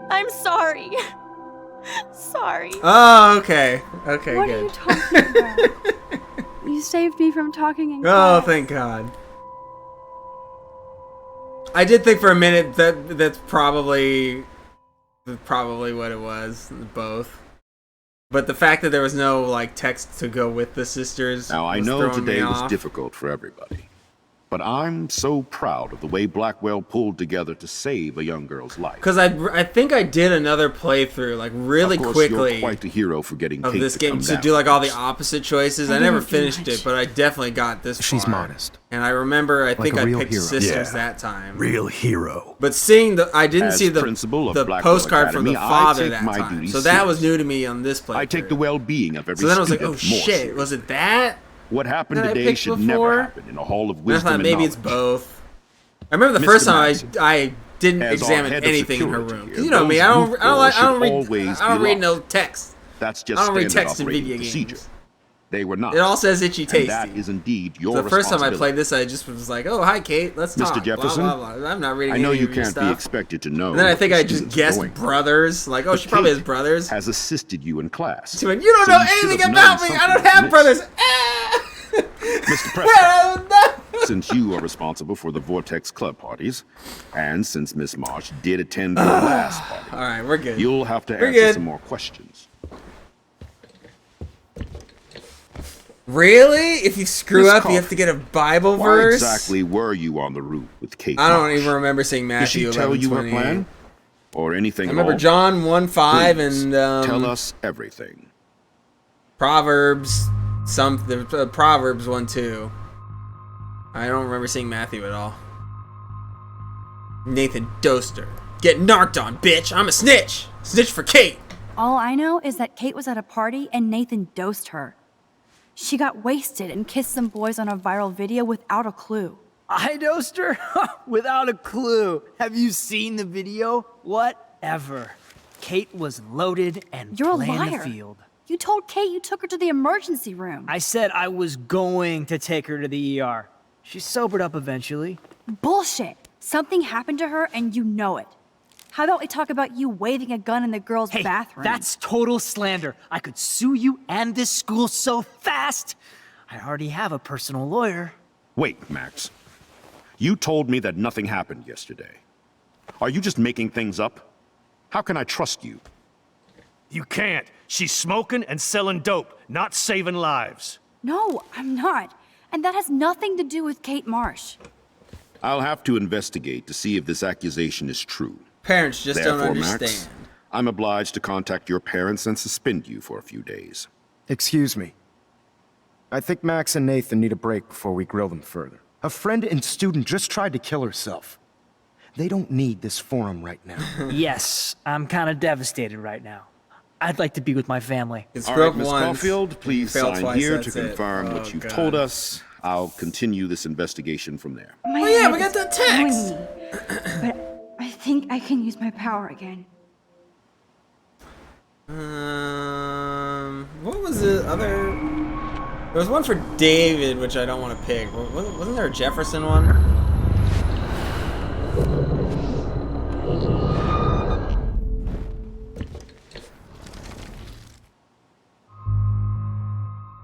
I'm sorry. Sorry. Oh, okay. Okay, What good. are you talking about? You saved me from talking in Oh, class. thank God. I did think for a minute that that's probably what it was, both. But the fact that there was no like text to go with the sisters. Now, I was know throwing me today was off. difficult for everybody, but I'm so proud of the way Blackwell pulled together to save a young girl's life. Because I think I did another playthrough like really Of course, quickly you're quite the hero for getting of Kate this to game come to down. do like all the opposite choices. I never didn't do finished much. it, but I definitely got this She's far. modest. And I remember I think a I real picked hero. sisters Yeah. that time. Real hero. But seeing I didn't As see the principal of the Blackwell postcard from the Academy, I father take that my time. duties So that was seriously. new to me on this playthrough. I take the well-being of every So then I was like, student oh more shit, seriously. was it that? What happened that I today picked should before? never happen in a hall of And I wisdom thought and maybe it's knowledge. both. I remember the Mr. first time Madison, I didn't as our examine head of anything in her security room. here, 'Cause you know me, I those don't roof I don't doors I don't should read always I don't be read no locked. text. That's I just don't read standard text in operating video procedure. games. They were not. It all says itchy And tasty. that is indeed your The first time I responsibility. played this, I just was like, "Oh, hi, Kate. Let's talk." Mr. Jefferson, Blah, blah, blah. I'm not reading I know any you of your can't be stuff. expected to know. And then I what think the I just students are guessed going through. brothers. Like, oh, But she probably has Kate brothers. has assisted you in class. She went, "You don't So know you should anything have about known me. I don't something have was brothers." Mr. Prescott, since you are responsible for the Vortex Club parties, and since Miss Marsh did attend your last party, All right, we're good. you'll have to We're answer good. some more questions. Really? If you screw Miss up, you have Coffey, to get a Bible Why verse? exactly were you on the roof with Kate I don't Marsh? even remember seeing Did she Matthew tell you her 11:28. plan? or anything I remember at all? John 1:5 Please, and tell us everything. Proverbs, the Proverbs 1:2. I don't remember seeing Matthew at all. Nathan Doster. Get narked on, bitch. I'm a snitch. Snitch for Kate. All I know is that Kate was at a party and Nathan dosed her. She got wasted and kissed some boys on a viral video without a clue. I dosed her? Without a clue. Have you seen the video? Whatever. Kate was loaded and You're a playing liar. the field. You told Kate you took her to the emergency room. I said I was going to take her to the ER. She sobered up eventually. Bullshit. Something happened to her and you know it. How about we talk about you waving a gun in the girls' Hey, bathroom? that's total slander. I could sue you and this school so fast. I already have a personal lawyer. Wait, Max. You told me that nothing happened yesterday. Are you just making things up? How can I trust you? You can't. She's smoking and selling dope, not saving lives. No, I'm not. And that has nothing to do with Kate Marsh. I'll have to investigate to see if this accusation is true. Parents just don't Therefore, understand. Max, I'm obliged to contact your parents and suspend you for a few days. Excuse me. I think Max and Nathan need a break before we grill them further. A friend and student just tried to kill herself. They don't need this forum right now. Yes, I'm kind of devastated right now. I'd like to be with my family. All right, Miss Caulfield, please failed sign twice, here to that's it. confirm Oh, what you've God. told us. I'll continue this investigation from there. My Oh, yeah, head we got is that text. killing me. But I think I can use my power again. What was the other? There was one for David, which I don't want to pick. Wasn't there a Jefferson one?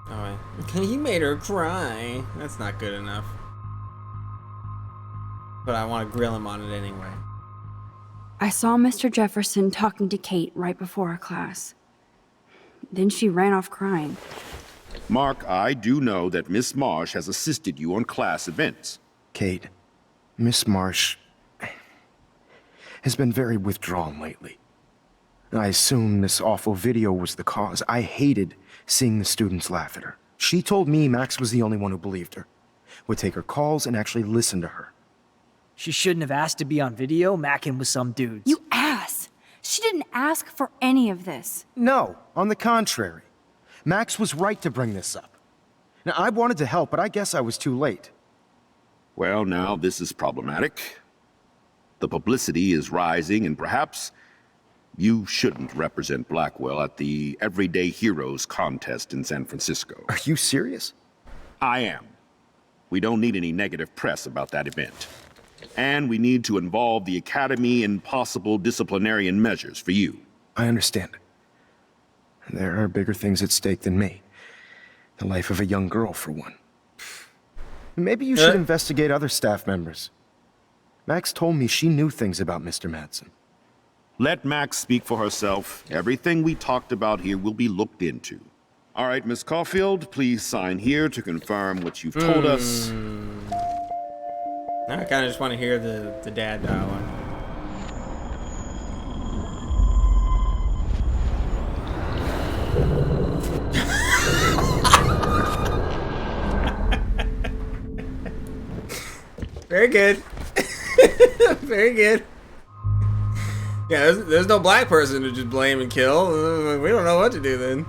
Oh, he made her cry. That's not good enough. But I want to grill him on it anyway. I saw Mr. Jefferson talking to Kate right before our class. Then she ran off crying. Mark, I do know that Miss Marsh has assisted you on class events. Kate, Miss Marsh has been very withdrawn lately. I assume this awful video was the cause. I hated seeing the students laugh at her. She told me Max was the only one who believed her, would take her calls and actually listen to her. She shouldn't have asked to be on video macking with some dudes. You ass! She didn't ask for any of this. No, on the contrary. Max was right to bring this up. Now, I wanted to help, but I guess I was too late. Well, now this is problematic. The publicity is rising, and perhaps you shouldn't represent Blackwell at the Everyday Heroes contest in San Francisco. Are you serious? I am. We don't need any negative press about that event. And we need to involve the Academy in possible disciplinarian measures for you. I understand. There are bigger things at stake than me. The life of a young girl, for one. Maybe you should investigate other staff members. Max told me she knew things about Mr. Madsen. Let Max speak for herself. Everything we talked about here will be looked into. All right, Miss Caulfield, please sign here to confirm what you've told us. Now I kind of just want to hear the dad dialogue. Very good. Very good. Yeah, there's no black person to just blame and kill. We don't know what to do then.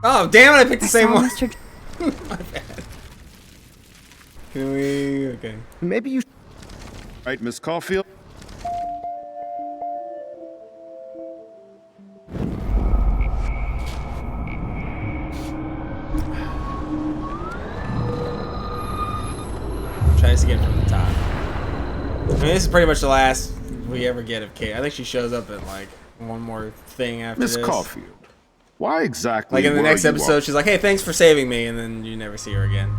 Oh, damn it, I picked the same one. My bad. Can we... Okay. Maybe you... All right, Miss Caulfield. Try this again from the top. I mean, this is pretty much the last we ever get of Kate. I think she shows up at, like, one more thing after Miss this. Caulfield, why exactly Like, in the were next you episode, up- she's like, hey, thanks for saving me, and then you never see her again.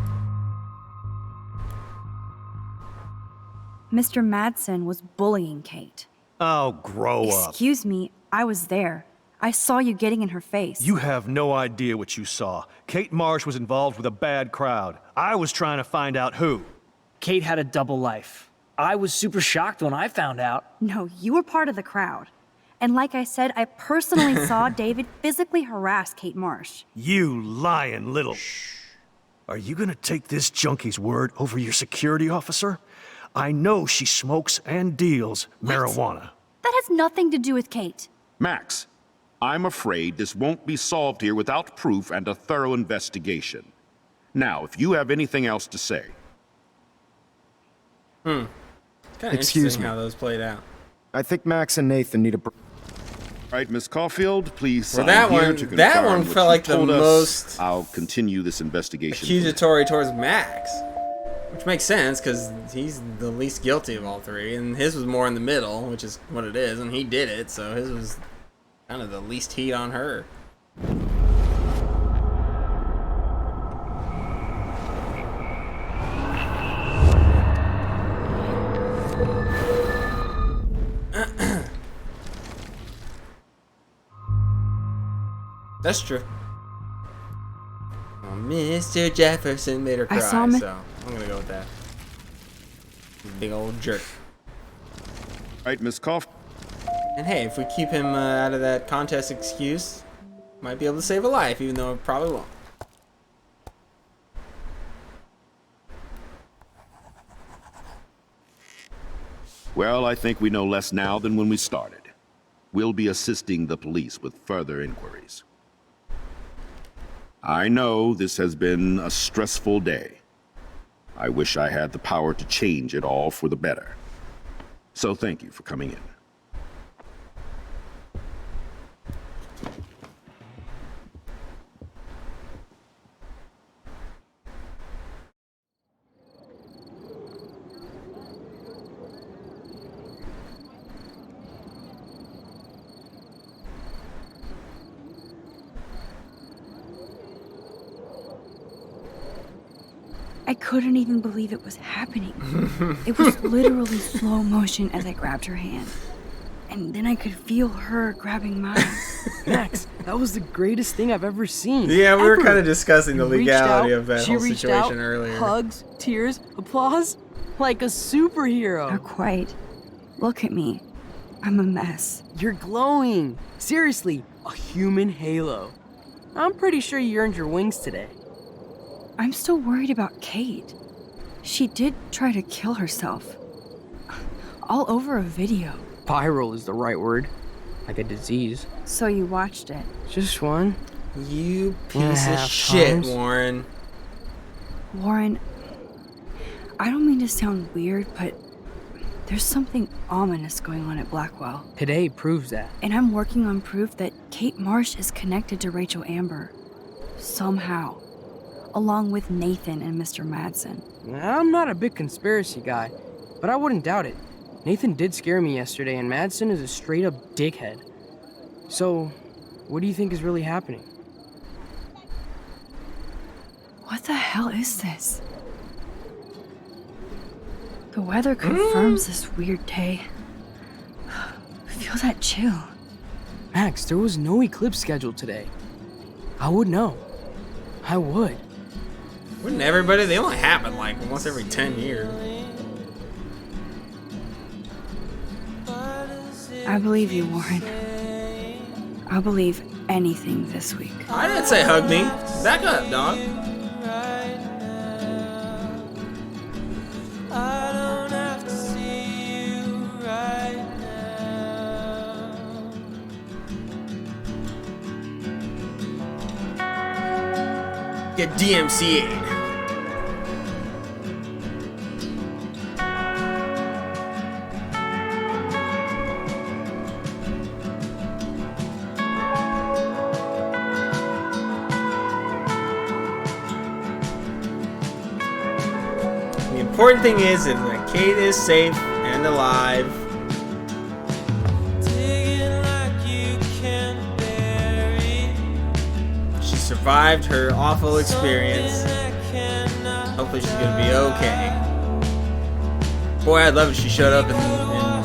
Mr. Madsen was bullying Kate. Oh, grow up. Excuse me, I was there. I saw you getting in her face. You have no idea what you saw. Kate Marsh was involved with a bad crowd. I was trying to find out who. Kate had a double life. I was super shocked when I found out. No, you were part of the crowd. And like I said, I personally saw David physically harass Kate Marsh. You lying little... Are you gonna take this junkie's word over your security officer? I know she smokes and deals marijuana. That has nothing to do with Kate. Max, I'm afraid this won't be solved here without proof and a thorough investigation. Now, if you have anything else to say. Kind of Excuse interesting me. how those played out. I think Max and Nathan need a... All right, Miss Caulfield, please Well, sign that here one- to that confirm one what felt you like the told us. most I'll continue this investigation. Accusatory towards Max, which makes sense because he's the least guilty of all three, and his was more in the middle, which is what it is, and he did it, so his was kind of the least heat on her. That's true. Oh, Mr. Jefferson made her cry, I saw him- so I'm gonna go with that. Big old jerk. All right, Miss Caulfield. And hey, if we keep him out of that contest excuse, might be able to save a life, even though it probably won't. Well, I think we know less now than when we started. We'll be assisting the police with further inquiries. I know this has been a stressful day. I wish I had the power to change it all for the better. So thank you for coming in. I couldn't even believe it was happening. It was literally slow motion as I grabbed her hand. And then I could feel her grabbing mine. Max, that was the greatest thing I've ever seen. Yeah, we were Ever. kind of discussing the You reached legality out, of that she whole reached situation out, earlier. Hugs, tears, applause. Like a superhero. Not quite. Look at me. I'm a mess. You're glowing. Seriously, a human halo. I'm pretty sure you earned your wings today. I'm still worried about Kate. She did try to kill herself. All over a video. Viral is the right word. Like a disease. So you watched it? Just one. You and a piece of half shit, times. Warren. Warren, I don't mean to sound weird, but there's something ominous going on at Blackwell. Today proves that. And I'm working on proof that Kate Marsh is connected to Rachel Amber. Somehow. Along with Nathan and Mr. Madsen. I'm not a big conspiracy guy, but I wouldn't doubt it. Nathan did scare me yesterday, and Madsen is a straight-up dickhead. So, what do you think is really happening? What the hell is this? The weather confirms this weird day. Feel that chill. Max, there was no eclipse scheduled today. I would know. I would. Wouldn't everybody? They only happen like once every 10 years. I believe you, Warren. I'll believe anything this week. I didn't say hug me. Back up, dog. Get DMCA'd. The important thing is that Kate is safe and alive. She survived her awful experience. Hopefully she's gonna be okay. Boy, I'd love if she showed up in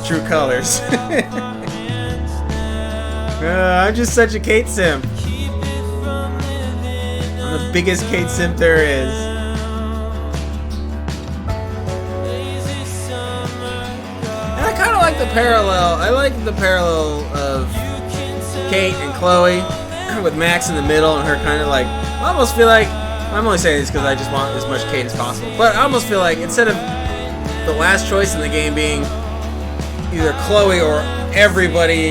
true colors. I'm just such a Kate simp. I'm the biggest Kate simp there is. the parallel. I like the parallel of Kate and Chloe with Max in the middle and her kind of like. I almost feel like I'm only saying this because I just want as much Kate as possible. But I almost feel like instead of the last choice in the game being either Chloe or everybody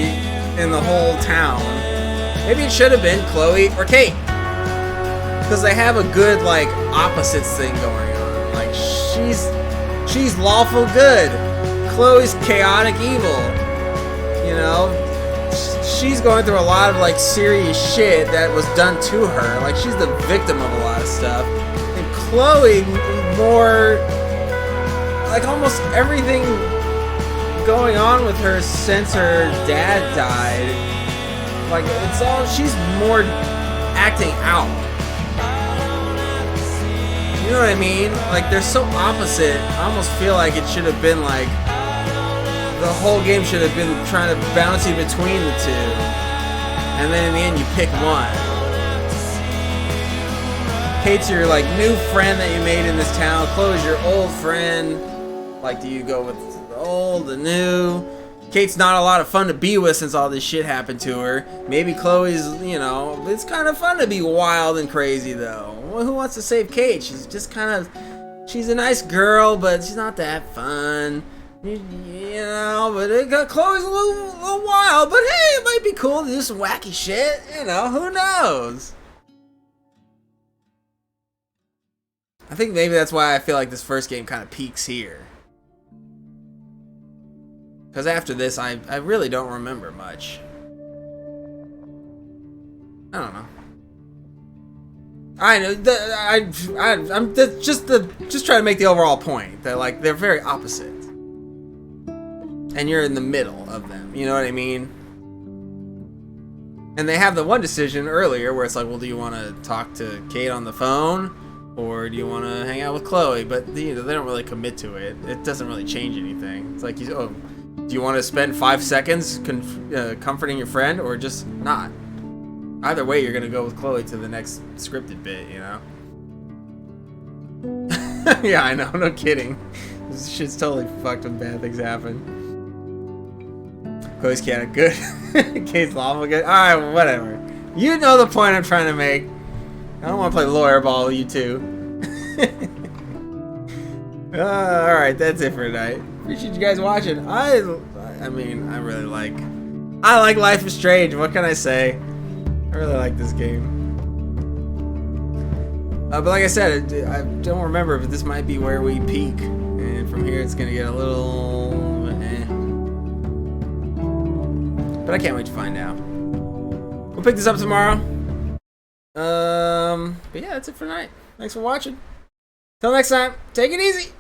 in the whole town, maybe it should have been Chloe or Kate. Because they have a good, like, opposites thing going on. Like, she's lawful good. Chloe's chaotic evil. You know? She's going through a lot of, like, serious shit that was done to her. Like, she's the victim of a lot of stuff. And Chloe, more... like, almost everything going on with her since her dad died. Like, it's all... she's more acting out. You know what I mean? Like, they're so opposite. I almost feel like it should have been like the whole game should have been trying to bounce you between the two, and then in the end you pick one. Kate's your like new friend that you made in this town. Chloe's your old friend. Like, do you go with the old, the new? Kate's not a lot of fun to be with since all this shit happened to her. Maybe Chloe's, you know, it's kind of fun to be wild and crazy though. Well, who wants to save Kate? She's just kind of, she's a nice girl, but she's not that fun. You know, but Chloe's a little wild, but hey, it might be cool to do some wacky shit. You know, who knows? I think maybe that's why I feel like this first game kind of peaks here. Because after this, I really don't remember much. I don't know. I know. I'm just trying to make the overall point that like they're very opposite, and you're in the middle of them. You know what I mean? And they have the one decision earlier where it's like, well, do you want to talk to Kate on the phone, or do you want to hang out with Chloe? But you know, they don't really commit to it. It doesn't really change anything. It's like, do you want to spend 5 seconds comforting your friend, or just not? Either way, you're gonna go with Chloe to the next scripted bit, you know? Yeah, I know, no kidding. This shit's totally fucked when bad things happen. Chloe's kind of good. Kate's lawful good. Alright, whatever. You know the point I'm trying to make. I don't want to play lawyer ball with you two. Alright, that's it for tonight. Appreciate you guys watching. I mean, I like Life is Strange. What can I say? I really like this game. But like I said, I don't remember, but this might be where we peak. And from here, it's going to get a little... But I can't wait to find out. We'll pick this up tomorrow. But yeah, that's it for tonight. Thanks for watching. Till next time, take it easy.